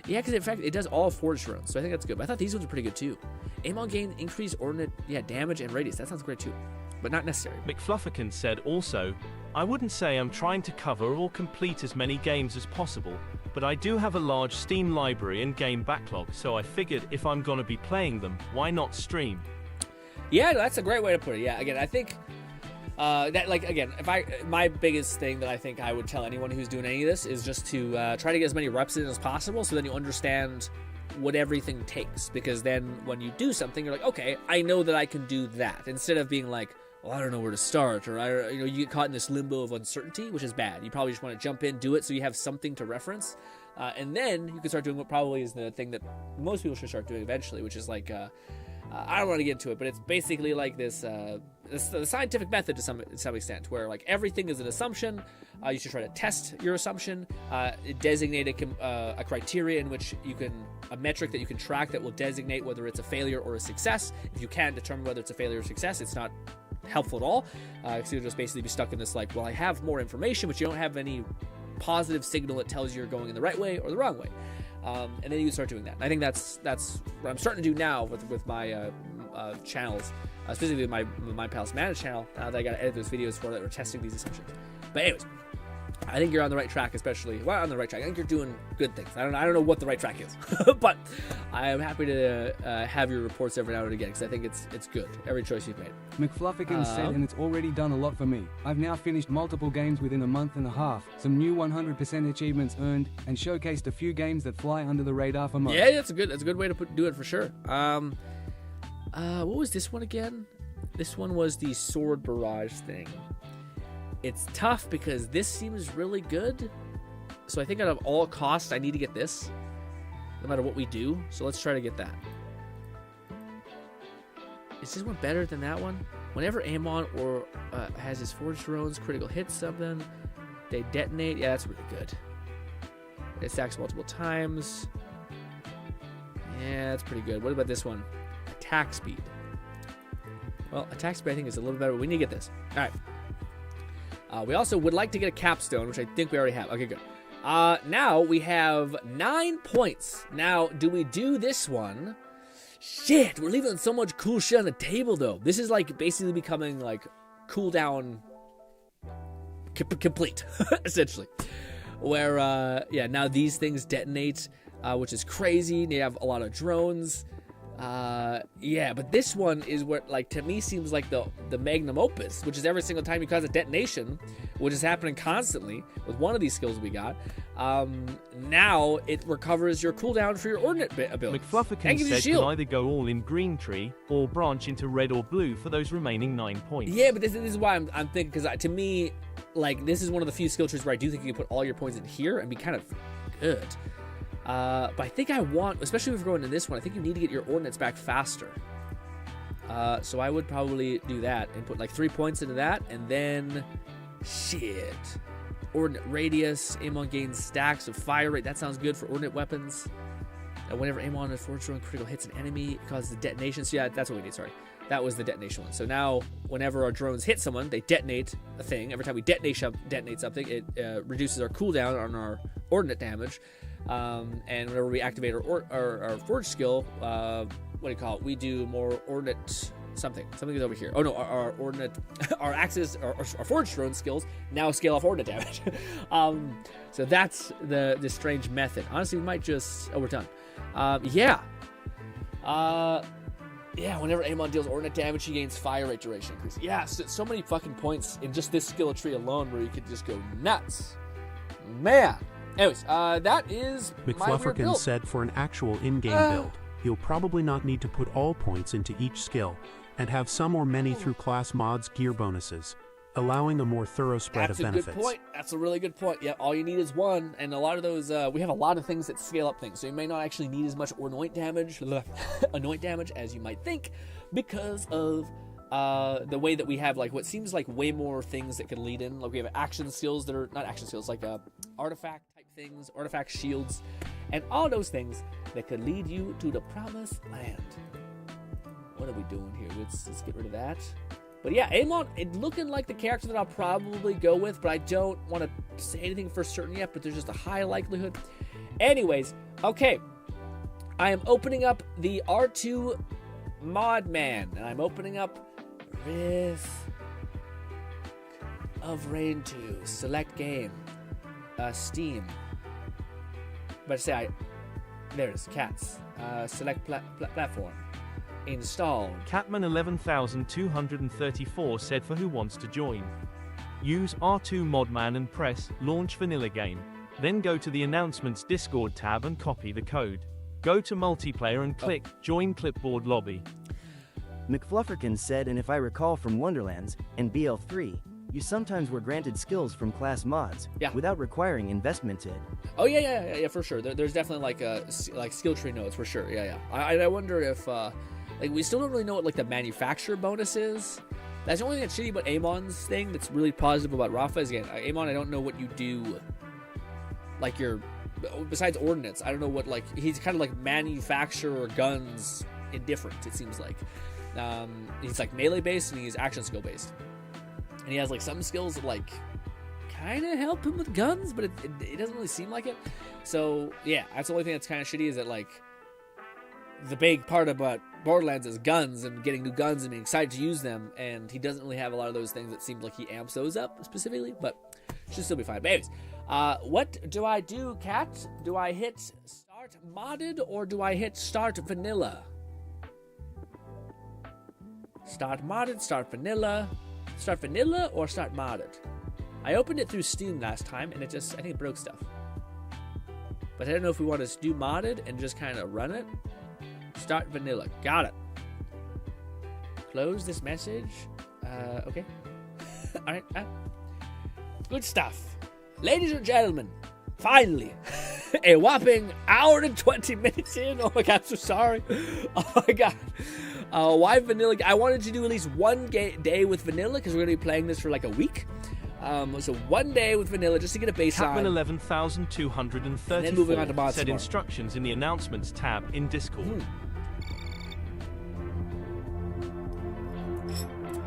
Yeah, because in fact, it does all forge drones, so I think that's good. But I thought these ones were pretty good, too. Amon gain increased ordnance, damage and radius. That sounds great, too. But not necessary. McFlufferkin said also, I wouldn't say I'm trying to cover or complete as many games as possible, but I do have a large Steam library and game backlog, so I figured if I'm gonna be playing them, why not stream? Yeah, that's a great way to put it. Yeah, again, I think that, like, again, my biggest thing that I think I would tell anyone who's doing any of this is just to try to get as many reps in as possible, so then you understand what everything takes, because then when you do something, you're like, okay, I know that I can do that, instead of being like, well, I don't know where to start, or you get caught in this limbo of uncertainty, which is bad. You probably just want to jump in, do it, so you have something to reference, and then you can start doing what probably is the thing that most people should start doing eventually, which is like, I don't want to get into it, but it's basically like this the scientific method to some extent, where like everything is an assumption. You should try to test your assumption, designate a criteria in which a metric that you can track that will designate whether it's a failure or a success. If you can't determine whether it's a failure or success, it's not helpful at all. So you'll just basically be stuck in this like, well, I have more information, but you don't have any positive signal that tells you you're going in the right way or the wrong way. And then you start doing that. And I think that's what I'm starting to do now with my channels, specifically my Palace Manage channel. Now that I got to edit those videos for that, we're testing these assumptions. But anyways, I think you're on the right track, on the right track. I think you're doing good things. I don't know what the right track is, but I am happy to have your reports every now and again, because I think it's good. Every choice you've made. McFluffican said, and it's already done a lot for me. I've now finished multiple games within a month and a half, some new 100% achievements earned, and showcased a few games that fly under the radar for most. Yeah, that's a good way to do it for sure. What was this one again? This one was the sword barrage thing. It's tough because this seems really good. So I think out of all costs, I need to get this, no matter what we do. So let's try to get that. Is this one better than that one? Whenever Amon or has his forged drones critical hit something, they detonate. Yeah, that's really good. It stacks multiple times. Yeah, that's pretty good. What about this one? Attack speed. Well, attack speed I think is a little better. We need to get this. All right. We also would like to get a capstone, which I think we already have. Okay, good. Now we have 9 points. Now, do we do this one? Shit, we're leaving so much cool shit on the table, though. This is like basically becoming like cooldown complete, essentially. Where, yeah, now these things detonate, which is crazy. They have a lot of drones. Yeah, but this one is what, like, to me seems like the magnum opus, which is every single time you cause a detonation, which is happening constantly with one of these skills we got. Now it recovers your cooldown for your ordnance ability. McFluffican said can either go all in green tree or branch into red or blue for those remaining 9 points. Yeah, but this is why I'm thinking, because to me, like, this is one of the few skill trees where I do think you can put all your points in here and be kind of good. But I think I want, especially if we're going to this one, I think you need to get your ordnance back faster. So I would probably do that and put like 3 points into that, and then shit. Ordnate radius, Amon gains stacks of fire rate. That sounds good for ordnate weapons. Whenever Amon and forged drone critical hits an enemy, it causes the detonation. So yeah, that's what we need, sorry. That was the detonation one. So now, whenever our drones hit someone, they detonate a thing. Every time we detonate something, it reduces our cooldown on our ordnate damage. And whenever we activate our forge skill, what do you call it? We do more ordnate something. Something is over here. Oh no, our ordnate, our axis, our forge drone skills now scale off ordnate damage. So that's the strange method. Honestly, we might just. Oh, we're done. Yeah. Yeah, whenever Amon deals ordnate damage, he gains fire rate duration increase. Yeah, so many fucking points in just this skill tree alone where you could just go nuts. Man. Anyways, that is McFlufferkin said for an actual in-game build, you'll probably not need to put all points into each skill, and have some or many through class mods gear bonuses, allowing a more thorough spread of benefits. That's a good point. That's a really good point. Yeah, all you need is one, and a lot of those, we have a lot of things that scale up things, so you may not actually need as much anoint damage as you might think, because of the way that we have, like, what seems like way more things that can lead in. Like, we have action skills that are not action skills, like artifact type things, artifact shields, and all those things that could lead you to the promised land. What are we doing here? Let's get rid of that. But yeah, Amon, it's looking like the character that I'll probably go with, but I don't want to say anything for certain yet, but there's just a high likelihood. Anyways, okay. I am opening up the R2 Mod Man, and I'm opening up Risk of Rain 2. Select game. Steam. But say there it is. Cats. Select platform. Installed. Catman 11234 said for who wants to join. Use R2 Modman and press Launch Vanilla Game. Then go to the Announcements Discord tab and copy the code. Go to Multiplayer and click Join Clipboard Lobby. McFlufferkin said, and if I recall from Wonderlands and BL3, you sometimes were granted skills from class mods without requiring investment in. Oh yeah, for sure. There's definitely like skill tree nodes for sure. Yeah. I wonder if like we still don't really know what like the manufacturer bonus is. That's the only thing that's shitty about Amon's thing that's really positive about Rafa is, again, Amon, I don't know what you do, like, besides ordnance, I don't know what, like, he's kind of like manufacturer guns indifferent, it seems like. He's like melee based and he's action skill based. And he has like some skills that like kind of help him with guns, but it doesn't really seem like it. So yeah, that's the only thing that's kind of shitty is that like the big part about Borderlands is guns and getting new guns and being excited to use them, and he doesn't really have a lot of those things that seems like he amps those up specifically, but should still be fine. But anyways, what do I do, Cat? Do I hit start modded or do I hit start vanilla? Start modded, start vanilla or start modded? I opened it through Steam last time and I think it broke stuff. But I don't know if we want to do modded and just kind of run it. Start vanilla. Got it. Close this message. Okay. Alright. Good stuff. Ladies and gentlemen, finally, a whopping hour and 20 minutes in. Oh my god, I'm so sorry. Oh my god. Why vanilla? I wanted to do at least one day with vanilla because we're going to be playing this for like a week. So one day with vanilla just to get a baseline. Capman 11,234 then moving on to mods said tomorrow. Instructions in the announcements tab in Discord.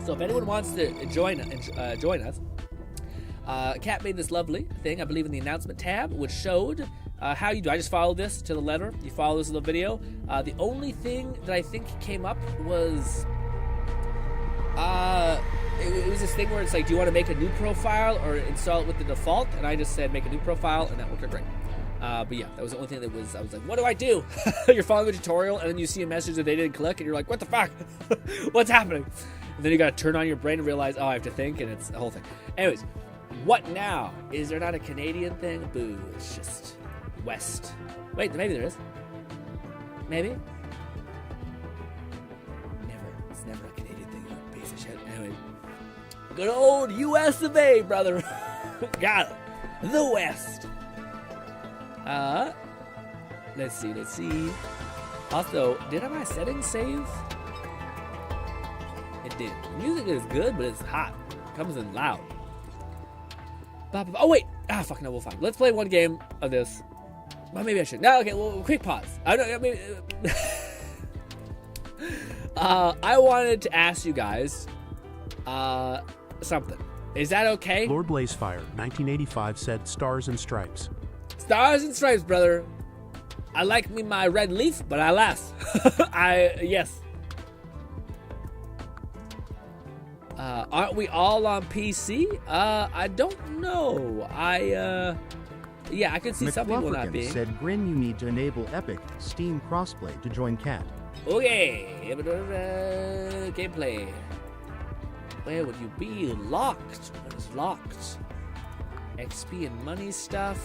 So if anyone wants to join us, Kat made this lovely thing, I believe, in the announcement tab, which showed how you do. I just followed this to the letter. You follow this little video. The only thing that I think came up was it was this thing where it's like, do you want to make a new profile or install it with the default? And I just said make a new profile, and that worked out great. But yeah, that was the only thing that was, I was like, what do I do? You're following the tutorial, and then you see a message that they didn't click, and you're like, what the fuck? What's happening? And then you gotta turn on your brain and realize, oh, I have to think, and it's the whole thing. Anyways, what now? Is there not a Canadian thing? Boo, it's just West. Wait, maybe there is. Maybe? Never. It's never a Canadian thing, you piece of shit. Anyway. Good old US of A, brother. Got it. The West. Let's see. Also, did my settings save? It did. The music is good, but it's hot. It comes in loud. Oh, wait. Fuck no, we'll find. Let's play one game of this. Well, maybe I should. No, okay, well, quick pause. I wanted to ask you guys something. Is that okay? Lord Blazefire, 1985, said Stars and Stripes. Stars and Stripes, brother. I like me my red leaf, but alas. Yes. Aren't we all on PC? I don't know. Yeah, I could see some people not being. Said GRINN, you need to enable Epic Steam crossplay to join Cat. Okay, gameplay. Where would you be? Locked. What is locked? XP and money stuff.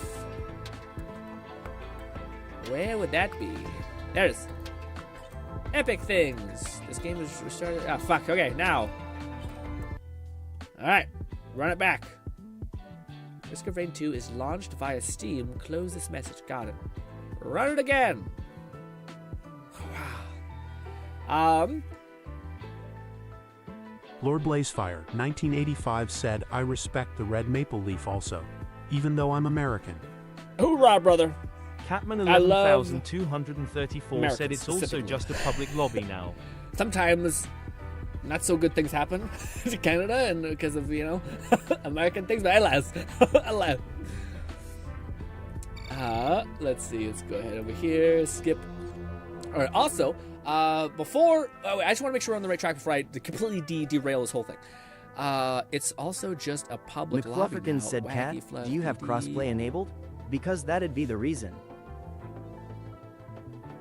Where would that be? There it is. Epic things. This game is restarted. Ah, fuck. Okay, now. Alright, run it back. Risk of Rain 2 is launched via Steam. Close this message. Got it. Run it again. Wow. Lord Blazefire, 1985, said, I respect the red maple leaf also, even though I'm American. Hoorah, brother. Catman 11,234 said it's also just a public lobby now. Sometimes not so good things happen to Canada, and because of, American things, but alas. Let's see, let's go ahead over here, skip. All right, also, I just want to make sure we're on the right track before I completely derail this whole thing. It's also just a public lobby now. McFlufferkin said, Cat, do you have crossplay enabled? Because that'd be the reason.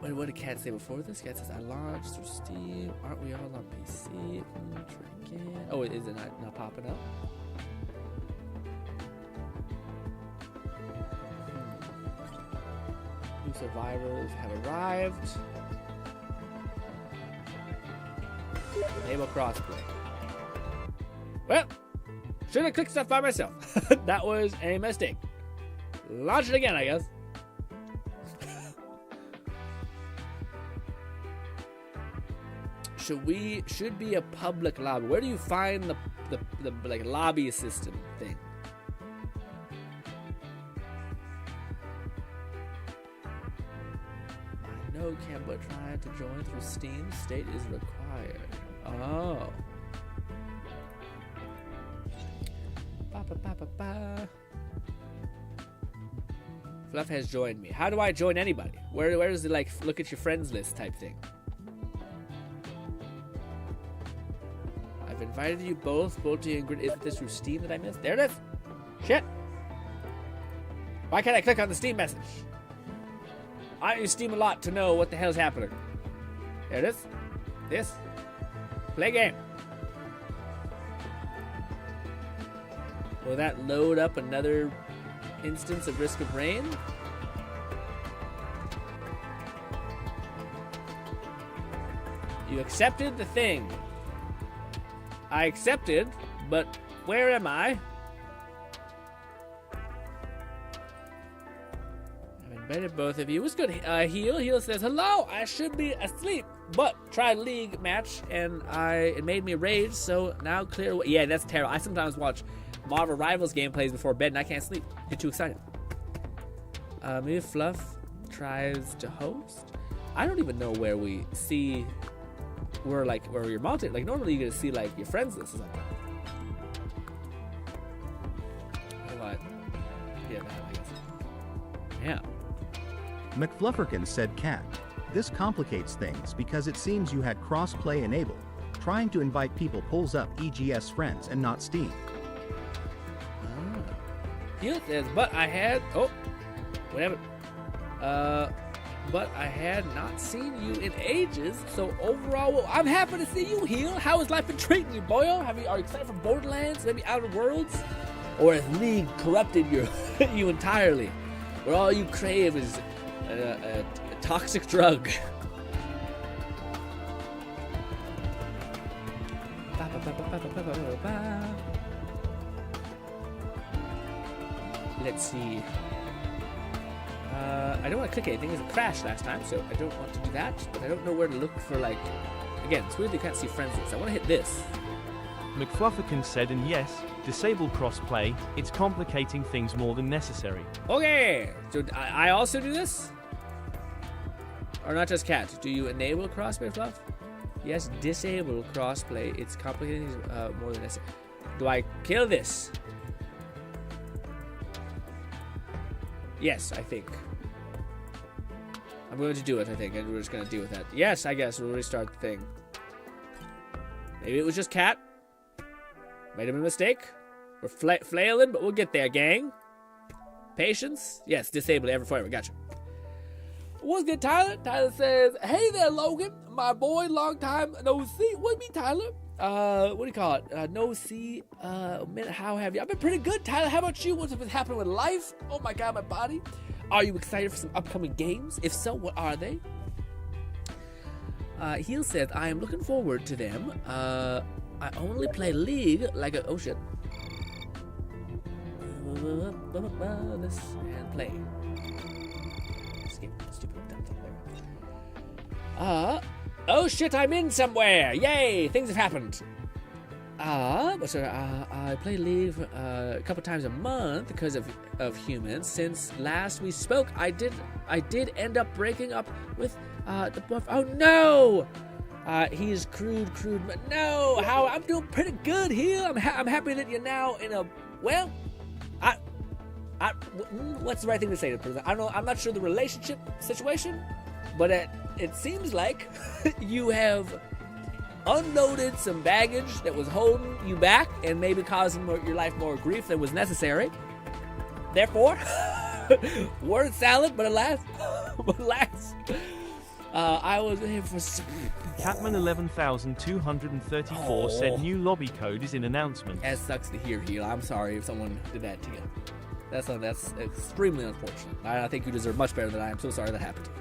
What did Cat say before this? Cat says, I launched through Steam. Aren't we all on PC? Try again. Oh, is it not popping up? New survivors have arrived. Enable crossplay. Well, should have clicked stuff by myself. That was a mistake. Launch it again, I guess. should be a public lobby. Where do you find the like lobby system thing? I know can't but try to join through Steam. State is required. Oh. Ba, ba, ba, ba, ba. Fluff has joined me. How do I join anybody? Where is the like look at your friends list type thing? I've invited you both, Bolty and Grid. Isn't this through Steam that I missed? There it is. Shit. Why can't I click on the Steam message? I use Steam a lot to know what the hell's happening. There it is. This. Play game. Will that load up another instance of Risk of Rain? You accepted the thing. I accepted, but where am I? I've invited both of you. What's good? Heal says, hello, I should be asleep, but tried League match and it made me rage, so now clear. Yeah, that's terrible. I sometimes watch Marvel Rivals gameplays before bed and I can't sleep. Get too excited. Maybe Fluff tries to host. I don't even know where we see where you're mounted. Like normally you get to see like your friends list or something. What? Yeah, that I guess. Yeah. McFlufferkin said, Cat, this complicates things because it seems you had cross-play enabled. Trying to invite people pulls up EGS friends and not Steam. Heal says, but I had whatever. But I had not seen you in ages, so overall, well, I'm happy to see you, Heal. How has life been treating you, boyo? Are you excited for Borderlands, maybe Outer Worlds? Or has League corrupted you entirely? Where all you crave is a toxic drug? Let's see. I don't want to click anything. It crashed last time, so I don't want to do that. But I don't know where to look for, like... Again, it's weird they can't see friends list. I want to hit this. McFlufferkin said, and yes, disable crossplay. It's complicating things more than necessary. Okay! So I also do this? Or not just Cat? Do you enable crossplay, Fluff? Yes, disable crossplay. It's complicating things more than necessary. Do I kill this? Yes, I think. I'm going to do it, I think, and we're just going to deal with that. Yes, I guess we'll restart the thing. Maybe it was just Cat. Might have been a mistake. We're flailing, but we'll get there, gang. Patience. Yes, disable every forever. Gotcha. What's good, Tyler? Tyler says, hey there, Logan. My boy, long time no see. What me, Tyler? What do you call it? No see. Man, how have you? I've been pretty good, Tyler. How about you? What's been happening with life? Oh my God, my body. Are you excited for some upcoming games? If so, what are they? Heal says, I am looking forward to them. I only play League like a... Oh, shit. This and play. Skip. Stupid dumb there. Oh, shit, I'm in somewhere. Yay, things have happened. I play League a couple times a month because of humans. Since last we spoke, I did end up breaking up with the buff. Oh no! He's crude. But no, how I'm doing pretty good here. I'm happy that you're now in a well. What's the right thing to say to the person? I don't know. I'm not sure the relationship situation, but it seems like you have unloaded some baggage that was holding you back and maybe causing your life more grief than was necessary. Therefore, word salad, but alas, I was here for... Catman 11234 said new lobby code is in announcement. That sucks to hear, Heal. I'm sorry if someone did that to you. That's extremely unfortunate. I think you deserve much better than I am. So sorry that happened to you.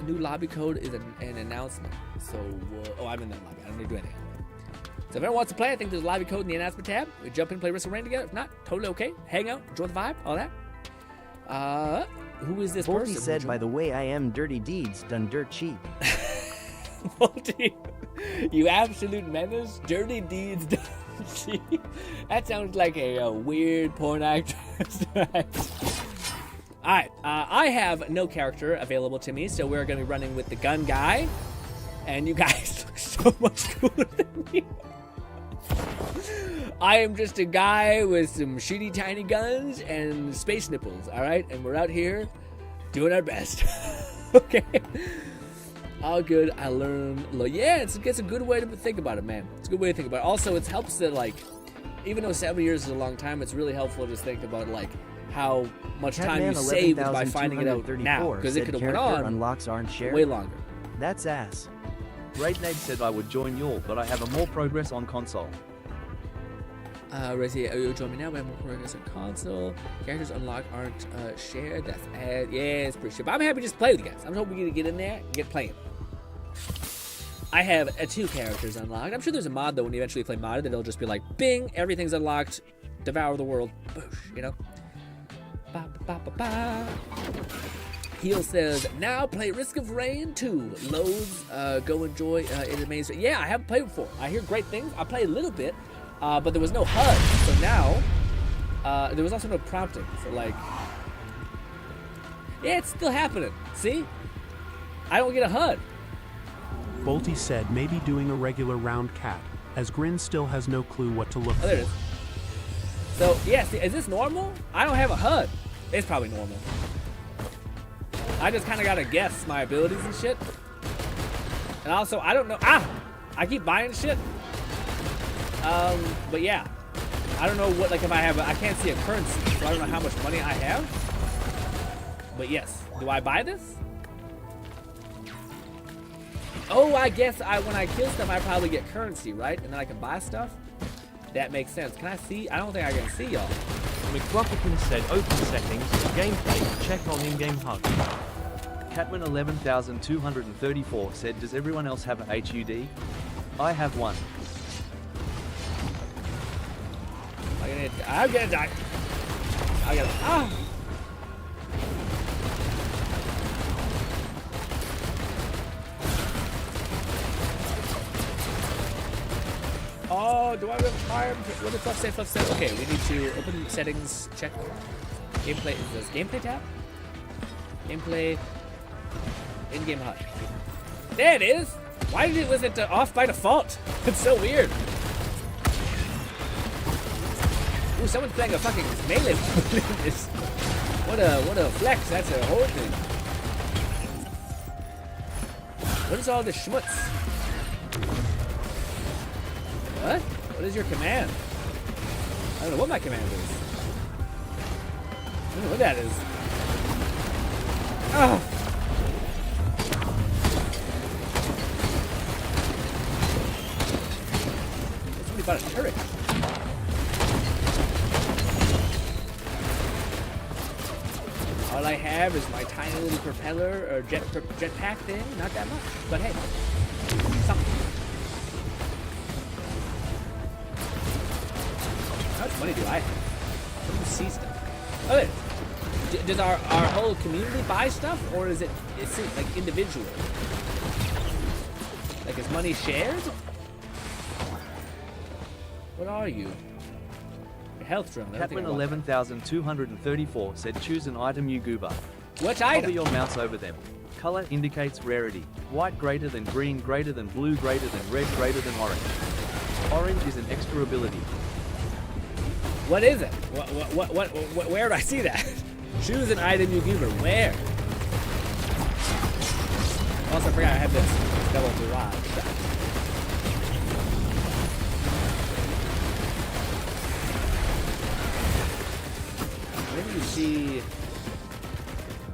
New lobby code is an announcement. So, I'm in that lobby. I don't need to do anything. So if anyone wants to play, I think there's a lobby code in the announcement tab. We jump in, play Risk of Rain together. If not, totally okay. Hang out, enjoy the vibe, all that. Who is this person? Bolty said, by the way, I am dirty deeds done dirt cheap. Multi, you absolute menace. Dirty deeds done. That sounds like a weird porn actress. Alright, I have no character available to me, so we're going to be running with the gun guy. And you guys look so much cooler than me. I am just a guy with some shitty tiny guns and space nipples, alright? And we're out here doing our best. Okay. All good. I learned. Yeah, it's a good way to think about it, man. It's a good way to think about it. Also, it helps that, like, even though 7 years is a long time, it's really helpful to just think about, like, how much time you saved by finding it out now. Because it could have went on unlocks aren't shared. way longer. That's ass. Great Nate said I would join y'all, but I have a more progress on console. Resi, you'll join me now. We have more progress on console. Characters unlocked aren't shared. That's yeah, it's pretty shit. But I'm happy to just play with you guys. I'm hoping we get in there and get playing. I have 2 characters unlocked. I'm sure there's a mod though when you eventually play modded that it'll just be like, bing, everything's unlocked, devour the world, boosh, you know. Ba ba ba ba. Heel says, now play Risk of Rain 2. Loads, go enjoy in the maze. Yeah, I haven't played before. I hear great things. I played a little bit, but there was no HUD. So now, there was also no prompting. So like, yeah, it's still happening. See? I don't get a HUD. Bolty said maybe doing a regular round cat, as Grin still has no clue what to look for. There it is. So, yeah, see, is this normal? I don't have a HUD. It's probably normal. I just kind of got to guess my abilities and shit. And also, I don't know. I keep buying shit. But yeah. I don't know what, like, if I have, I can't see a currency, so I don't know how much money I have. But yes. Do I buy this? Oh, I guess when I kill stuff, I probably get currency, right? And then I can buy stuff? That makes sense. Can I see? I don't think I can see y'all. McFlufferkin said open settings, gameplay, check on in-game HUD. Catman 11234 said, does everyone else have a HUD? I have one. I'm gonna die. Oh, do I have fire? What did Fluff say? Fluff said, okay, we need to open settings, check. Gameplay, is this gameplay tab? Gameplay, in-game HUD. There it is! Why was it off by default? It's so weird. Ooh, someone's playing a fucking melee. What a flex, that's a whole thing. What is all this schmutz? What? What is your command? I don't know what my command is. I don't know what that is. Oh! Somebody bought a turret. All I have is my tiny little propeller or jetpack thing. Not that much, but hey, something. How much money do I have? What do you see stuff? Oh, wait. Does our whole community buy stuff, or is it like individual? Like, is money shared? What are you? Your health drone. Catman 11234 said, choose an item you goober. What item? Hover your mouse over them. Color indicates rarity. White greater than green, greater than blue, greater than red, greater than orange. Orange is an extra ability. What is it? Where do I see that? Choose an item you goober. Where? Also, I forgot I have this double barrage. Where do you see?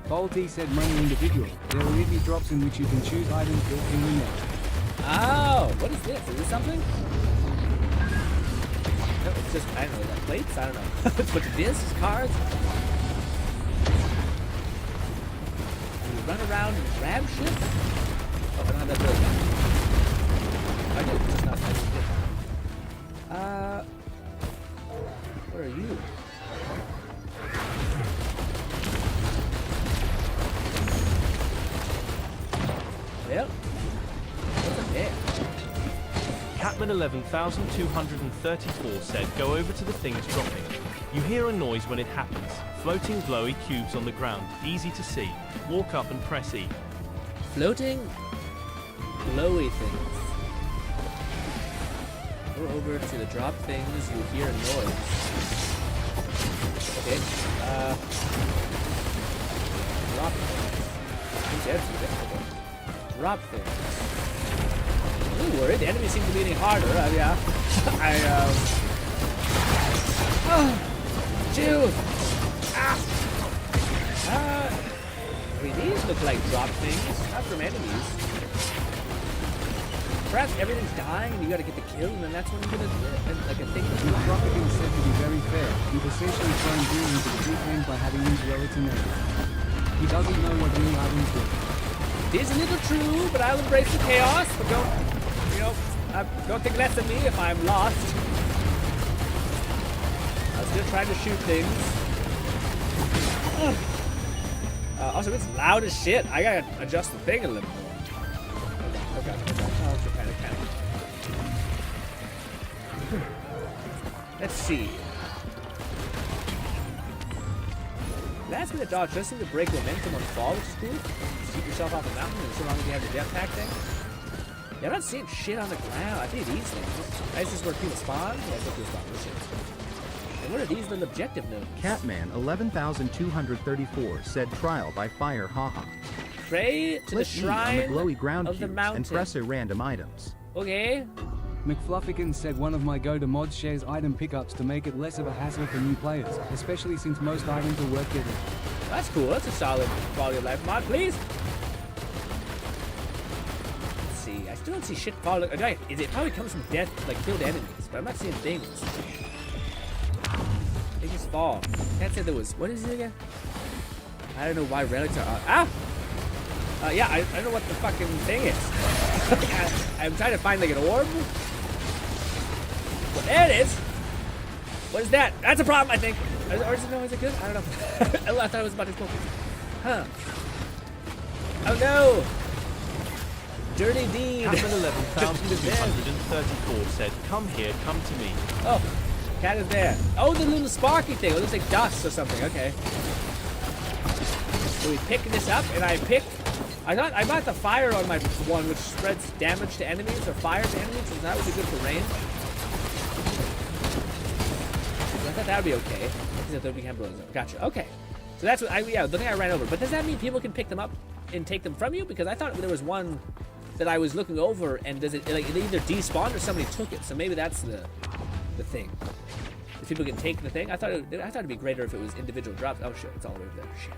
Bolty said money individual. There are easy drops in which you can choose items built in window. Oh, what is this? Is this something? No, it's just, I don't know, that plates? I don't know. It's a bunch of discs, cards. You run around and grab shit? Oh, I don't have that ability. I do, it's just not nice to do. What are you? Yep. Yeah. Catman 11234 said, go over to the things dropping. You hear a noise when it happens. Floating glowy cubes on the ground, easy to see. Walk up and press E. Floating glowy things. Go over to the drop things, you hear a noise. Okay, drop things. Drop things. I'm a little worried, the enemies seem to be getting harder, yeah. Dude! I mean, these look like drop things, not from enemies. Perhaps everything's dying and you gotta get the kill, and then that's when you get like a thing. Propaganda is said to be very fair. You've essentially thrown Green into the deep end by having these relics in there. He doesn't know what any items do. It is a little true, but I'll embrace the chaos. But don't think less of me if I'm lost. I was still trying to shoot things. Also, it's loud as shit. I gotta adjust the thing a little more. Okay. Oh, okay, kind of. Let's see. Last minute dodge does seem to break momentum on fall, which is cool. Just keep yourself off the mountain, and so long as you have the jetpack thing. Yeah, I'm not seeing shit on the ground. I think these things. This is where people spawn. Yeah, I think people spawn. Shit. And what are these little objective nodes? Catman 11234 said trial by fire, haha. Pray to the shrine on the glowy ground of the cubes mountain and press a random items. Okay. McFluffican said one of my go-to mods shares item pickups to make it less of a hassle for new players, especially since most items are worth getting. That's cool. That's a solid quality of life mod, please. Let's see. I still don't see shit falling. Okay, it probably comes from death, like killed enemies, but I'm not seeing things. They just fall. Can't say there was. What is it again? I don't know why relics are. Yeah, I don't know what the fucking thing is. I'm trying to find like an orb. Well, there it is. What is that? That's a problem, I think. Or is it, no, is it good? I don't know. I thought it was about to focus. Huh. Oh no! Dirty deed. Catman 11234 said, come here, come to me. Oh, cat is there. Oh, the little sparky thing. It looks like dust or something. Okay. So we pick this up, and I pick. I bought the fire on my one, which spreads damage to enemies or fire to enemies, so that would be good for range. I thought that would be okay. Gotcha. Okay. So that's what the thing I ran over. But does that mean people can pick them up and take them from you? Because I thought there was one that I was looking over, and does it like it either despawned or somebody took it? So maybe that's the thing. If people can take the thing, I thought it'd be greater if it was individual drops. Oh shit, it's all the way over there. Shit.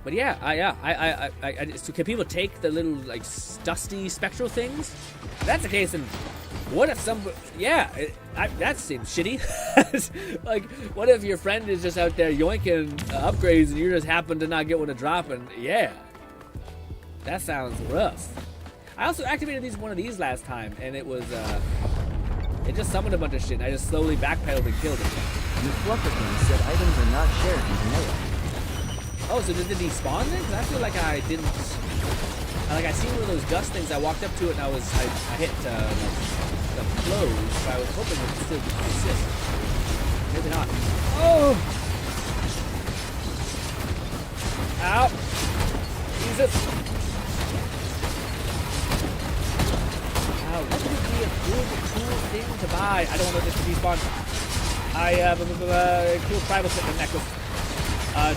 But yeah, so can people take the little like dusty spectral things? If that's the case, then what if that seems shitty. Like, what if your friend is just out there yoinking upgrades and you just happen to not get one to drop? And yeah, that sounds rough. I also activated one of these last time, and it was it just summoned a bunch of shit. And I just slowly backpedaled and killed it. McFluffican said items are not shared in vanilla. Oh, so did it despawn then? Because I feel like I didn't. Like I seen one of those dust things. I walked up to it and I hit the close. But I was hoping it would still persist. Maybe not. Oh! Ow! Jesus! Ow! What would be a good, cool thing to buy? I don't want this to despawn. Cool tribal sitting necklace.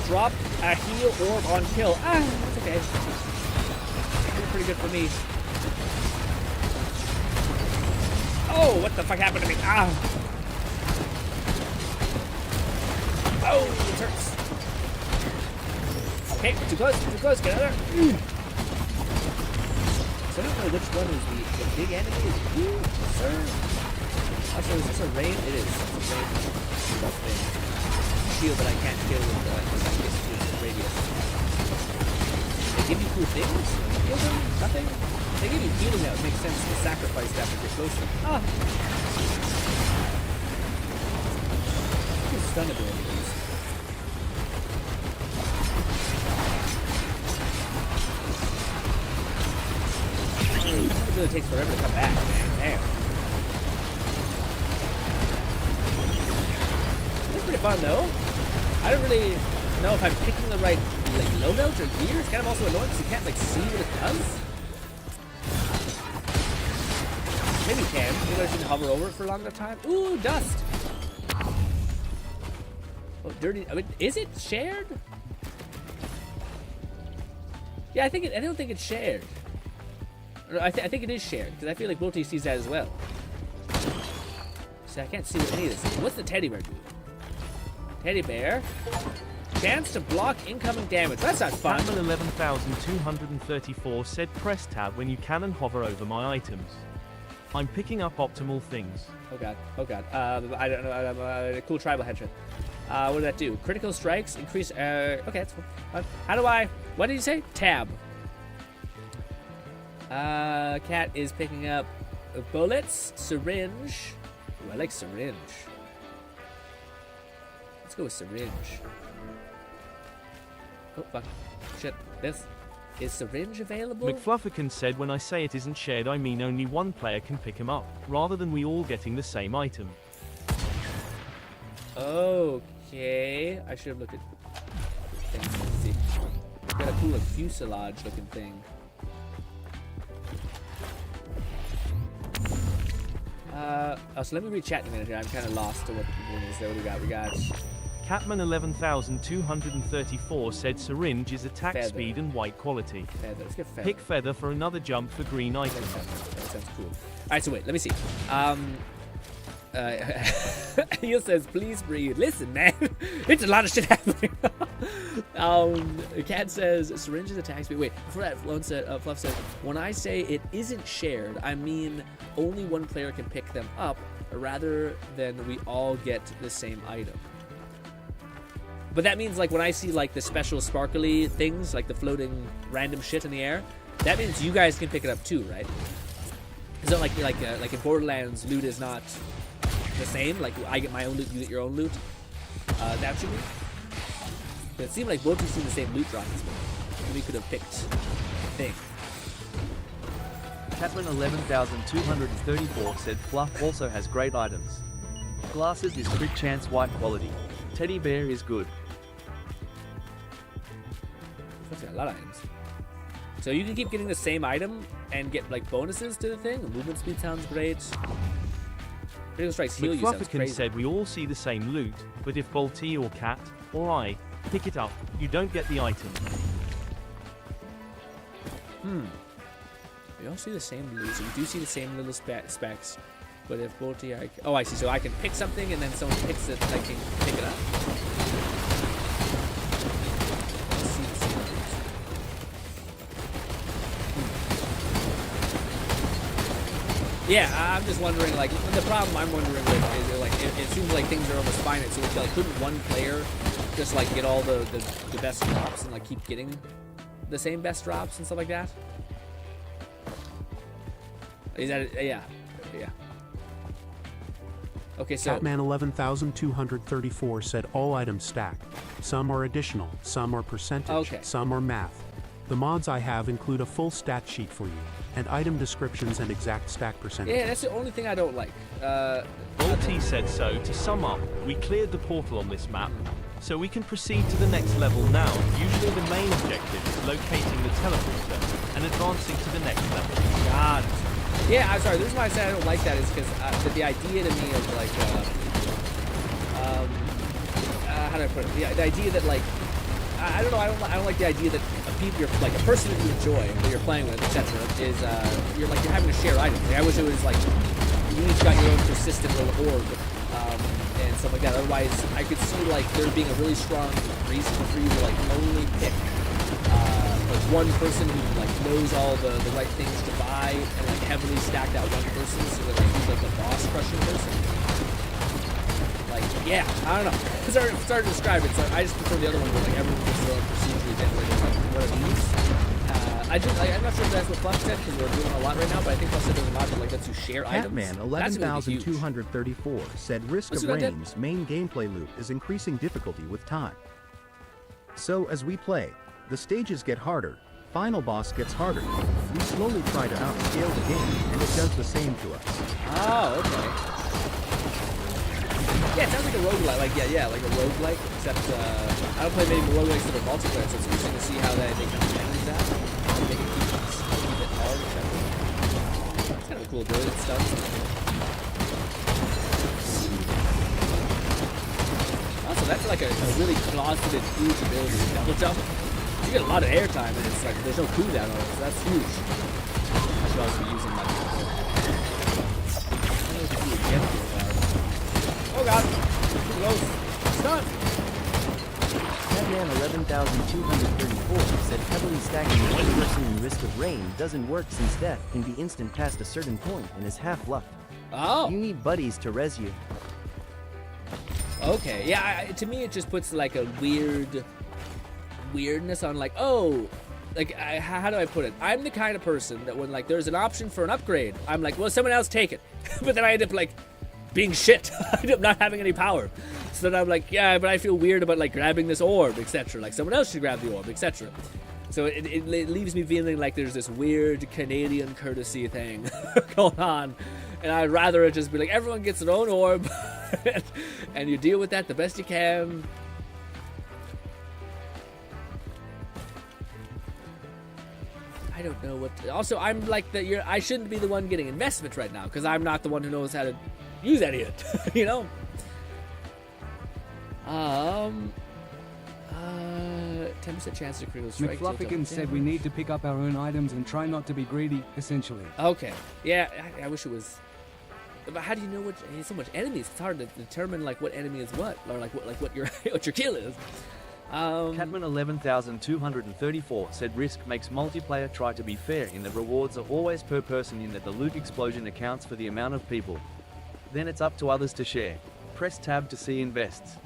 Drop a heal orb on kill. That's okay. Pretty good for me. Oh, what the fuck happened to me? Oh, it hurts. Okay, too close, get out of there. So I don't know which one is the big enemy. Is you, sir? Also, is this a rain? It is. It's a rain. Shield that I can't kill with the radius. They give you cool things? Kill them? Nothing? They give you healing that would make sense to sacrifice that to get closer. Stun abilities. really takes forever to come back, man. Damn. It's pretty fun though. I don't really know if I'm picking the right like loadout or gear. It's kind of also annoying because you can't like see what it does. Maybe you can. Maybe I shouldn't hover over it for a long enough time. Ooh, dust. Oh, dirty. I mean, is it shared? Yeah, I don't think it's shared. I think it is shared because I feel like bl4 sees that as well. See, I can't see what any of this is. What's the teddy bear do? Teddy bear. Chance to block incoming damage. That's not fun. Batman 11,234 said press tab when you can and hover over my items. I'm picking up optimal things. Oh god. Oh god. I don't know. Cool tribal headshot. What did that do? Critical strikes increase. Okay, that's fine. How do I? What did you say? Tab. Cat is picking up bullets, syringe. Ooh, I like syringe. Let's go with syringe. Oh fuck! Shit. This is syringe available? McFlufferkin said when I say it isn't shared, I mean only one player can pick him up, rather than we all getting the same item. Okay, I should have looked at things. Let's see. Got a cool like, fuselage looking thing. So let me read chat in a minute here. I'm kind of lost to what the thing is. There, what do we got? We got Catman 11,234 said syringe is attack feather. Speed and white quality. Feather. Let's get feather. Pick feather for another jump for green item. That sounds cool. Alright, so wait, let me see. He says, please breathe. Listen, man. It's a lot of shit happening. Cat says, syringes attack speed. Wait, before that, Fluff said, when I say it isn't shared, I mean only one player can pick them up rather than we all get the same item. But that means, like, when I see, like, the special sparkly things, like the floating random shit in the air, that means you guys can pick it up too, right? Is it like in Borderlands, loot is not the same? Like, I get my own loot, you get your own loot? That should be? But it seemed like both of you seen the same loot drop as me. We could have picked a thing. Catlin 11,234 said Fluff also has great items. Glasses is quick chance white quality. Teddy bear is good. That's got a lot of items. So you can keep getting the same item and get like bonuses to the thing. Movement speed sounds great. Critical strikes heal you sounds crazy. Said we all see the same loot, but if bl4 or Cat or I pick it up, you don't get the item. We all see the same loot. So you do see the same little specs. But if bl4, oh, I see. So I can pick something and then someone picks it. I can pick it up. Let's see the same loot. Yeah, I'm just wondering. Like the problem I'm wondering with is like it seems like things are almost finite. So like, couldn't one player just like get all the best drops and like keep getting the same best drops and stuff like that? Is that yeah. Okay, so Catman 11,234 said all items stack. Some are additional, some are percentage, some are math. The mods I have include a full stat sheet for you, and item descriptions and exact stack percentages. Yeah, that's the only thing I don't like. bl4 said so. To sum up, we cleared the portal on this map, so we can proceed to the next level now. Usually the main objective is locating the teleporter and advancing to the next level. God. Yeah, I'm sorry. The reason why I said I don't like that is because the idea to me of like, how do I put it? The idea that like, I don't know. I don't like the idea that you're like a person that you enjoy, that you're playing with, etc. Is you're having to share items. Like, I wish it was like you each got your own persistent little org and stuff like that. Otherwise, I could see like there being a really strong reason for you to like only pick. Like one person who like knows all the right things to buy and like heavily stack that one person so that like he's like the boss crushing person. Like yeah, I don't know. It's hard to describe it. So I just prefer the other one where like everyone gets their own procedurally generated like what it needs. I'm not sure if that's what Fluff said because we're doing a lot right now, but I think Fluff said there's a lot that like lets you share items. Catman 11,234 said Risk of Rain's main gameplay loop is increasing difficulty with time. So as we play, the stages get harder, final boss gets harder, We slowly try to upscale the game, and it does the same to us. Oh, okay. Yeah, it sounds like a roguelike. Like a roguelike. Except I don't play many roguelikes that are multiplayer, so it's interesting to see how they kind of manage that. They can keep it hard. It's kind of a cool ability and stuff. Also, that's like a really closeted, huge ability. Double jump. You get a lot of airtime, and it's like there's no cooldown on it, so that's huge. I should also be using my. I don't know if you can get it. Oh god! Too close. Stun! Catman 11234 said heavily stacking one person in Risk of Rain doesn't work since death can be instant past a certain point and is half luck. Oh! You need buddies to res you. Okay, yeah, to me it just puts like a weirdness on like, oh, like, how do I put it? I'm the kind of person that when like there's an option for an upgrade, I'm like, well, someone else take it. But then I end up like being shit. I end up not having any power. So then I'm like, yeah, but I feel weird about like grabbing this orb, etc. Like someone else should grab the orb, etc. So it leaves me feeling like there's this weird Canadian courtesy thing going on. And I'd rather it just be like, everyone gets their own orb. And you deal with that the best you can. I don't know what. Also, I'm like I shouldn't be the one getting investment right now because I'm not the one who knows how to use any of it. You know. 10% chance to critical strike. McFluffican said we need to pick up our own items and try not to be greedy. Essentially. Okay. Yeah, I wish it was. But how do you know what? There's so much enemies. It's hard to determine like what enemy is what, or like what your what your kill is. Catman 11234 said Risk makes multiplayer try to be fair in that rewards are always per person in that the loot explosion accounts for the amount of people. Then it's up to others to share. Press tab to see invests.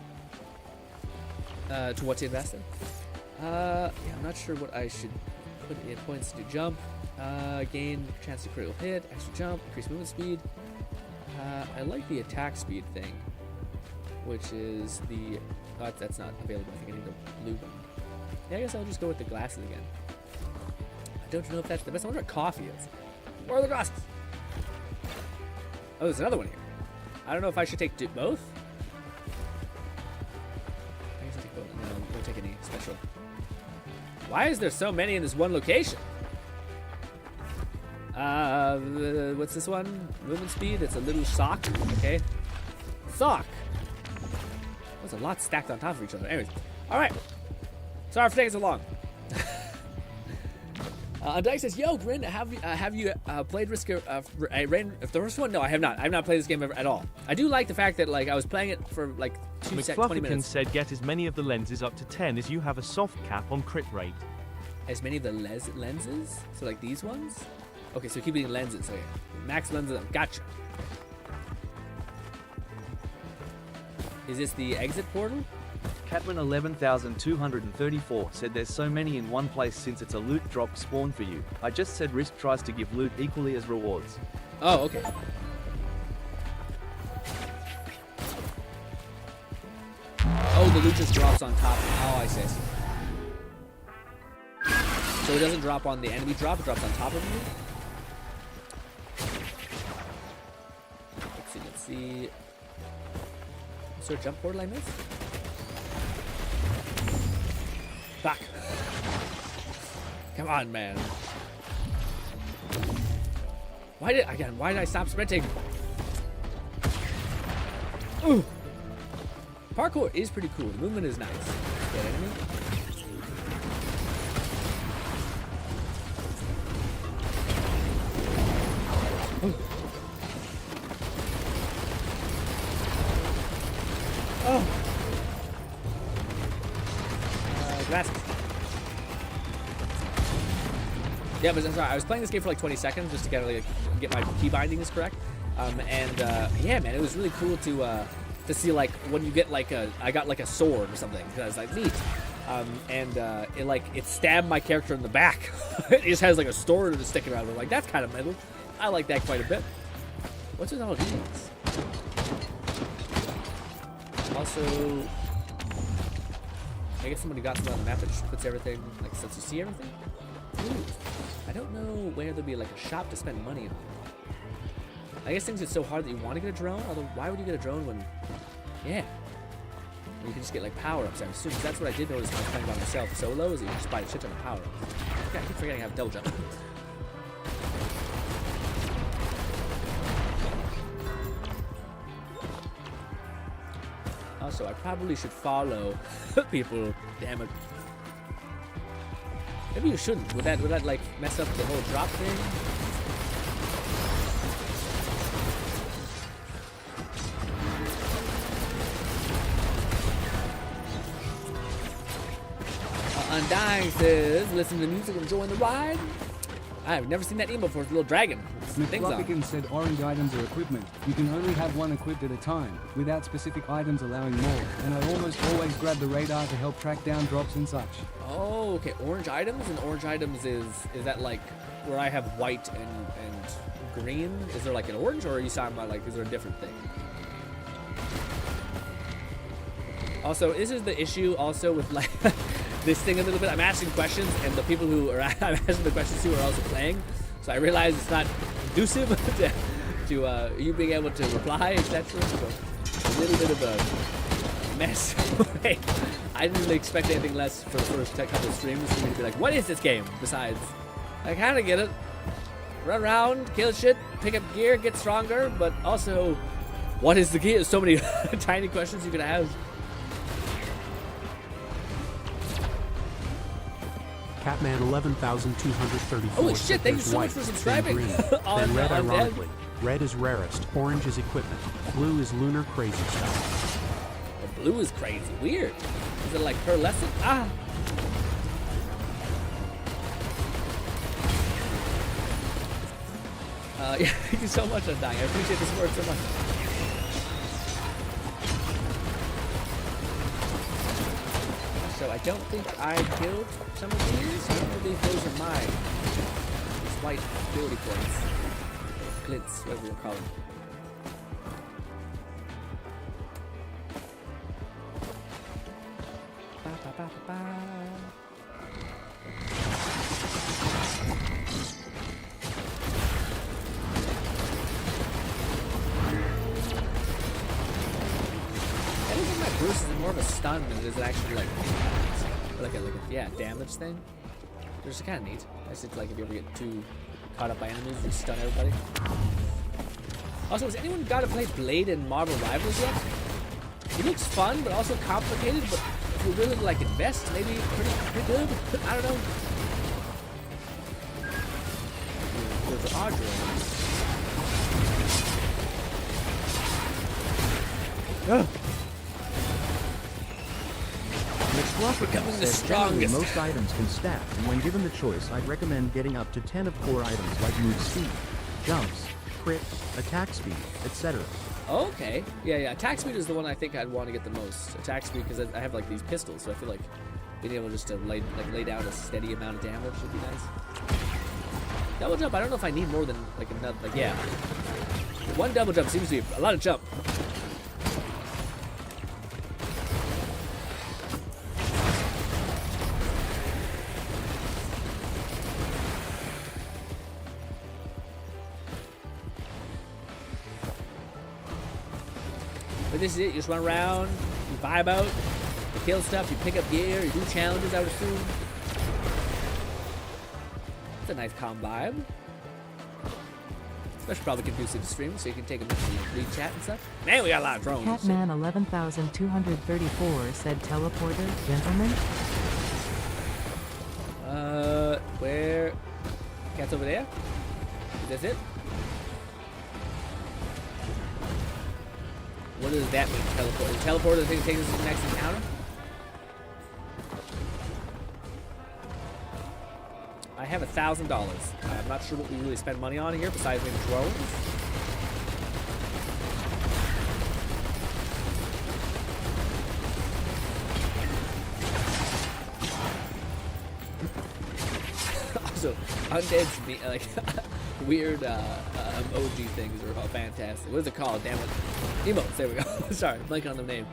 To what to invest in? Yeah, I'm not sure what I should put in. Points to jump, gain chance to critical hit, extra jump, increase movement speed. I like the attack speed thing, which is the. Oh, that's not available. I think I need to lube them. Yeah, I guess I'll just go with the glasses again. I don't know if that's the best. I wonder what coffee is. Where are the glasses? Oh, there's another one here. I don't know if I should take both. I guess I'll take both. No, I won't take any special. Why is there so many in this one location? What's this one? Movement speed. It's a little sock. Okay. Sock. There's a lot stacked on top of each other. Anyways. Alright. Sorry for taking so long. Dyke says, yo, GRINN, have you played Risk of Rain? If the first one? No, I have not. I've not played this game at all. I do like the fact that like I was playing it for like 20 minutes. Said get as many of the lenses up to 10 as you have a soft cap on crit rate. As many of the lenses? So like these ones? Okay, so keep eating lenses. Okay. Max lenses. Gotcha. Is this the exit portal? Catman 11234 said there's so many in one place since it's a loot drop spawn for you. I just said Risk tries to give loot equally as rewards. Oh, okay. Oh, the loot just drops on top. Oh, I see. So it doesn't drop on the enemy drop, it drops on top of you? Let's see. Is there a jump portal I missed? Fuck. Come on, man. Why did I stop sprinting? Ooh. Parkour is pretty cool. The movement is nice. Get enemy. Ooh. Oh. Glasses. Yeah, but sorry, I was playing this game for like 20 seconds just to kind of like get my key bindings correct. Yeah, man, it was really cool to see like when you get like I got like a sword or something. I was like, neat. It stabbed my character in the back. It just has like a sword just sticking out of it. Like that's kind of metal. I like that quite a bit. What's with all these? Also, I guess somebody got something on the map that just puts everything like so you see everything. Ooh. I don't know where there'll be like a shop to spend money on. I guess things get so hard that you want to get a drone, although why would you get a drone when, yeah. You can just get like power-ups, I assume. That's what I did notice when I was playing by myself solo, is that you just buy a shit ton of power-ups. Yeah, I keep forgetting I have double jump. Also, I probably should follow people, damn it. Maybe you shouldn't. Would that like mess up the whole drop thing? Undying says, listen to the music, enjoying the ride. I've never seen that emo before. It's a little dragon. McFluffican said orange items are equipment. You can only have one equipped at a time, without specific items allowing more. And I almost always grab the radar to help track down drops and such. Oh, okay. Orange items? And orange items is that like where I have white and green? Is there like an orange, or are you talking about like, is there a different thing? Also, this is the issue also with like this thing a little bit. I'm asking questions, and the people who are I'm asking the questions to are also playing. So I realize it's not conducive to you being able to reply, etc. So a little bit of a mess. I didn't really expect anything less for the first couple of streams for me to be like, what is this game? Besides, I kind of get it. Run around, kill shit, pick up gear, get stronger, but also, what is the gear? There's so many tiny questions you could ask. Catman 11,234. Holy shit, thank you so much for subscribing. Green, then red, ironically. Red is rarest, orange is equipment, blue is lunar crazy stuff. The blue is crazy. Weird. Is it like pearlescent? Ah! Yeah, thank you so much, Undying. I appreciate the support so much. So I don't think I killed some of these. I don't believe those are mine. These white ability points. Glints, whatever you call them. Ba, ba, ba, ba, ba. Bruce is more of a stun than it is actually like a yeah, damage thing. Which is kind of neat. I just like if you ever get too caught up by enemies, you stun everybody. Also, has anyone got to play Blade in Marvel Rivals yet? It looks fun, but also complicated. But if you really like invest, maybe pretty good. I don't know. There's Audrey. Ugh. Becoming the strongest. Most items can stack, and when given the choice, I'd recommend getting up to 10 of core items like move speed, jumps, crit, attack speed, etc. Okay. Yeah. Attack speed is the one I think I'd want to get the most. Attack speed, because I have like these pistols, so I feel like being able just to lay down a steady amount of damage would be nice. Double jump, I don't know if I need more than like another. Like, yeah. One double jump seems to be a lot of jump. But this is it. You just run around, you vibe out, you kill stuff, you pick up gear, you do challenges, I would assume. It's a nice calm vibe. Especially probably conducive to stream, so you can take a minute and read chat and stuff. Man, we got a lot of drones. Catman 11,234 said teleporter, gentlemen. Where? Cat's over there? Is this it? What does that mean, teleport? The teleporter, the thing that takes us to the next encounter? I have $1,000. I'm not sure what we really spend money on here besides maybe drones. Also, undead's like weird emoji things are all fantastic. What is it called? Damn it. Emotes, there we go. Sorry, I'm blanking on the name.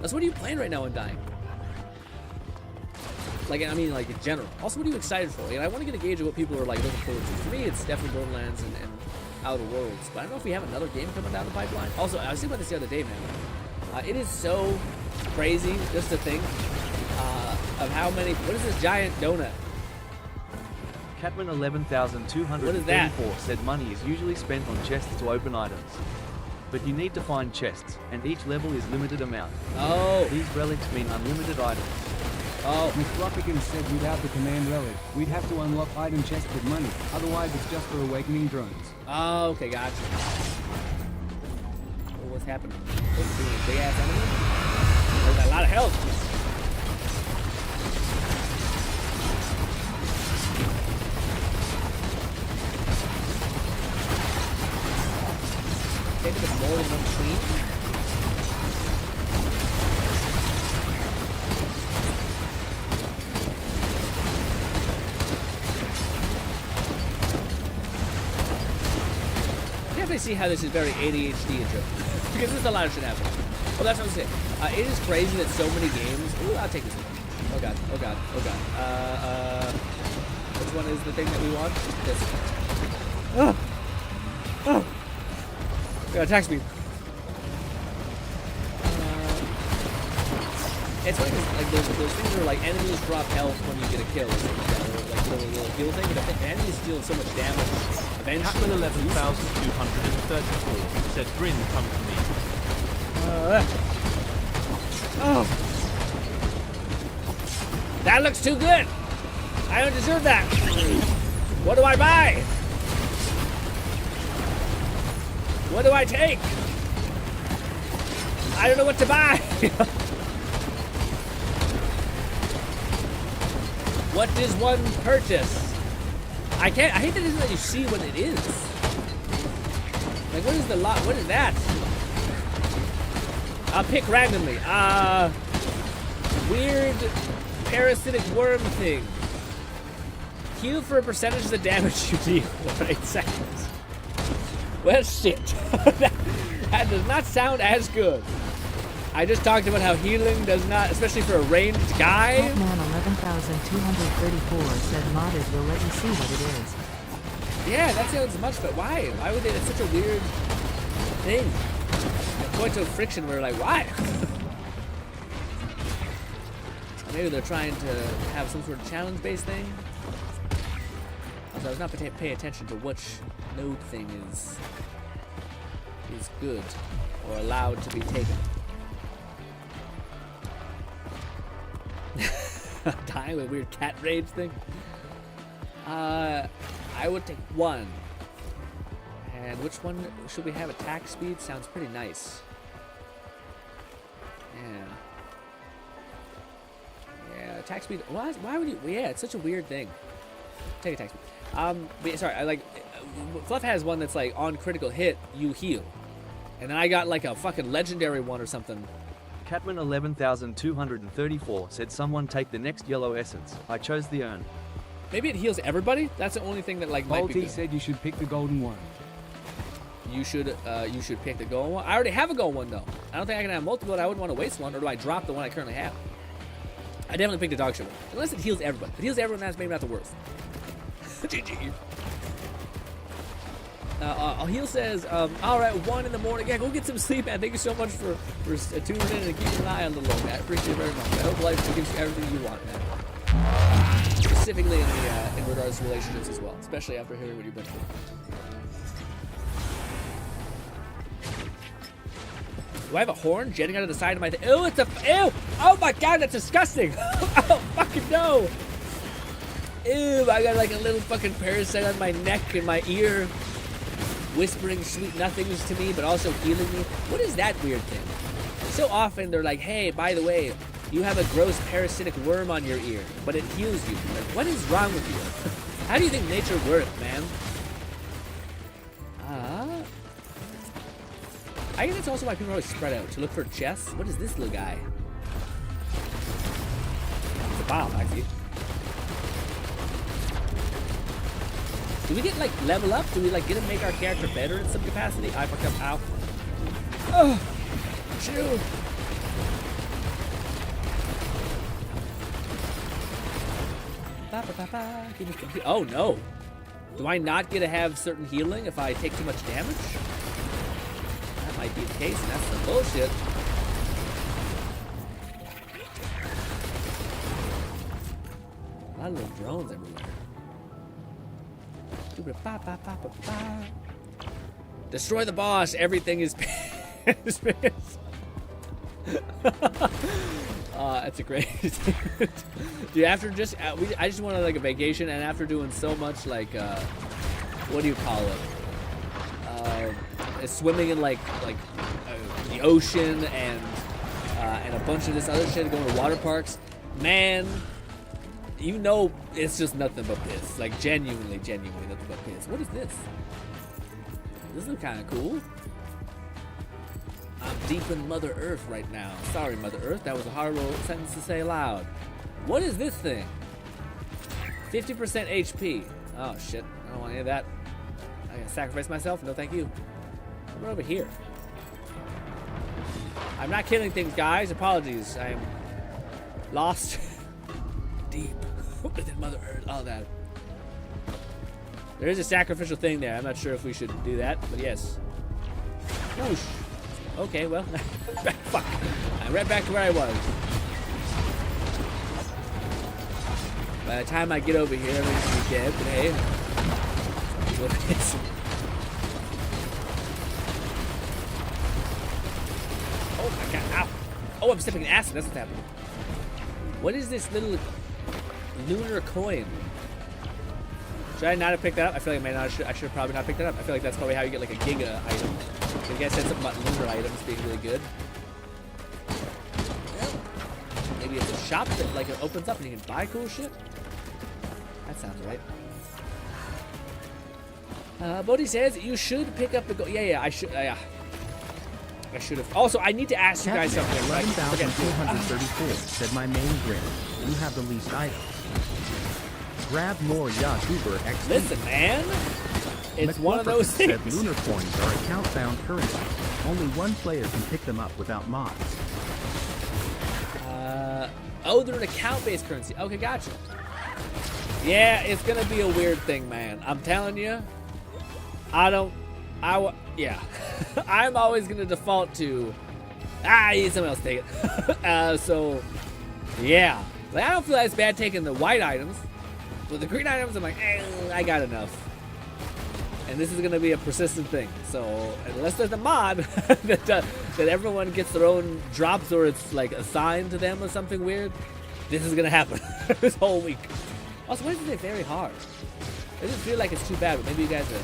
So what are you playing right now, Undying? Like, I mean, like, in general. Also, what are you excited for? Like, I want to get a gauge of what people are, like, looking forward to. For me, it's definitely Borderlands and Outer Worlds. But I don't know if we have another game coming down the pipeline. Also, I was thinking about this the other day, man. It is so crazy just to think of how many... What is this giant donut? Catman 11,234 said money is usually spent on chests to open items. But you need to find chests, and each level is limited amount. Oh. These relics mean unlimited items. Oh. McFluffican said without the command relic, we'd have to unlock item chests with money. Otherwise, it's just for awakening drones. Oh, okay, gotcha. Oh, what's happening? Oh, big ass enemy? There's a lot of health. Maybe there's more than one queen. I definitely see how this is very ADHD intro. Because there's a lot of shit happening. Well, that's what I'm saying. It is crazy that so many games... Ooh, I'll take this one. Oh god, oh god, oh god. Which one is the thing that we want? This one. Oh! Yeah, attack speed. It's funny because like those things are like enemies drop health when you get a kill or something like that, or like little heal thing. But if the enemies deal so much damage, eventually. Catman 11,234 said, "GRINN, come to me." Oh, that looks too good. I don't deserve that. What do I buy? What do I take? I don't know what to buy. What does one purchase? I can't. I hate that it doesn't let you see what it is. Like, what is the lot? What is that? I'll pick randomly. Weird parasitic worm thing. Heal for a percentage of the damage you deal for 8 seconds. Well, shit. That does not sound as good. I just talked about how healing does not, especially for a ranged guy. Man 11,234 said modded will let you see what it is. Yeah, that sounds much, but why? Why would they? It's such a weird thing. A point of friction where like, why? Maybe they're trying to have some sort of challenge-based thing. Also, I was not paying attention to which node thing is good or allowed to be taken. Dying with a weird cat rage thing. I would take one. And which one should we have? Attack speed sounds pretty nice. Yeah, attack speed. Why would you? Yeah, it's such a weird thing. Take attack speed. But sorry, I like. Fluff has one that's like on critical hit, you heal. And then I got like a fucking legendary one or something. Catman 11,234 said someone take the next yellow essence. I chose the urn. Maybe it heals everybody? That's the only thing that like might be good. said you should pick the golden one. You should pick the golden one. I already have a golden one though. I don't think I can have multiple, but I wouldn't want to waste one, or do I drop the one I currently have? I definitely pick the dog shit one. Unless it heals everybody. If it heals everyone, that's maybe not the worst. GG. Heal says, alright, 1 in the morning. Yeah, go get some sleep, man. Thank you so much for tuning in and keeping an eye on the low, man. I appreciate it very much. I hope life gives you everything you want, man. Specifically in regards to relationships as well, especially after hearing what you've been through. Do I have a horn jetting out of the side of my thing? Ew, it's a... Ew! Oh my god, that's disgusting! Oh, fucking no! Ew, I got like a little fucking parasite on my neck and my ear, whispering sweet nothings to me, but also healing me. What is that weird thing? So often they're like, hey, by the way, you have a gross parasitic worm on your ear, but it heals you. Like, what is wrong with you? How do you think nature works, man? I guess that's also why people always spread out, to look for chests. What is this little guy? It's a bomb, I see. Do we get, like, level up? Do we, like, get to make our character better in some capacity? I fucked up. Ow. Oh! Chill. Oh no. Do I not get to have certain healing if I take too much damage? That might be the case, and that's some bullshit. A lot of little drones everywhere. Destroy the boss. Everything is that's a great dude. After just I just wanted like a vacation, and after doing so much like what do you call it, swimming in like the ocean and a bunch of this other shit, going to water parks, man, you know it's just nothing but piss. Like genuinely nothing but piss. What is this? This is kind of cool. I'm deep in Mother Earth right now. Sorry, Mother Earth. That was a horrible sentence to say aloud. What is this thing? 50% HP. Oh, shit. I don't want any of that. I gotta sacrifice myself? No, thank you. Come over here. I'm not killing things, guys. Apologies. I am lost deep within Mother Earth. All that. There is a sacrificial thing there. I'm not sure if we should do that, but yes. Whoosh. Okay, well, fuck. I'm right back to where I was. By the time I get over here, everything's gonna be dead, but hey. What is it? Oh my god, ow. Oh, I'm stepping in acid, that's what's happening. What is this little lunar coin? Should I not have picked that up? I feel like I should have probably not picked that up. I feel like that's probably how you get like a giga item. You guys said something about lunar items being really good. Maybe it's a shop that like it opens up and you can buy cool shit. That sounds right. Bodhi says you should pick up the gold. Yeah, I should. I should have. Also, I need to ask you guys something. 11,234 said my main grin. You have the least items. Grab more YouTuber XP. Listen, man. It's one of those things. Said lunar coins are account-bound currency. Only one player can pick them up without mods. Oh, they're an account-based currency. Okay, gotcha. Yeah, it's gonna be a weird thing, man. I'm telling you. Yeah. I'm always gonna default to, someone else take it. So, yeah. Like, I don't feel as bad taking the white items. With the green items, I'm like, I got enough. And this is going to be a persistent thing. So, unless there's a mod that everyone gets their own drops or it's like assigned to them or something weird, this is going to happen this whole week. Also, why is it very hard? It doesn't feel like it's too bad, but maybe you guys are,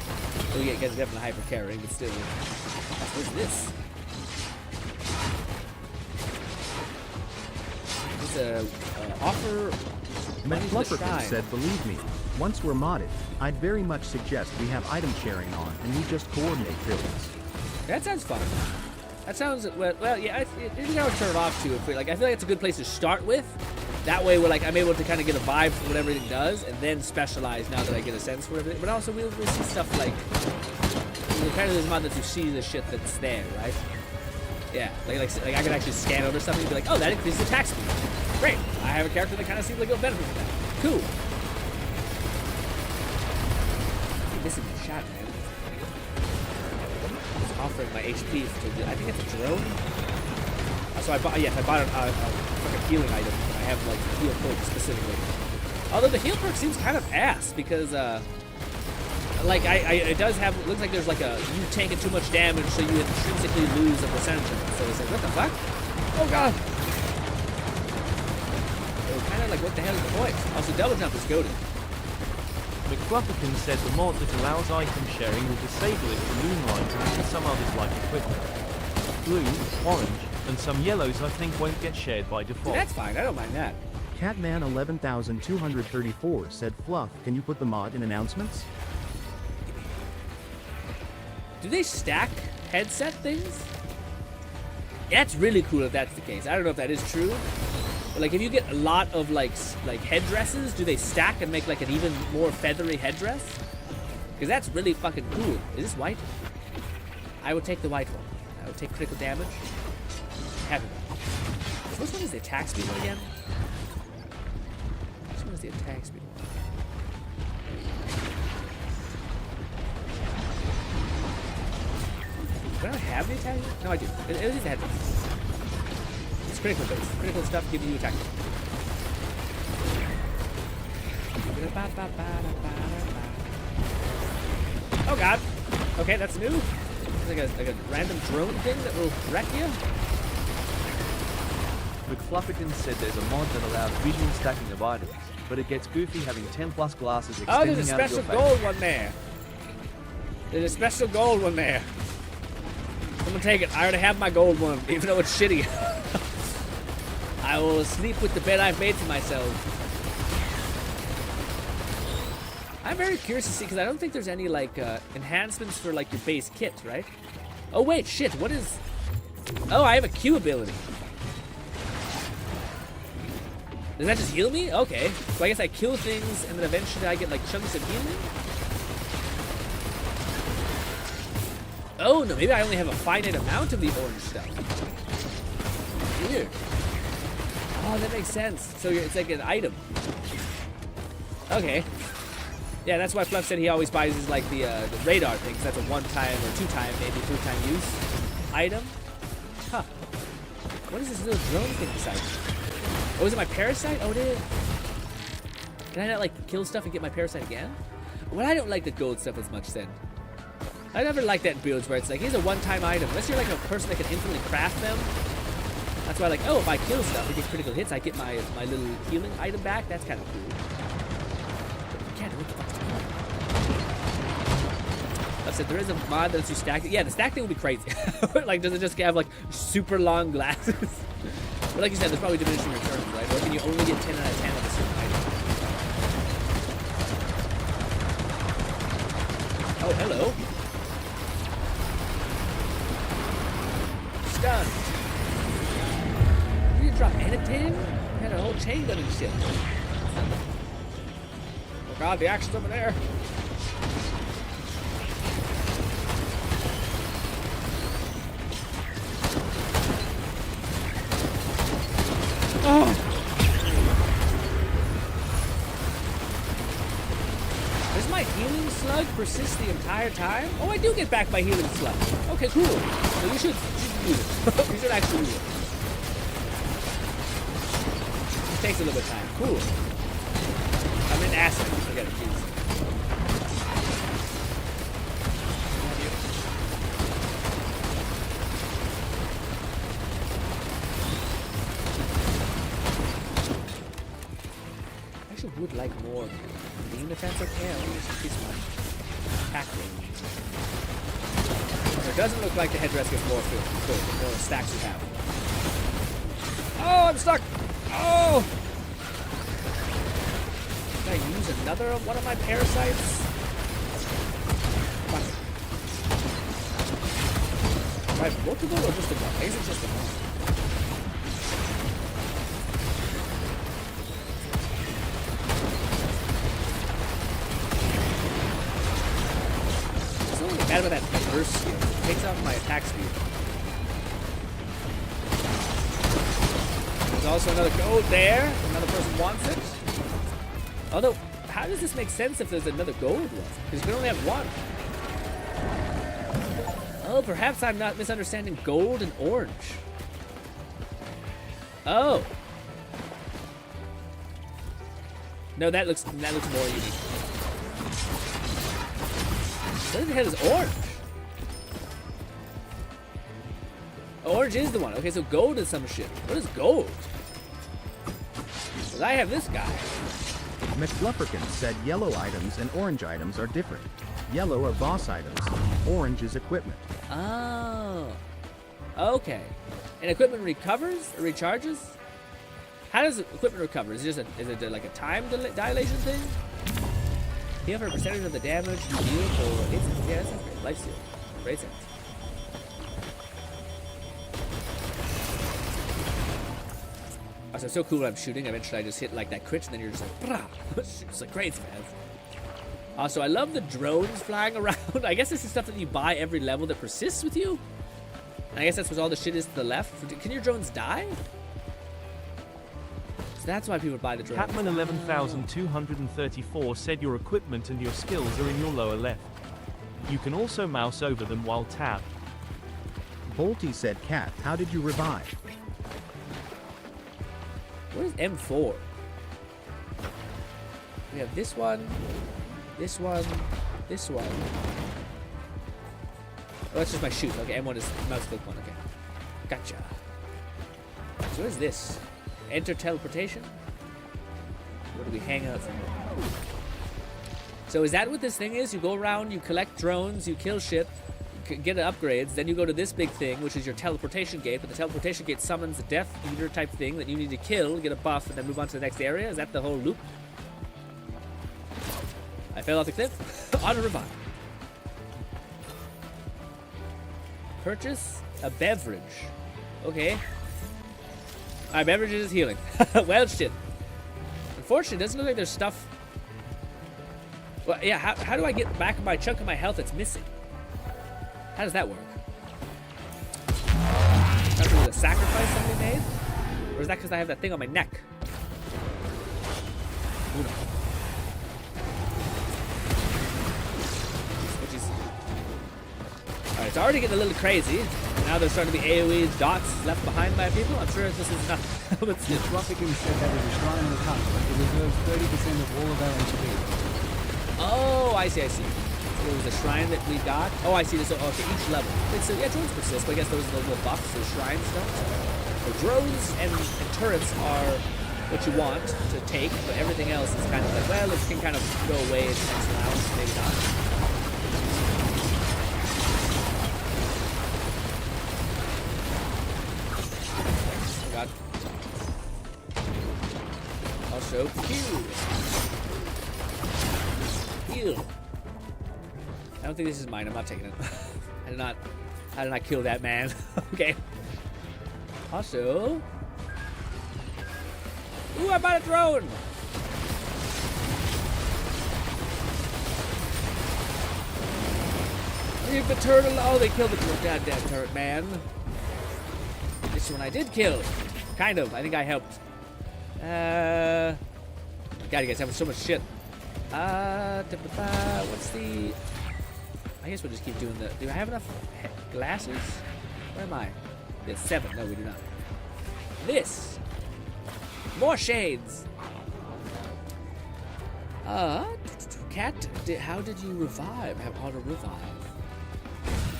you guys are definitely hyper carrying, but still. What's this? It's a offer. McFlufferkin said, believe me, once we're modded, I'd very much suggest we have item sharing on and we just coordinate builds. That sounds fun. That sounds, well yeah, it's how to turn it off too. I feel like it's a good place to start with. That way I'm able to kind of get a vibe for what everything does and then specialize now that I get a sense for everything. But also we'll see stuff like, kind of this mod that you see the shit that's there, right? Yeah, like I could actually scan over something and be like, oh, that increases attack speed. Great. I have a character that kind of seems like it'll benefit from that. Cool. I'm missing my shot, man. It's offering my HP to, I think it's a drone. So I bought a fucking healing item. I have like heal perk specifically. Although the heal perk seems kind of ass because it does have, it looks like there's like you taking too much damage, so you intrinsically lose a percentage of it. So it's like, what the fuck? Oh god. Kind of like, what the hell is the point? Also, double jump is goated. McFlufferkin said the mod that allows item sharing will disable it for moonlight and some others like equipment. Blue, orange, and some yellows I think won't get shared by default. That's fine, I don't mind that. Catman 11,234 said, Fluff, can you put the mod in announcements? Do they stack headset things? That's really cool if that's the case. I don't know if that is true. But like if you get a lot of like headdresses, do they stack and make like an even more feathery headdress? Because that's really fucking cool. Is this white? I would take the white one. I would take critical damage. Heavy. So which one is the attack speed one again? Which one is the attack speed one? have the attack? No, I do. It is a head base. It's critical base. Critical stuff gives you attack. Oh god. Okay, that's new. It's like a random drone thing that will wreck you. McFlufferkin said there's a mod that allows visual stacking of items, but it gets goofy having 10 plus glasses extending out of your face. Oh, there's a special gold one there. There's a special gold one there. I'm gonna take it. I already have my gold one, even though it's shitty. I will sleep with the bed I've made for myself. I'm very curious to see, because I don't think there's any, like, enhancements for, like, your base kit, right? Oh, wait, shit, what is... Oh, I have a Q ability. Does that just heal me? Okay. So I guess I kill things, and then eventually I get, like, chunks of healing? Oh, no, maybe I only have a finite amount of the orange stuff. Weird. Oh, that makes sense. So it's like an item. Okay. Yeah, that's why Fluff said he always buys his, like, the radar thing, because that's a one-time or two-time, maybe three-time use item. Huh. What is this little drone thing beside me? Oh, is it my parasite? Oh, it is. Can I not, like, kill stuff and get my parasite again? Well, I don't like the gold stuff as much then. I never liked that in builds where it's like, here's a one-time item. Unless you're, like, a person that can infinitely craft them. That's why, like, oh, if I kill stuff and get critical hits, I get my little healing item back. That's kind of cool. Can't do it. I said there is a mod that lets you stack it. Yeah, the stack thing would be crazy. Like, does it just have like super long glasses? But like you said, there's probably diminishing returns, right? Or can you only get 10 out of 10 of a certain item? Oh, hello. Stunned. You drop anything? You had a whole chain gun and shit. Oh god, the action's over there. Oh. Does my healing slug persist the entire time? Oh, I do get back my healing slug. Okay, cool. So you should use it. You should actually use it. It takes a little bit of time. Cool. I'm in acid. Forget it, jeez. Would like more beam defense. Okay, I'll just increase my attack range. It doesn't look like the headdress gets more full the more stacks you have. Oh, I'm stuck! Oh! Can I use another one of my parasites? Do I have multiple or just the one? I guess it's just the one. Bad about that burst skill. It takes off my attack speed. There's also another gold there. Another person wants it. Although, how does this make sense if there's another gold one? Because you can only have one. Oh, perhaps I'm not misunderstanding gold and orange. Oh. No, that looks more unique. What the hell is orange? Orange is the one. Okay, so gold is some shit. What is gold? Because I have this guy. McFlufferkin said yellow items and orange items are different. Yellow are boss items. Orange is equipment. Oh. Okay. And equipment recovers or recharges? How does equipment recover? Is it like a time dilation thing? Heal for a percentage of the damage you deal for 8 seconds. Yeah, that sounds great. Life steal. Great sense. Also, it's so cool when I'm shooting. Eventually, I just hit like that crit, and then you're just like, brah! It's like crazy, man. Also, I love the drones flying around. I guess this is stuff that you buy every level that persists with you. And I guess that's what all the shit is to the left. Can your drones die? So that's why people buy the drones. Catman 11234 said your equipment and your skills are in your lower left. You can also mouse over them while tab. Bolty said, Cat, how did you revive? What is M4? We have this one, this one, this one. Oh, that's just my shoot. Okay, M1 is mouse click one. Okay. Gotcha. So what is this? Enter teleportation? Where do we hang out from? So is that what this thing is? You go around, you collect drones, you kill shit, get upgrades, then you go to this big thing, which is your teleportation gate, but the teleportation gate summons a Death Eater type thing that you need to kill, get a buff, and then move on to the next area? Is that the whole loop? I fell off the cliff. Auto revive. Purchase a beverage. Okay. Alright, beverages is healing. Well, shit. Unfortunately, it doesn't look like there's stuff. Well, yeah, how do I get back my chunk of my health that's missing? How does that work? That was a sacrifice somebody made? Or is that because I have that thing on my neck? Who knows? Alright, it's already getting a little crazy. Now there's starting to be AoE dots left behind by people. I'm sure this is not. Roffican said that is a shrine in the cup, but it reserves 30% of all of our HP. Oh, I see. So there was a shrine that we got. Oh, I see this. Okay, each level. So yeah, drones persist, but I guess those are the little buffs, the shrine stuff. So drones and turrets are what you want to take, but everything else is kind of like, well, it can kind of go away in the next round, maybe not. Also, heal. I don't think this is mine. I'm not taking it. I did not kill that man. Okay. Also, ooh, I bought a drone. Leave the turtle. Oh, they killed the goddamn turret man. This one I did kill. Kind of. I think I helped. God, you guys have so much shit. What's the... I guess we'll just keep doing the... Do I have enough glasses? Where am I? There's 7. No, we do not. This. More shades. Cat, how did you revive? Have auto revive.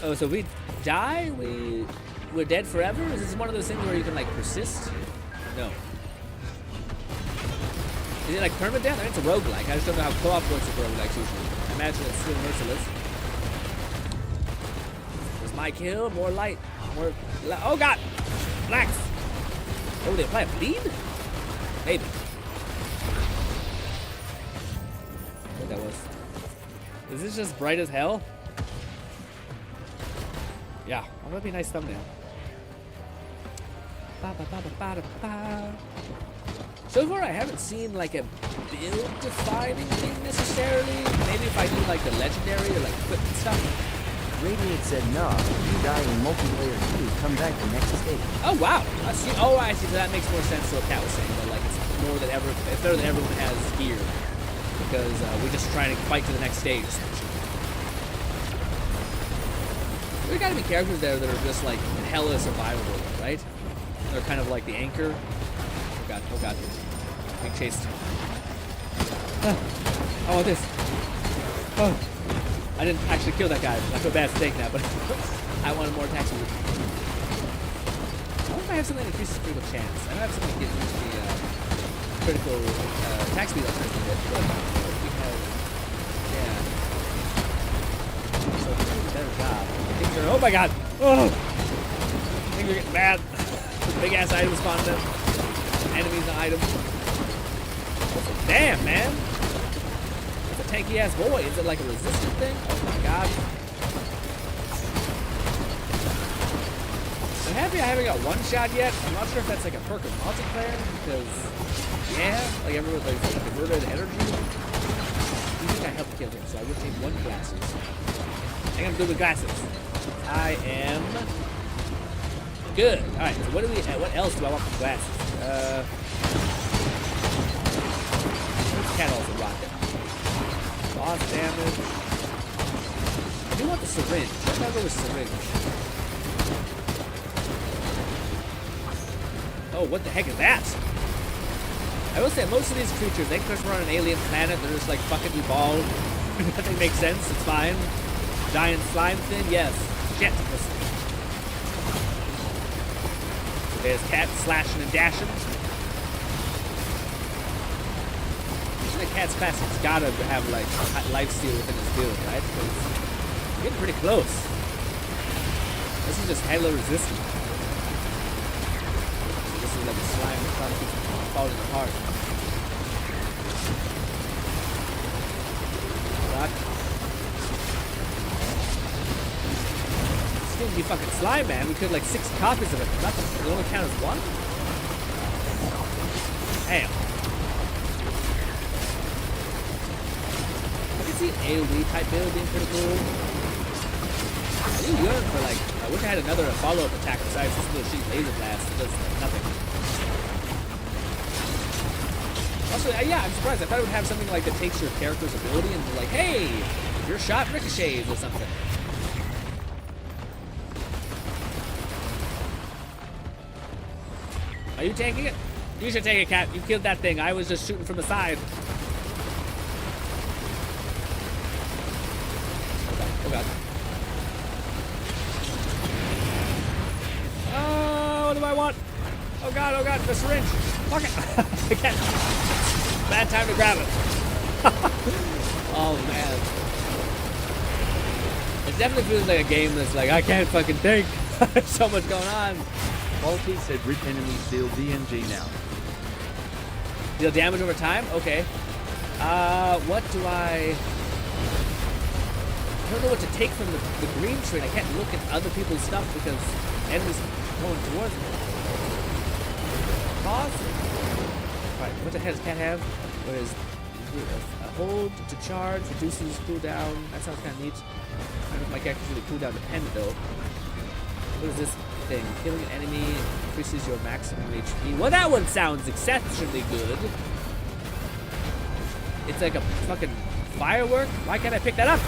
Oh, so we die? We're dead forever? Is this one of those things where you can, like, persist? No. Is it like permadeath? I mean, it's a roguelike. I just don't know how co-op works with roguelikes usually. I imagine it's still merciless. There's my kill. More light. More... Oh, God! Blacks! Oh, they apply a bleed? Maybe. What that was. Is this just bright as hell? Yeah. Oh, that'd be a nice thumbnail. So far, I haven't seen like a build-defining thing necessarily. Maybe if I do like the legendary or like equipment stuff. Radiate said, nah, you die in multiplayer 2, come back the next stage. Oh, wow. I see. Oh, I see. So that makes more sense to what Kat was saying. But like, it's more than ever. It's better than everyone has gear because we're just trying to fight to the next stage. There gotta be characters there that are just like hella survivable, right? They're kind of like the anchor. Oh god, oh god. Being chased. I want this. Oh. I didn't actually kill that guy. I feel bad for taking that, but I wanted more attacks with it. I wonder if I have something that increases critical chance. I don't have something that gives me critical attack speed up a bit, but we have, yeah. So it's doing a better job. Things are, oh my god! Oh! Things are getting bad. Big ass item spawned them. Enemies and items. Damn, man! It's a tanky ass boy. Is it like a resistant thing? Oh my god. I'm happy I haven't got one shot yet. I'm not sure if that's like a perk of multiplayer because, yeah, like everyone like converted energy. You think I helped kill him, so I would take 1 glasses. I think I'm good with glasses. I am good. All right. So what do we? What else do I want from glasses? Can't also rock it. Boss damage. I do want the syringe. Let's not go with syringe. Oh, what the heck is that? I will say, most of these creatures, they because we're on an alien planet, they're just like fucking evolved. Nothing makes sense, it's fine. Giant slime thing, yes. Shit. So there's cat slashing and dashing. The cat's fast, it's gotta have like life steal within his build, right? Because it's getting pretty close. This is just halo resistant. This is like a slime that keeps falling apart. Rock. This didn't be fucking slime, man. We killed like 6 copies of it. Nothing. It only count as 1? Damn. I can see an AoE type build being pretty cool. I do yearn for like, I wish I had another follow-up attack besides this little sheet laser blast that does nothing. Also, yeah, I'm surprised. I thought it would have something like that takes your character's ability and be like, hey, your shot ricochets or something. Are you taking it? You should take it, Cat. You killed that thing. I was just shooting from the side. Oh god. Oh, what do I want? Oh god, the syringe. Fuck it. I can't. Bad time to grab it. Oh man. It definitely feels like a game that's like, I can't fucking think. There's so much going on. Malty said rip enemies deal DMG now. Deal damage over time? Okay. What do I don't know what to take from the green screen. I can't look at other people's stuff because enemies going towards me. Pause. Alright, what the hell does Cat have? What is a hold to charge, reduces cooldown. That sounds kind of neat. I don't know if my character's really cooldown dependent though. What is this thing? Killing an enemy increases your maximum HP. Well, that one sounds exceptionally good. It's like a fucking firework. Why can't I pick that up?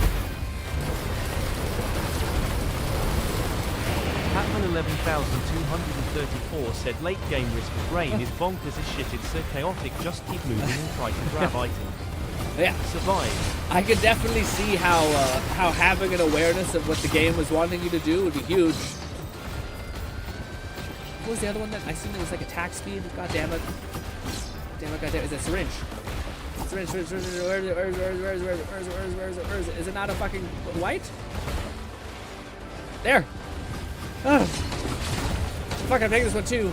Patman 11,234 said late game risk of brain is bonkers as shit. It's so chaotic. Just keep moving and try to grab items. Yeah. Survive. I could definitely see how having an awareness of what the game was wanting you to do would be huge. What was the other one that I seen that was like attack speed? God damn it. Damn it, god damn it. Is it syringe? Syringe. Where is it? Is it not a fucking white? There. Oh. Fuck, I'm taking this one too.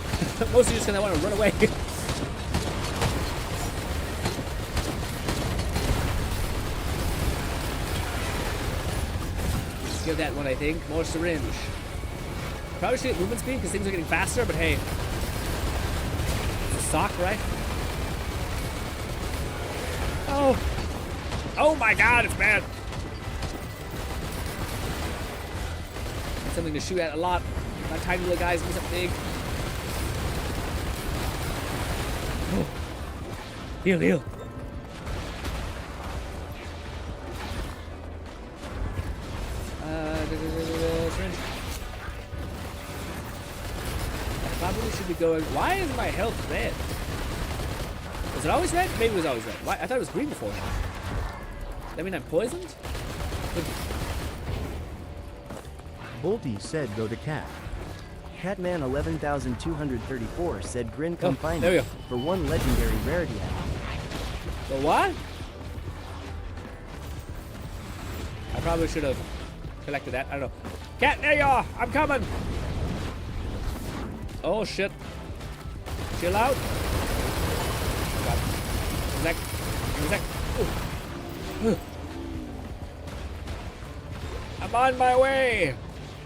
Mostly just because I want to run away. Give that one, I think. More syringe. Probably should get movement speed because things are getting faster, but hey. It's a sock, right? Oh. Oh my god, it's bad. Got something to shoot at a lot. Not tiny little guys, do something big. Oh. Heal, heal. Syringe. I probably should be going. Why is my health red? Was it always red? Maybe it was always red. Why? I thought it was green before. That mean I'm poisoned? Bolty said go to Cat. Catman 11,234 said Grin come find there we it go. for one legendary rarity item. The what? I probably should have collected that. I don't know. Cat, there you are! I'm coming! Oh shit. Chill out. God. Give me a sec. Ooh. I'm on my way!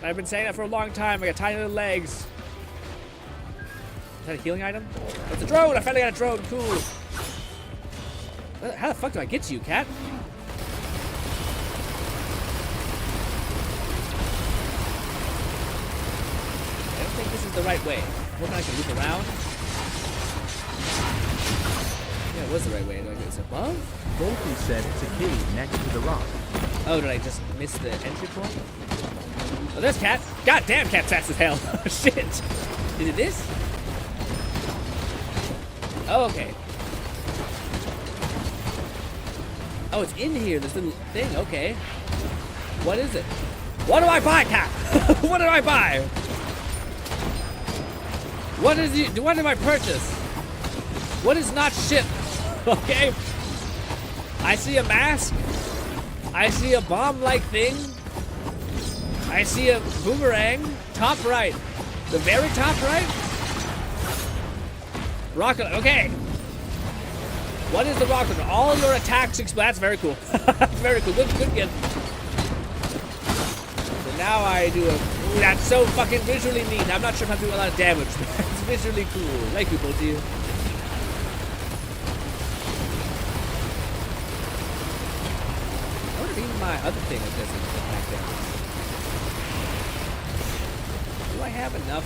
I've been saying that for a long time. I got tiny little legs. Is that a healing item? It's a drone! I finally got a drone. Cool. How the fuck do I get to you, Cat? I don't think this is the right way. Hoping I can loop around. Yeah, it was the right way. Do I go above? Bolty said it's a cave next to the rock. Oh, did I just miss the entry point? Oh, there's Cat. God damn, Cat's fast as hell. Shit. Is it this? Oh, okay. Oh, it's in here, this little thing. Okay. What is it? What do I buy, Cat? What did I buy? What did I purchase? What is not shit? Okay. I see a mask. I see a bomb-like thing. I see a boomerang. Top right. The very top right? Rocket. Okay. What is the rocket? All your attacks explode. That's very cool. Very cool. Good kid. So now I do a... Ooh, that's so fucking visually neat. I'm not sure if I'm doing a lot of damage, but it's visually cool. Thank you, both of you. I wonder if even my other thing is this back there. Do I have enough?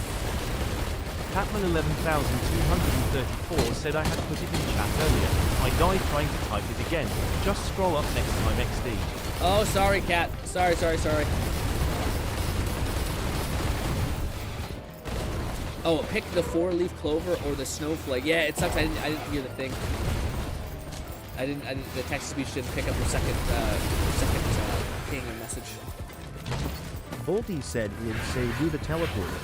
Catman 11234 said I had put it in chat earlier. I died trying to type it again. Just scroll up next time XD. Oh, sorry, Cat. Sorry. Oh, pick the 4-leaf clover or the snowflake. Yeah, it sucks. I didn't hear the thing. I didn't. The text-to-speech didn't pick up the second ping or message. Volty said he would say do the teleporter.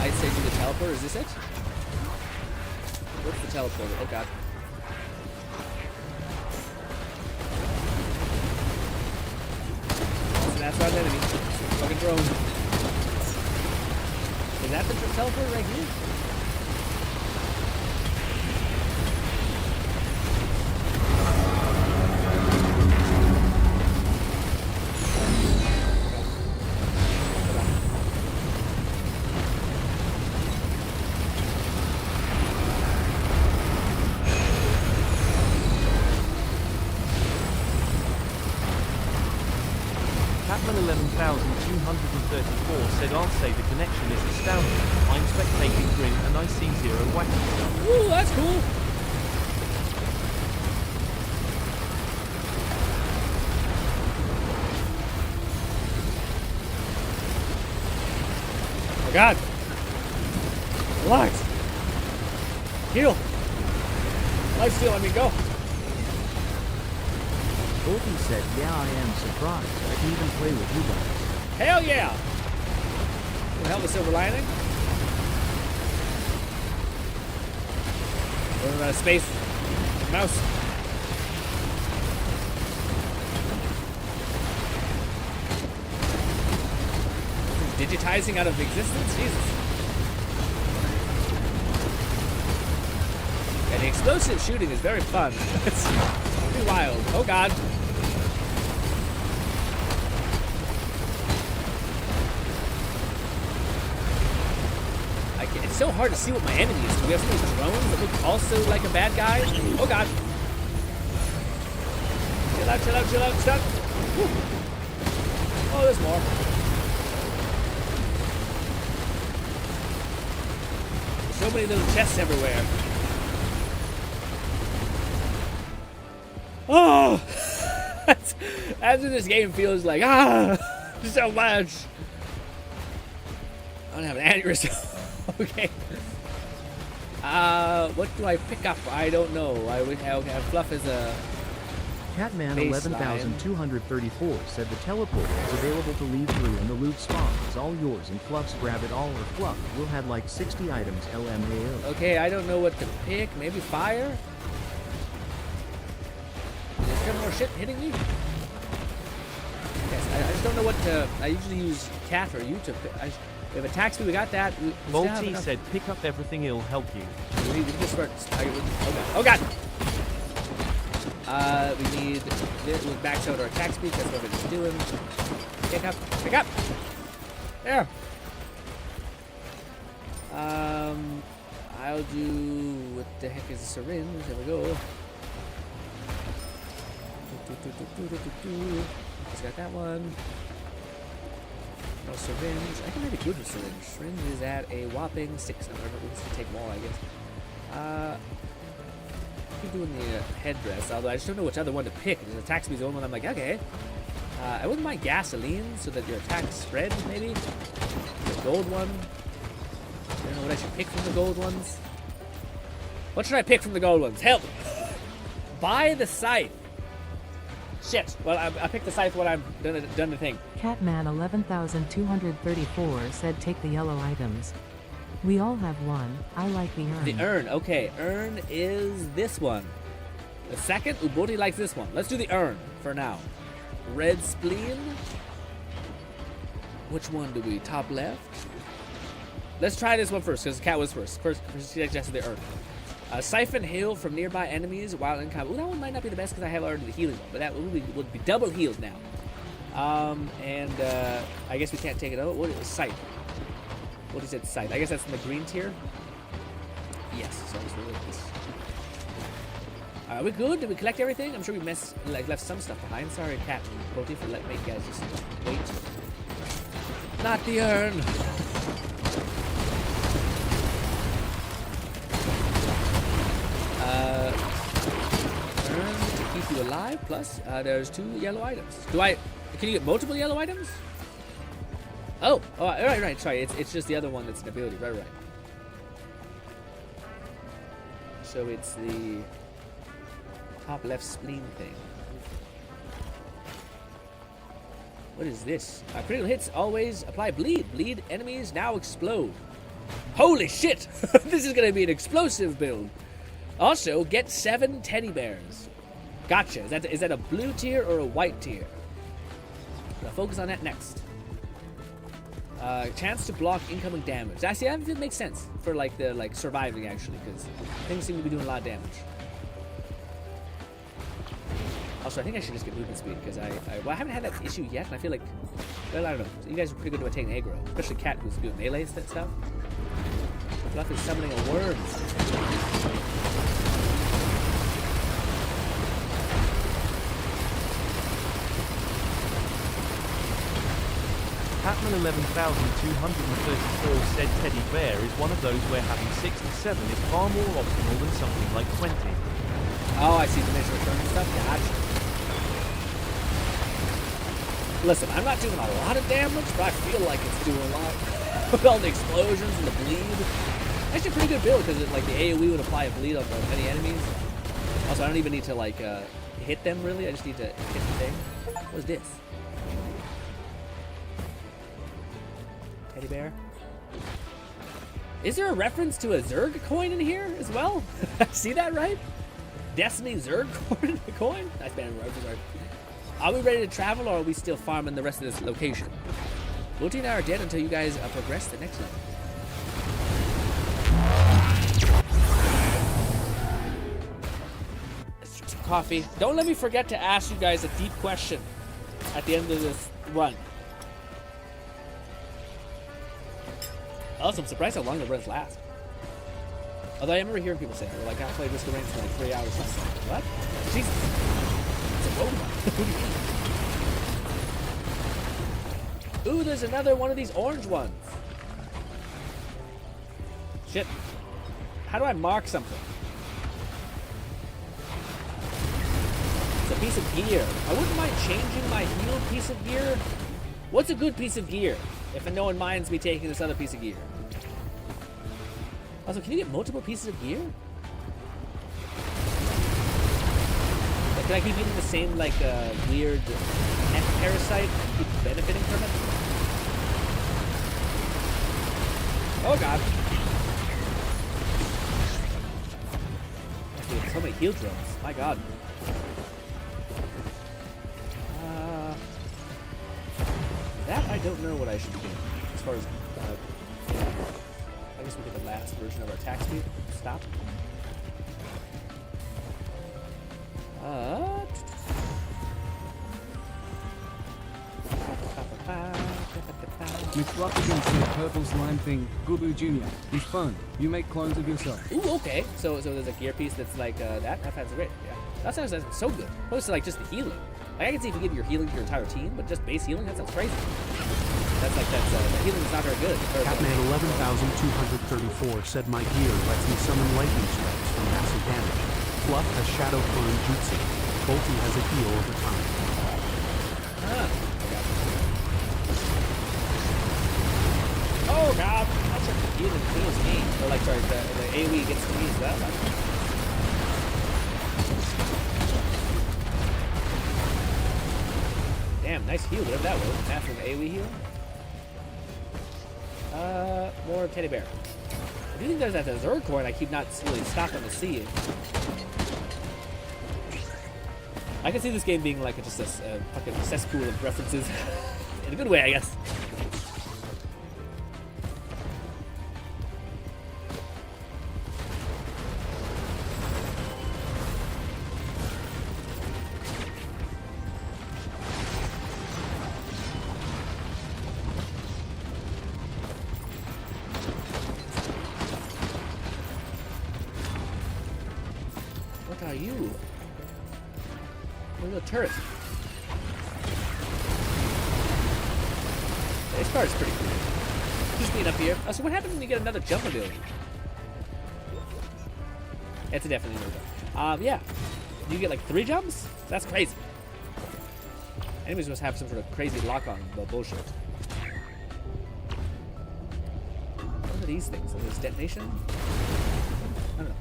I'd say do the teleporter. Is this it? What's the teleporter? Oh god. So that's our enemy. Fucking drone. Is that the teleporter right here? Catman 11234 said I'll say the connection is astounding. I'm spectating GRINN and I see zero wacky stuff. Ooh, that's cool. Oh god. Relax. Heal. Lifesteal, I mean, go. Volty said, yeah, I am surprised. I can even play with you guys. Hell yeah. Can help with silver lining. Running out of space. Mouse. Digitizing out of existence? Jesus. And the explosive shooting is very fun. It's pretty wild. Oh god. It's so hard to see what my enemy is. We have so many drones that look also like a bad guy. Oh god. Chill out. Stop. Whew. Oh, there's more. So many little chests everywhere. Oh! That's what this game feels like. So much. I don't have an aneurysm. Okay. What do I pick up? I don't know. I would have Fluff as a Catman 11234 said the teleporter is available to leave through and the loot spawn is all yours and Fluff's grab it all or Fluff will have like 60 items LMAO. Okay, I don't know what to pick. Maybe fire? Is there more shit hitting me? Yes, I just don't know what to... I usually use Cat or you to pick. We have attack speed, we got that. Volty said pick up everything, it'll help you. We need to start... Oh god. We need... We'll max out our attack speed, that's what we're just doing. Pick up. There. I'll do... What the heck is a syringe? There we go. Just got that one. No syringe. I can maybe do the syringe. Syringe is at a whopping 6. We're just gonna take more, I guess. Keep doing the headdress, although I just don't know which other one to pick. The attack speed is the only one I'm like, okay. I wouldn't mind gasoline so that your attacks spread, maybe. The gold one. I don't know what I should pick from the gold ones. What should I pick from the gold ones? Help! Buy the scythe. Shit. Well, I picked the scythe when I'm done the thing. Catman 11,234 said take the yellow items. We all have one. I like the urn. The urn. Okay, urn is this one. The second, Uboti likes this one. Let's do the urn for now. Red spleen. Which one do we? Top left? Let's try this one first, because the cat was first. First, she suggested the urn. Siphon heal from nearby enemies while in combat. Ooh, that one might not be the best because I have already the healing one, but that would be double healed now. I guess we can't take it out. What is Scythe? What is it? Scythe. I guess that's in the green tier. Yes. So it's really this. Are we good? Did we collect everything? I'm sure we left some stuff behind. Sorry, Cat and Poti, for letting you guys just wait. Not the urn. Urn to keep you alive. Plus, there's 2 yellow items. Can you get multiple yellow items? Oh, right. Sorry, it's just the other one that's an ability. Right. So it's the top left spleen thing. What is this? Critical hits always apply bleed. Bleed enemies now explode. Holy shit! This is gonna be an explosive build. Also, get 7 teddy bears. Gotcha. Is that a blue tier or a white tier? I'll focus on that next. Chance to block incoming damage. Actually, that makes sense for surviving actually, because things seem to be doing a lot of damage. Also, I think I should just get movement speed because I haven't had that issue yet, and I feel like, well, I don't know. You guys are pretty good about taking aggro, especially Cat, who's good melee and stuff. Fluff is summoning a worm. Catman 11,234 said teddy bear is one of those where having 6 to 7 is far more optimal than something like 20. Oh, I see the mission return and stuff. Gotcha. Listen, I'm not doing a lot of damage, but I feel like it's doing a lot. With all the explosions and the bleed. Actually a pretty good build, because the AoE would apply a bleed on many enemies. Also, I don't even need to hit them really, I just need to hit the thing. What is this? Teddy bear. Is there a reference to a Zerg coin in here as well? See that right? Destiny Zerg coin? Nice band reference. Are we ready to travel, or are we still farming the rest of this location? Multi and I are dead until you guys progress to the next level. Let's drink some coffee. Don't let me forget to ask you guys a deep question at the end of this run. Also, I'm surprised how long the runs last. Although I remember hearing people say, I played Risk of Rain for 3 hours last night. What? Jesus. It's a robot. What do you mean? Ooh, there's another one of these orange ones. Shit. How do I mark something? It's a piece of gear. I wouldn't mind changing my healed piece of gear. What's a good piece of gear? If no one minds me taking this other piece of gear. Also, can you get multiple pieces of gear? Can I keep eating the same, weird net parasite? Keep benefiting from it? Oh, God. Dude, so many heal drones. My God. That I don't know what I should be doing. As far as, I guess we get the last version of our attack speed. Stop. McFluffington said purple slime thing, Gubu Jr. He's fun. You make clones of yourself. Ooh, okay. So there's a gear piece that's like that. That sounds great. Yeah. That sounds so good. Opposed to just the healing. I can see if you give your healing to your entire team, but just base healing, that sounds crazy. That healing is not very good. Catman 11,234 said my gear lets me summon lightning strikes for massive damage. Fluff has shadow clone jutsu. Bolty has a heal over time. Oh God! That's like the healing kills me. Or sorry, the AoE gets to me as well. Damn, nice heal, whatever that was. Massive AoE heal. More teddy bear. I do think there's that Zerg coin I keep not really stopping to see it. I can see this game being like just a fucking cesspool of references. In a good way, I guess. What are you? Look at the turret. This part is pretty cool. Just being up here. Oh, so what happens when you get another jump ability? It's a definitely no jump. Yeah. You get like 3 jumps? That's crazy. Enemies must have some sort of crazy lock-on bullshit. What are these things? Are these detonation? I don't know.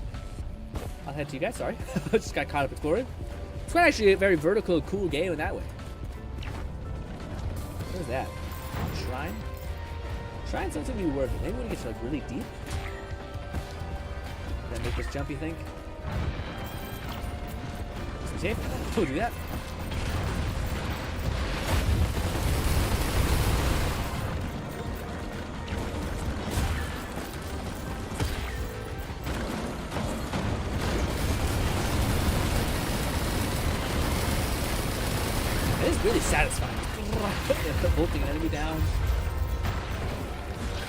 I'll head to you guys, sorry. Just got caught up exploring. It's quite actually a very vertical, cool game in that way. What is that? Shrine? Shrine sounds to be worth it. Maybe when you get to like really deep. Does that make this jump, you think? Is it safe? Oh, do that. It is really satisfying. Bolting an enemy down.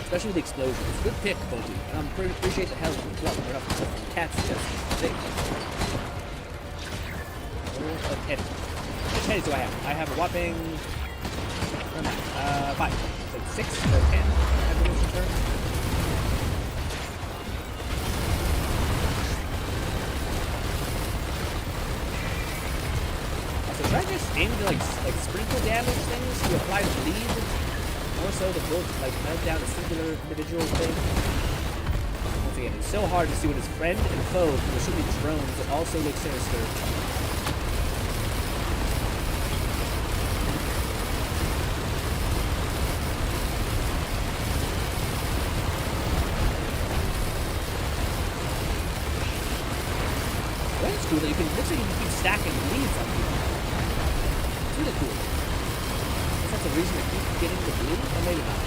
Especially with the explosions. Good pick, Bolty. And I appreciate the health and fluff. We're not the cats just thick. Oh, okay. How much heads do I have? I have a whopping 5. So 6 or 10 evolution turns. So should I just aim to like sprinkle damage things to apply the bleed? More so the build like melt down a singular individual thing. Once again, it's so hard to see what is friend and foe because there should be drones that also look sinister. Well, that's cool that you can looks like you can keep stacking bleeds on people. It's really cool. That's a reason to keep getting the bleed? Or maybe not.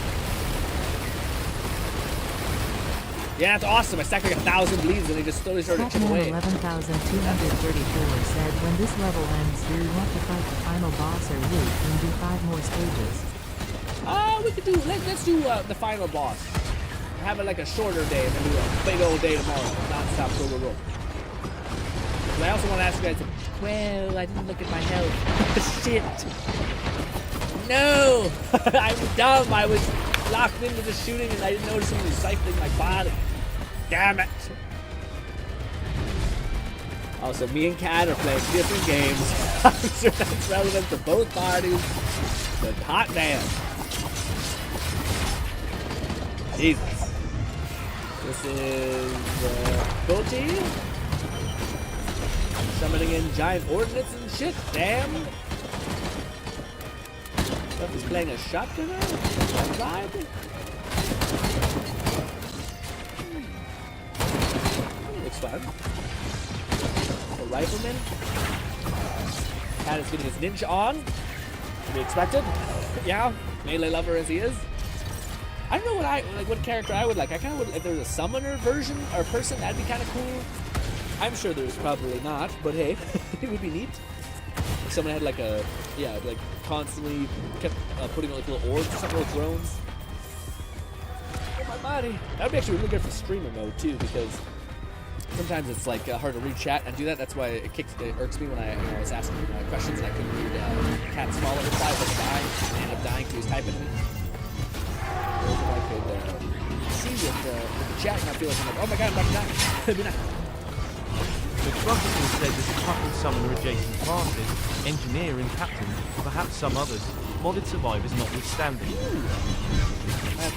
Yeah, that's awesome. I stacked like 1,000 bleeds and they just slowly started chipping away. 11,234 said, when this level ends, do you want to fight the final boss or loot and do 5 more stages? We could do, let's do the final boss. Have it like a shorter day and then do a big old day tomorrow. Non-stop, go. But I also want to ask you guys, well, I didn't look at my health. Shit. No! I was dumb. I was locked into the shooting and I didn't notice someone recycling my body. Damn it. Also, me and Kat are playing different games. I'm sure that's relevant to both parties. But hot damn. Jesus. This is Goatee. Summoning in giant ordnance and shit. Damn. He's playing a shotgunner? Outside? Looks fun. A rifleman. Cat is getting his ninja on. To be expected. Yeah, melee lover as he is. I don't know what character I would like. I kind of would, if there was a summoner version or person, that'd be kind of cool. I'm sure there's probably not, but hey, it would be neat. If someone had like a, yeah, like constantly kept putting like little orbs or something with drones. Oh, my body. That would be actually really good for streamer mode too, because sometimes it's like hard to read chat and do that. That's why it irks me when I was asking questions and I couldn't read Cat's follow reply, but I ended up dying to his typing me. Or if I could see with the chat and I feel like I'm like, oh my god, I'm about to die. It'd be nice. The Chronicle said there's a couple summoner adjacent classes, engineer and captain, perhaps some others, modded survivors notwithstanding.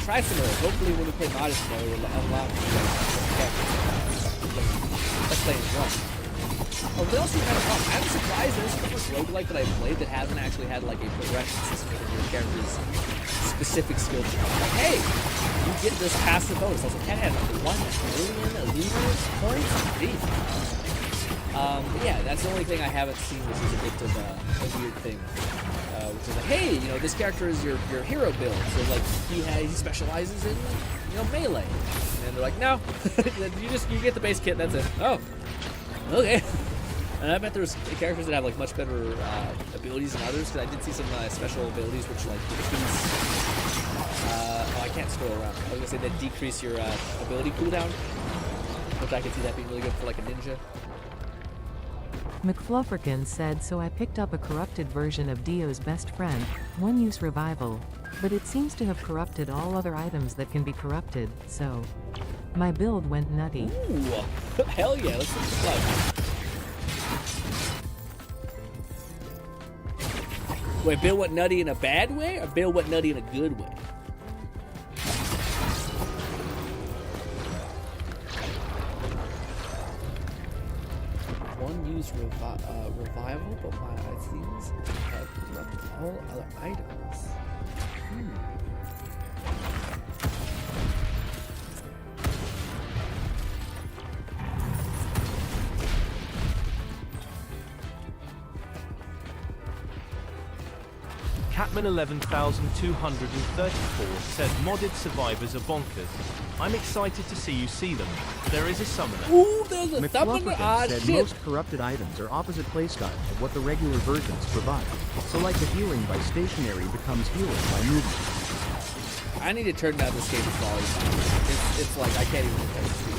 Try some of those. Hopefully when we play modded mode we'll unlock let's play as well. Oh, they also kind of fun. I'm surprised this is the first roguelike that I've played that hasn't actually had like a progression system for your character's specific skill tree. Like, hey, you get this passive bonus. I was like, that has 1 million elite points? Jeez. Yeah, that's the only thing I haven't seen, which is a bit of a weird thing. Which is like, hey, you know, this character is your hero build, so like he specializes in, you know, melee. And they're like, no, you get the base kit. That's it. Oh, okay. And I bet there's characters that have like much better abilities than others, because I did see some special abilities which like decrease. I can't scroll around. I was gonna say that decrease your ability cooldown, which I could see that being really good for like a ninja. McFlufferkin said, so I picked up a corrupted version of Dio's best friend, one-use revival, but it seems to have corrupted all other items that can be corrupted, so my build went nutty. Ooh, hell yeah, let's look at the Wait, Bill went nutty in a bad way, or Bill went nutty in a good way? One-use revival, but my items have corrupted all other items. Catman 11,234 said modded survivors are bonkers. I'm excited to see you see them. There is a summoner. Ooh, there's a summoner. Said most corrupted items are opposite playstyle of what the regular versions provide. So like the healing by stationary becomes healing by movement. I need to turn down this game's volume. It's like I can't even play this game.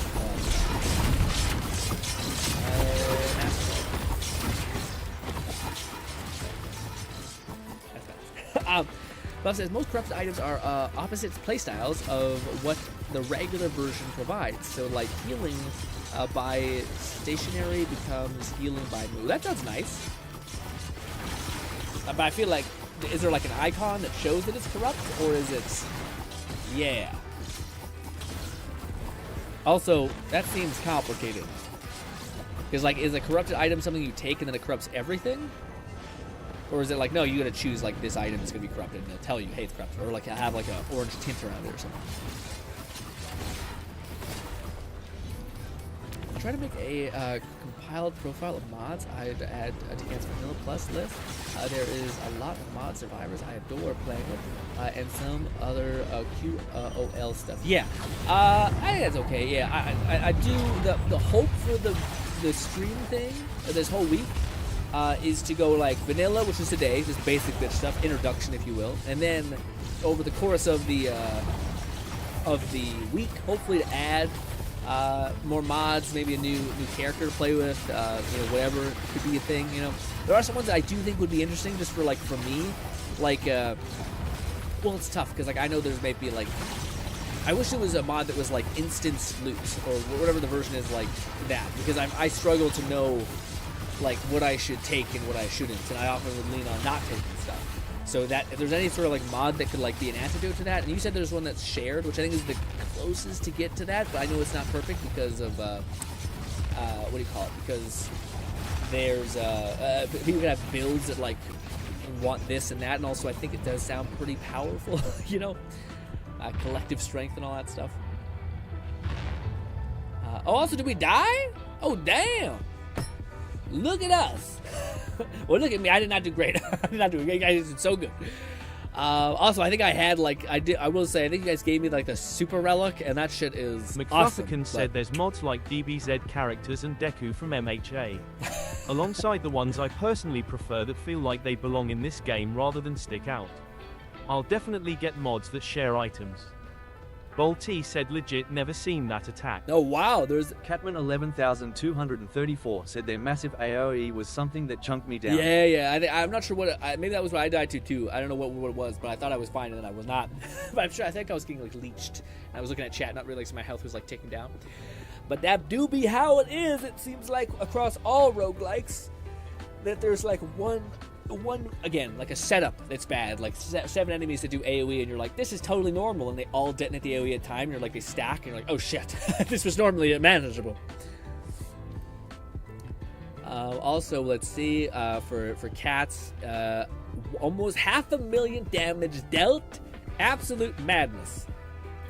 Buff says most corrupted items are opposite playstyles of what the regular version provides. So like healing by stationary becomes healing by move. That sounds nice. But I feel like, is there like an icon that shows that it's corrupt, or is it, yeah. Also, that seems complicated. Because like, is a corrupted item something you take and then it corrupts everything? Or is it like, no, you gotta choose like this item is gonna be corrupted and they'll tell you, hey, it's corrupted. Or like have like an orange tint around it or something. I'll try to make a compiled profile of mods I'd add to Dance Vanilla Plus list. There is a lot of mod survivors I adore playing with, and some other QOL stuff. Yeah, I think that's okay. Yeah, I do the hope for the stream thing this whole week. Is to go like vanilla, which is today, just basic bitch stuff, introduction if you will, and then over the course of the week, hopefully to add more mods, maybe a new character to play with, you know, whatever could be a thing. You know, there are some ones that I do think would be interesting, just for like for me, like well, it's tough because like I know there's maybe like I wish there was a mod that was like instance loot or whatever the version is like that, because I struggle to know like what I should take and what I shouldn't, and I often would lean on not taking stuff. So that if there's any sort of like mod that could like be an antidote to that, and you said there's one that's shared, which I think is the closest to get to that, but I know it's not perfect because of what do you call it? Because there's people can have builds that like want this and that, and also I think it does sound pretty powerful, you know, collective strength and all that stuff. Oh, also, did we die? Oh, damn. Look at us. Well, look at me. I did not do great. I did not do great. You guys did so good. Also, I think I had like I will say I think you guys gave me like the super relic, and that shit is awesome. Said there's mods like DBZ characters and Deku from MHA, alongside the ones I personally prefer that feel like they belong in this game rather than stick out. I'll definitely get mods that share items. bl4 said legit never seen that attack. Oh wow, there's Catman 11,234 said their massive AoE was something that chunked me down. Yeah. I'm not sure what maybe that was what I died to too. I don't know what it was, but I thought I was fine and then I was not. But I'm sure I think I was getting like leeched. I was looking at chat, not realizing my health was like ticking down. But that do be how it is. It seems like across all roguelikes that there's like one again, like a setup that's bad, like 7 enemies that do AoE and you're like, this is totally normal, and they all detonate the AoE at a time, and you're like, they stack and you're like, oh shit, this was normally manageable. Also, let's see, for cats, almost 500,000 damage dealt. Absolute madness.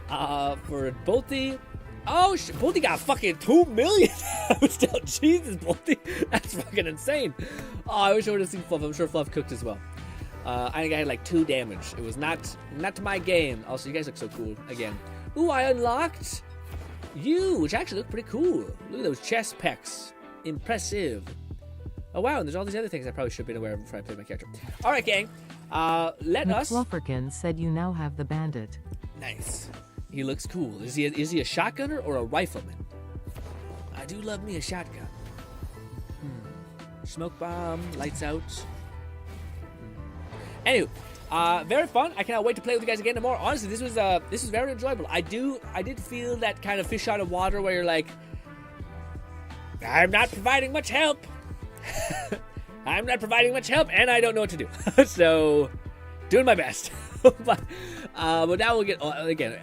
For Bolty, Bolty got fucking 2 million damage dealt. Jesus, Bolty, that's fucking insane. Oh, I wish I would have seen Fluff. I'm sure Fluff cooked as well. I think I had like 2 damage. It was not to my game. Also, you guys look so cool again. Ooh, I unlocked you, which actually look pretty cool. Look at those chest pecs. Impressive. Oh, wow, and there's all these other things I probably should have been aware of before I played my character. All right, gang. Let us... McFlufferkin said you now have the bandit. Nice. He looks cool. Is he a shotgunner or a rifleman? I do love me a shotgun. Smoke bomb, lights out. Anywho, very fun. I cannot wait to play with you guys again tomorrow. Honestly, this was very enjoyable. I did feel that kind of fish out of water where you're like, I'm not providing much help. I'm not providing much help, and I don't know what to do. So, doing my best. But now we'll get again.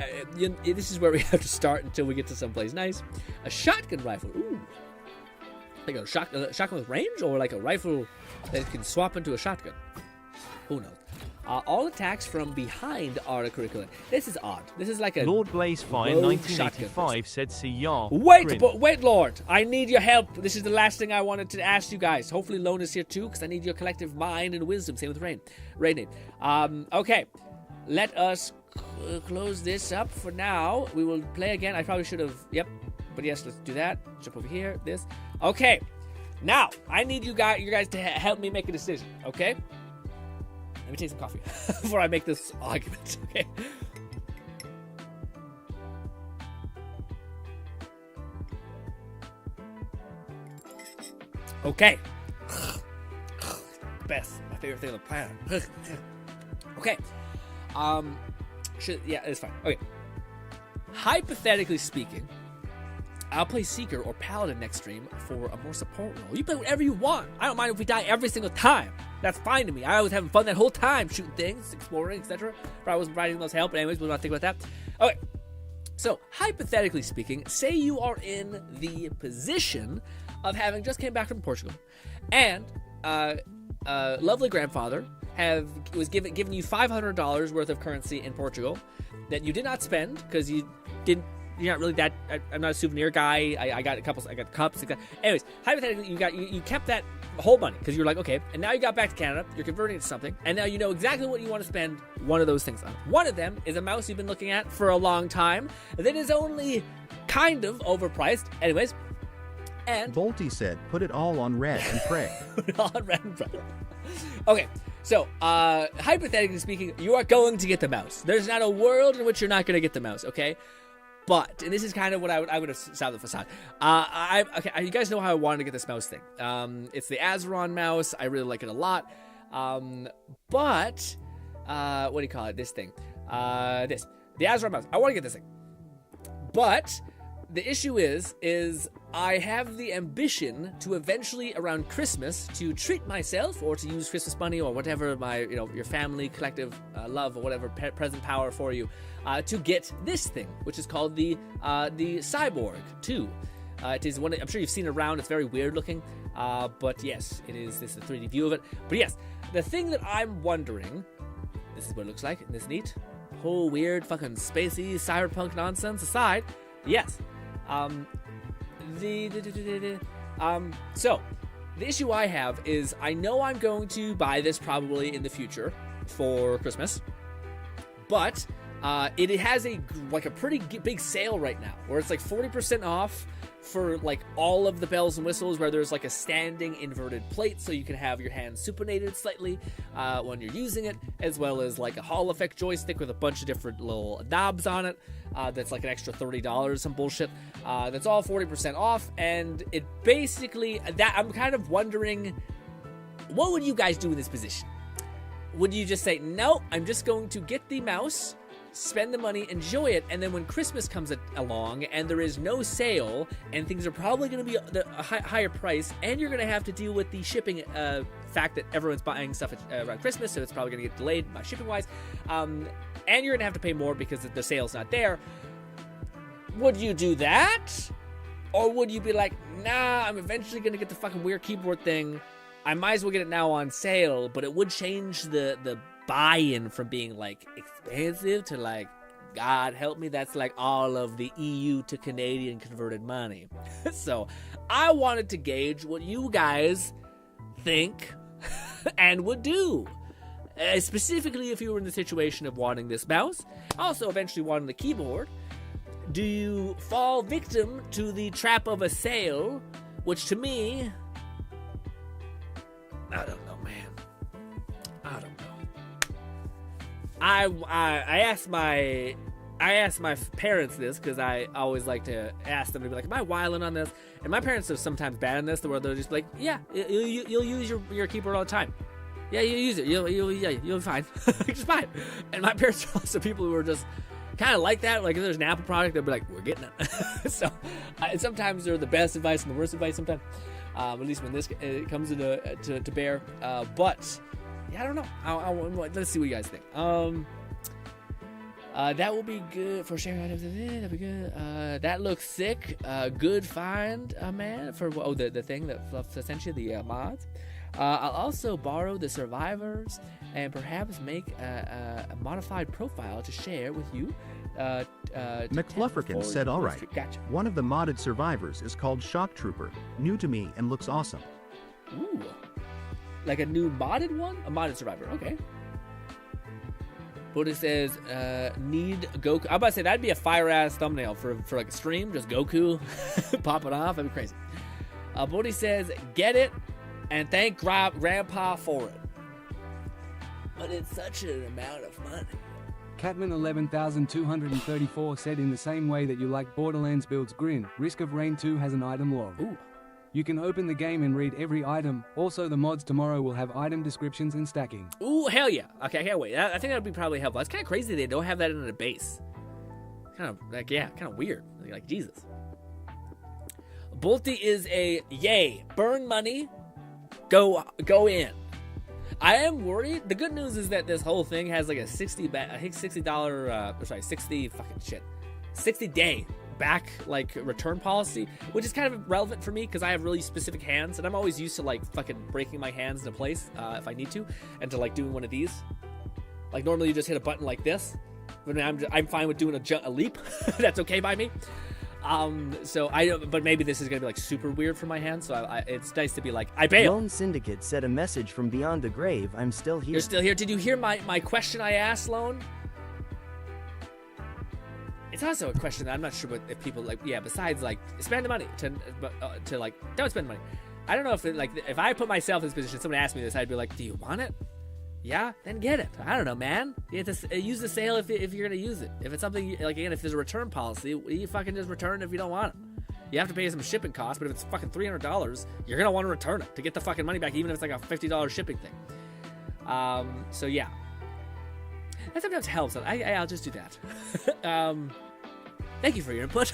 This is where we have to start until we get to someplace nice. A shotgun rifle. Ooh, like a shotgun with range, or like a rifle that can swap into a shotgun. Who knows? All attacks from behind are curriculum. This is odd. This is like a Lord Blazefire 1985 said, "See ya." Wait, Lord. I need your help. This is the last thing I wanted to ask you guys. Hopefully, Lone is here too, because I need your collective mind and wisdom. Same with Rain. Okay. Let us close this up for now. We will play again. I probably should have. Yep. But yes, let's do that. Jump over here. This. Okay. Now I need you guys to help me make a decision. Okay. Let me take some coffee before I make this argument, okay? Okay. Best. My favorite thing on the planet. Okay. It's fine. Okay. Hypothetically speaking, I'll play Seeker or Paladin next stream for a more support role. You play whatever you want. I don't mind if we die every single time. That's fine to me. I was having fun that whole time, shooting things, exploring, etc. But I wasn't providing those help. But anyways, we'll not think about that. Okay. So, hypothetically speaking, say you are in the position of having just came back from Portugal, and lovely grandfather was giving you $500 worth of currency in Portugal that you did not spend because you're not really that. I'm not a souvenir guy. I got cups. Anyways, hypothetically, you kept that whole money because you're like, okay, and now you got back to Canada. You're converting it to something, and now you know exactly what you want to spend one of those things on. One of them is a mouse you've been looking at for a long time that is only kind of overpriced. Anyways, and Bolty said, "Put it all on red and pray." Put it all on red and pray. Okay. So, hypothetically speaking, you are going to get the mouse. There's not a world in which you're not going to get the mouse, okay? But, and this is kind of what I would have sounded the facade. You guys know how I wanted to get this mouse thing. It's the Azeron mouse. I really like it a lot. But, what do you call it? This thing. The Azeron mouse. I want to get this thing. But, the issue is I have the ambition to eventually, around Christmas, to treat myself or to use Christmas money or whatever your family, collective love or whatever present power for you, to get this thing, which is called the Cyborg 2. It is one. I'm sure you've seen it around. It's very weird looking, but yes, it is. This is a 3D view of it. But yes, the thing that I'm wondering, this is what it looks like. Isn't this neat? Whole weird, fucking spacey, cyberpunk nonsense aside, yes. So the issue I have is I know I'm going to buy this probably in the future for Christmas, but it has a pretty big sale right now where it's like 40% off for like all of the bells and whistles, where there's like a standing inverted plate so you can have your hands supinated slightly when you're using it, as well as like a Hall effect joystick with a bunch of different little knobs on it. That's like an extra $30, some bullshit. That's all 40% off, and it basically that I'm kind of wondering, what would you guys do in this position? Would you just say, no, I'm just going to get the mouse, spend the money, enjoy it, and then when Christmas comes along and there is no sale and things are probably going to be a higher price, and you're going to have to deal with the shipping fact that everyone's buying stuff around Christmas, so it's probably going to get delayed by shipping wise, and you're going to have to pay more because the sale's not there. Would you do that? Or would you be like, nah, I'm eventually going to get the fucking weird keyboard thing. I might as well get it now on sale, but it would change the buy-in from being, like, expensive to, like, God help me, that's like all of the EU to Canadian converted money. So I wanted to gauge what you guys think and would do. Specifically if you were in the situation of wanting this mouse, also eventually wanting the keyboard. Do you fall victim to the trap of a sale, which to me, I don't know, man. I don't know. I asked my parents this because I always like to ask them to be like, am I wilding on this? And my parents are sometimes bad on this, where they're just like, yeah, you'll use your keyboard all the time. Yeah, you use it. You'll be fine. Just fine. And my parents are also people who are just kind of like that. Like if there's an Apple product, they'll be like, we're getting it. So sometimes they're the best advice and the worst advice sometimes. At least when this comes to bear. But yeah, I don't know. Let's see what you guys think. That will be good for sharing items. That'll be good. That looks sick. Good find, man. For the thing that fluffs essentially the mods. I'll also borrow the survivors and perhaps make a modified profile to share with you. McFlufferkin said, all right. Gotcha. One of the modded survivors is called Shock Trooper. New to me and looks awesome. Ooh. Like a new modded one? A modded survivor. Okay. But it says, need Goku. I'm about to say, that'd be a fire-ass thumbnail for like a stream. Just Goku popping off. That'd be crazy. Bodhi says, get it and thank Grandpa for it. But it's such an amount of money. Catman 11,234 said, in the same way that you like Borderlands builds GRINN, Risk of Rain 2 has an item log. Ooh. You can open the game and read every item. Also, the mods tomorrow will have item descriptions and stacking. Ooh, hell yeah. Okay, I can't wait. I think that would be probably helpful. It's kind of crazy they don't have that in the base. Kind of, like, yeah, kind of weird. Like, Jesus. Bolty is a yay. Burn money. Go in. I am worried. The good news is that this whole thing has like a $60 day back like return policy, which is kind of relevant for me because I have really specific hands and I'm always used to like fucking breaking my hands into place if I need to, and to like doing one of these. Like normally you just hit a button like this, but I'm fine with doing a leap. That's okay by me. But maybe this is gonna be like super weird for my hands, so it's nice to be like, I bail. Lone Syndicate said a message from beyond the grave. I'm still here. You're still here. Did you hear my question I asked, Lone? It's also a question that I'm not sure if people like. Yeah, besides like spend the money to like don't spend money. I don't know if I put myself in this position, someone asked me this, I'd be like, do you want it? Yeah, then get it. I don't know, man. You have to use the sale if you're gonna use it. If it's something like, again, if there's a return policy, you fucking just return it if you don't want it. You have to pay some shipping costs, but if it's fucking $300, you're gonna want to return it to get the fucking money back, even if it's like a $50 shipping thing. So yeah, that sometimes helps. I'll just do that. Thank you for your input.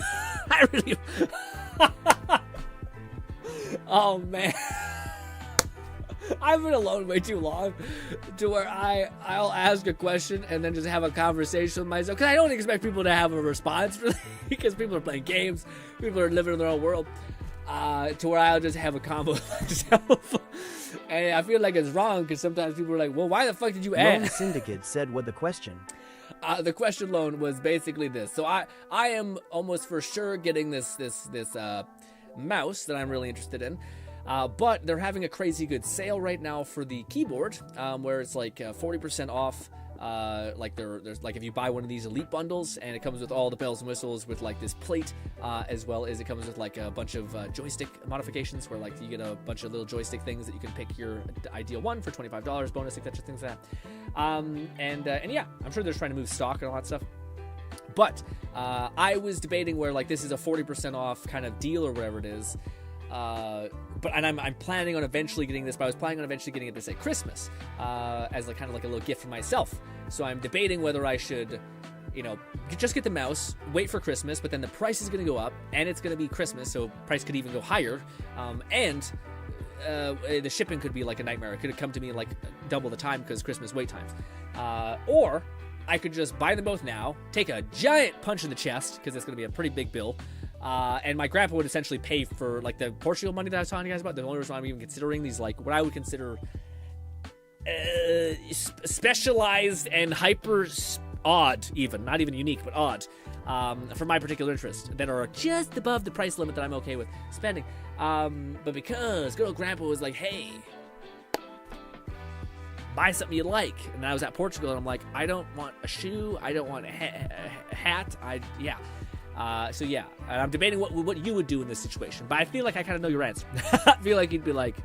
I really. Oh man. I've been alone way too long to where I'll ask a question and then just have a conversation with myself, because I don't expect people to have a response really, because people are playing games, people are living in their own world, to where I'll just have a convo with myself. And I feel like it's wrong because sometimes people are like, well, why the fuck did you ask? Lone Syndicate said what the question. The question, Lone, was basically this. So I am almost for sure getting this mouse that I'm really interested in. But they're having a crazy good sale right now for the keyboard, where it's like 40% off. Like there's like if you buy one of these elite bundles, and it comes with all the bells and whistles with like this plate, as well as it comes with like a bunch of joystick modifications, where like you get a bunch of little joystick things that you can pick your ideal one for $25 bonus, etc. Things like that. And yeah, I'm sure they're trying to move stock and all that stuff. But I was debating where like this is a 40% off kind of deal or whatever it is. But I'm planning on eventually getting this, but I was planning on eventually getting it this at Christmas, as like kind of like a little gift for myself. So I'm debating whether I should, just get the mouse, wait for Christmas, but then the price is going to go up, and it's going to be Christmas, so price could even go higher, and the shipping could be like a nightmare. It could come to me like double the time because Christmas wait times. Or I could just buy them both now, take a giant punch in the chest, because it's going to be a pretty big bill, And my grandpa would essentially pay for like the Portugal money that I was telling you guys about. The only reason I'm even considering these, like what I would consider specialized and hyper odd, even not even unique, but odd, for my particular interest, that are just above the price limit that I'm okay with spending. But because good old grandpa was like, hey, buy something you like, and I was at Portugal, and I'm like, I don't want a shoe, I don't want a hat, so yeah, and I'm debating what you would do in this situation, but I feel like I kind of know your answer. I feel like you'd be like,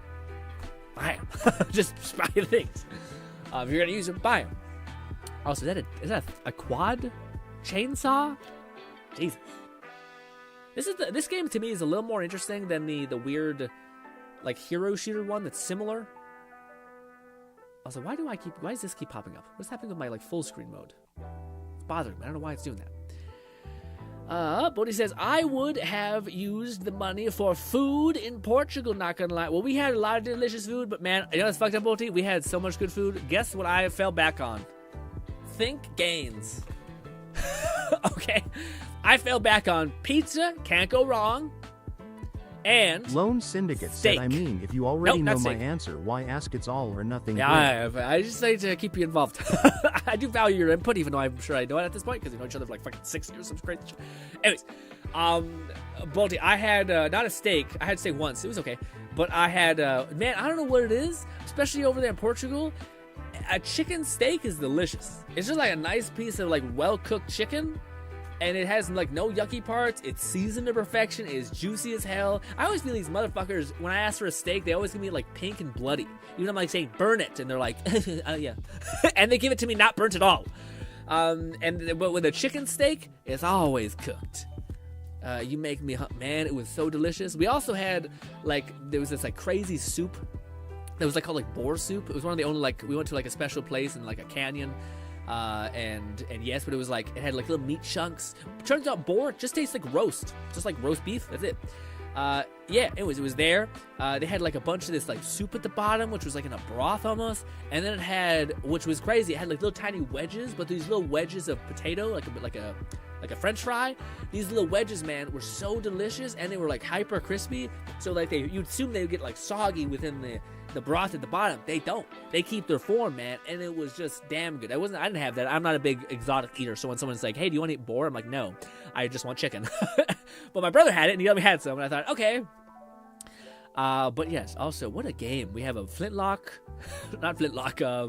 buy them. Just buy the things. If you're gonna use them, buy them. Also, is that a quad chainsaw? Jesus. This game to me is a little more interesting than the weird, like, hero shooter one that's similar. Also, why does this keep popping up? What's happening with my, like, full screen mode? It's bothering me. I don't know why it's doing that. But he says, I would have used the money for food in Portugal, not gonna lie. Well, we had a lot of delicious food, but man, you know what's fucked up, Bolty? We had so much good food. Guess what I fell back on? Think gains. Okay. I fell back on pizza, can't go wrong, and Lone Syndicate steak. said, I mean, if you already know my steak. answer, why ask? It's all or nothing. Yeah, I just like to keep you involved. I do value your input, even though I'm sure I know it at this point, because we know each other for like fucking 6 years. Some crazy shit. Anyways, Bolty, I had not a steak. I had steak once. It was okay. But I had, man, I don't know what it is, especially over there in Portugal. A chicken steak is delicious. It's just like a nice piece of like well-cooked chicken. And it has like no yucky parts. It's seasoned to perfection. It's juicy as hell. I always feel these motherfuckers, when I ask for a steak, they always give me like pink and bloody. Even I'm like saying burn it, and they're like, yeah, and they give it to me not burnt at all. But with a chicken steak, it's always cooked. You make me, man. It was so delicious. We also had there was this like crazy soup that was like called like boar soup. It was one of the only like we went to like a special place in like a canyon. And yes, but it was like, it had like little meat chunks. Turns out boar just tastes like roast, just like roast beef. That's it. Yeah, it was there. They had like a bunch of this like soup at the bottom, which was like in a broth almost. And then it had, which was crazy, it had like little tiny wedges, but these little wedges of potato, like a French fry. These little wedges, man, were so delicious, and they were like hyper crispy. So like you'd assume they would get like soggy within the broth at the bottom. They don't. They keep their form, man, and it was just damn good. I didn't have that. I'm not a big exotic eater, so when someone's like, hey, do you want to eat boar? I'm like, no, I just want chicken. But my brother had it, and he let me have some, and I thought, okay. But yes, also, what a game. We have a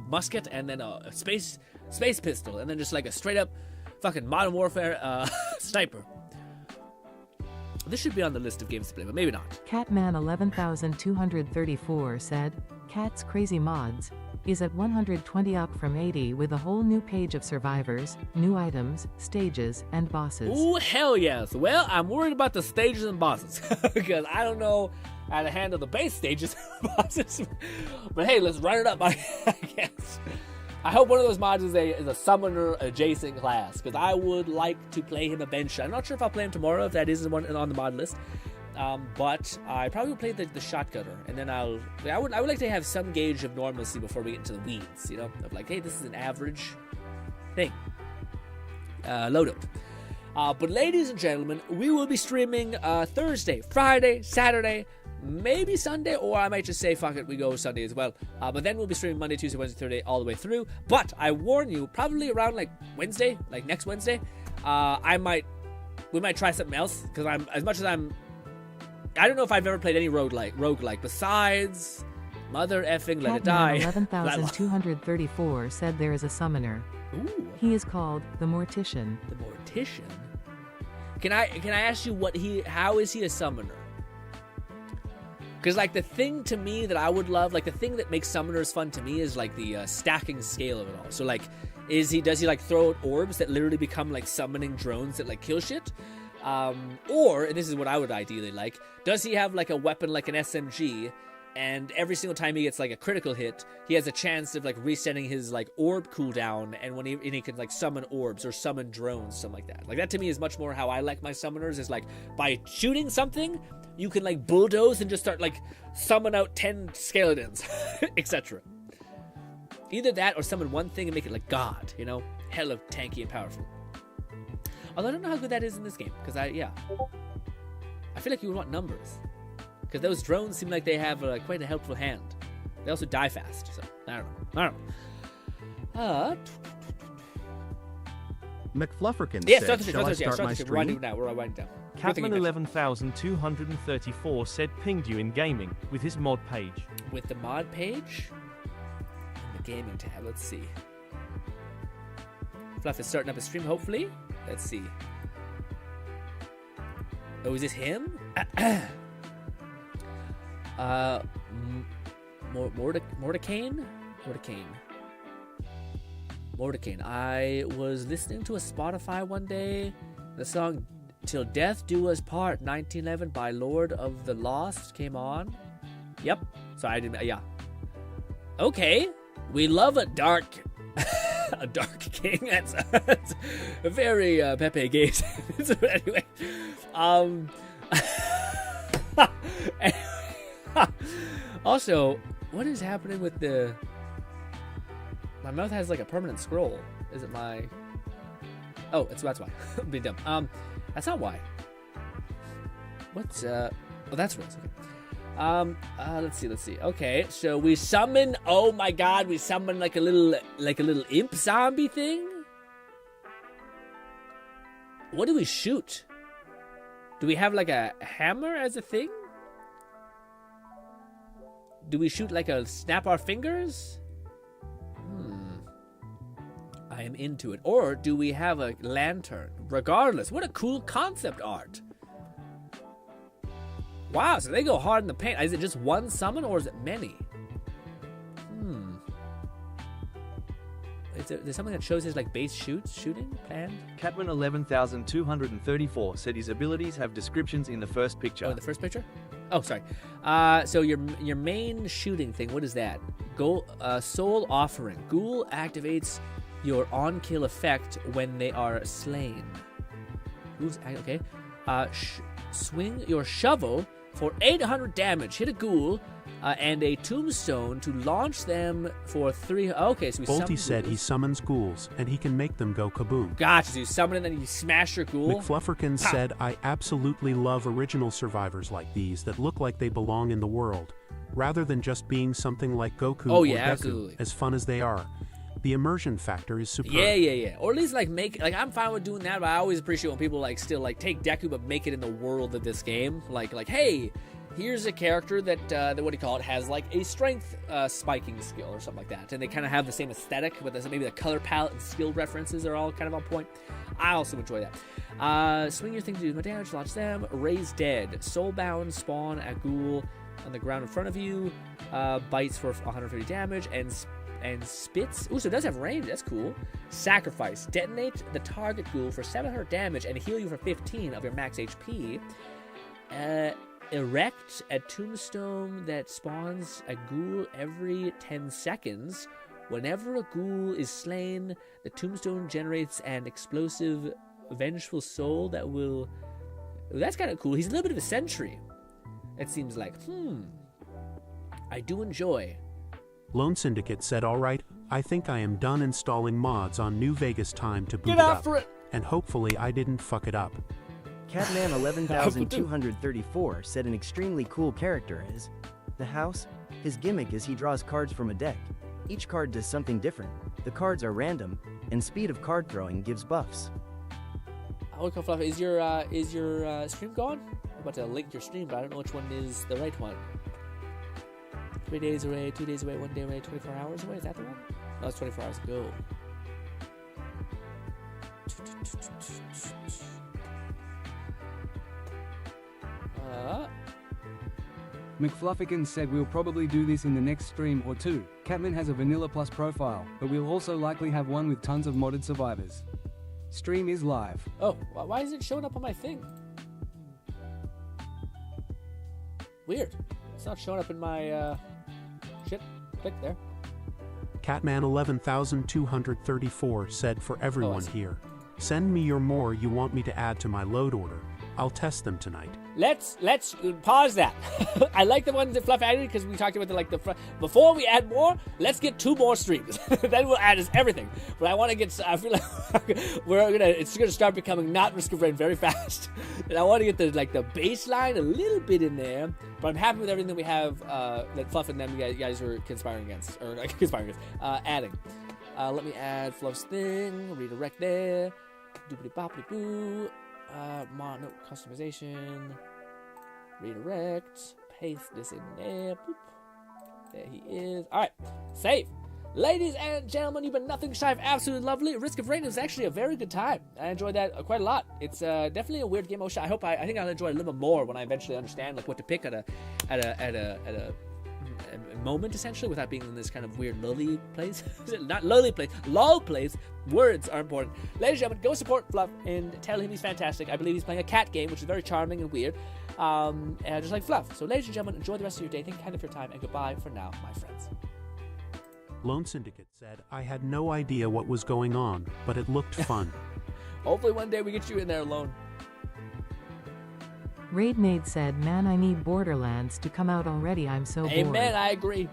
musket, and then a space pistol, and then just like a straight up fucking Modern Warfare sniper. This should be on the list of games to play, but maybe not. Catman 11234 said, Cat's Crazy Mods is at 120 up from 80 with a whole new page of survivors, new items, stages, and bosses. Ooh, hell yes. Well, I'm worried about the stages and bosses because I don't know how to handle the base stages and bosses. But hey, let's run it up, I guess. I hope one of those mods is a summoner adjacent class, because I would like to play him eventually. I'm not sure if I'll play him tomorrow, if that is one on the mod list. But I probably will play the shotgunner, and then I would like to have some gauge of normalcy before we get into the weeds, you know, of like, hey, this is an average thing. Loadout. But ladies and gentlemen, we will be streaming Thursday, Friday, Saturday, maybe Sunday, or I might just say, fuck it, we go Sunday as well. But then we'll be streaming Monday, Tuesday, Wednesday, Thursday, all the way through. But I warn you, probably around like Wednesday, like next Wednesday, we might try something else, because I don't know if I've ever played any roguelike besides Mother effing Let It Die. 11234 said there is a summoner. Ooh. He is called the Mortician. The Mortician? Can I ask you how is he a summoner? Because, like, the thing to me that I would love, like, the thing that makes summoners fun to me is, like, the stacking scale of it all. So, like, does he, like, throw out orbs that literally become, like, summoning drones that, like, kill shit? Or, and this is what I would ideally like, does he have, like, a weapon like an SMG, and every single time he gets, like, a critical hit, he has a chance of, like, resetting his, like, orb cooldown, and he can, like, summon orbs or summon drones, something like that. Like, that to me is much more how I like my summoners, is, like, by shooting something, you can, like, bulldoze and just start, like, summon out 10 skeletons, etc. Either that or summon one thing and make it like God, you know? Hella tanky and powerful. Although I don't know how good that is in this game, because I feel like you would want numbers. Because those drones seem like they have quite a helpful hand. They also die fast, so I don't know. McFlufferkin yeah, said, shall I start my stream? We're winding down. Catman 11234 said pinged you in gaming with his mod page. With the mod page? In the gaming tab, let's see. Fluff is starting up a stream, hopefully. Let's see. Oh, is this him? Mordecane. I was listening to a Spotify one day. The song "Till Death Do Us Part" 1911 by Lord of the Lost came on. Yep. So I didn't. Yeah. Okay. We love a dark, a dark king. That's a very Pepe Gay. So anyway, also, what is happening with the? My mouth has like a permanent scroll. Is it my? Oh, that's why. I'm being dumb. That's not why. What's Oh, that's what it's okay. Let's see. Okay, so we summon. Oh my God, we summon like a little imp zombie thing. What do we shoot? Do we have like a hammer as a thing? Do we shoot like a snap our fingers? I am into it. Or do we have a lantern? Regardless, what a cool concept art. Wow, so they go hard in the paint. Is it just one summon or is it many? Is there something that shows his like base shooting planned? Catman 11234 said his abilities have descriptions in the first picture. Oh, in the first picture? Oh, sorry. So your main shooting thing, what is that? Soul Offering. Ghoul activates your on-kill effect when they are slain. Okay. Swing your shovel for 800 damage. Hit a ghoul and a tombstone to launch them for 3. Okay, so we Bolty said he summons ghouls and he can make them go kaboom. Gotcha. So you summon it and then you smash your ghoul. McFlufferkin said, I absolutely love original survivors like these that look like they belong in the world, rather than just being something like Goku or Deku, absolutely. As fun as they are. The immersion factor is superb. Yeah. Or at least I'm fine with doing that, but I always appreciate when people like still like take Deku but make it in the world of this game. Like hey, here's a character that what do you call it, has like a strength spiking skill or something like that, and they kind of have the same aesthetic, but maybe the color palette and skill references are all kind of on point. I also enjoy that. Swing your thing to do more damage, launch them. Raise dead. Soulbound, spawn a ghoul on the ground in front of you. Bites for 150 damage and spits. Ooh, so it does have range. That's cool. Sacrifice. Detonate the target ghoul for 700 damage and heal you for 15 of your max HP. Erect a tombstone that spawns a ghoul every 10 seconds. Whenever a ghoul is slain, the tombstone generates an explosive, vengeful soul that will... That's kind of cool. He's a little bit of a sentry, it seems like. I do enjoy. Lone Syndicate said, alright, I think I am done installing mods on New Vegas time to boot Get it up. after it! And hopefully I didn't fuck it up. Catman 11234 said an extremely cool character is the House. His gimmick is he draws cards from a deck. Each card does something different. The cards are random, and speed of card throwing gives buffs. Is your stream gone? I'm about to link your stream, but I don't know which one is the right one. 3 days away, 2 days away, 1 day away, 24 hours away. Is that the one? No, it's 24 hours ago. McFlufferkin said we'll probably do this in the next stream or two. Catman has a Vanilla Plus profile, but we'll also likely have one with tons of modded survivors. Stream is live. Oh, why is it showing up on my thing? Weird. It's not showing up in my, shit. Click there. Catman 11234 said for everyone here, send me your more you want me to add to my load order. I'll test them tonight. let's pause that. I like the ones that Fluff added because we talked about before we add more. Let's get 2 more streams. Then we'll add everything. But I want to get. I feel like it's gonna start becoming not Risk of Rain very fast. And I want to get the baseline a little bit in there. But I'm happy with everything that we have. That Fluff and them you guys are conspiring against, adding. Let me add Fluff's thing. Redirect there. Doobity boppity boo. No customization. Redirect. Paste this in there. Boop. There he is. Alright. Save. Ladies and gentlemen, you've been nothing shy of absolutely lovely. Risk of Rain is actually a very good time. I enjoyed that quite a lot. It's definitely a weird game. I think I'll enjoy it a little bit more when I eventually understand what to pick at a moment, essentially, without being in this kind of weird lully place. Not lully place, lull place. Words are important. Ladies and gentlemen, go support Fluff and tell him he's fantastic. I believe he's playing a cat game, which is very charming and weird, just like Fluff. So ladies and gentlemen, enjoy the rest of your day. Thank you kind of for your time, and goodbye for now, my friends. Lone Syndicate said, I had no idea what was going on, but it looked fun. Hopefully one day we get you in there alone. Raidmaid said, man, I need Borderlands to come out already. I'm so bored. Amen, I agree.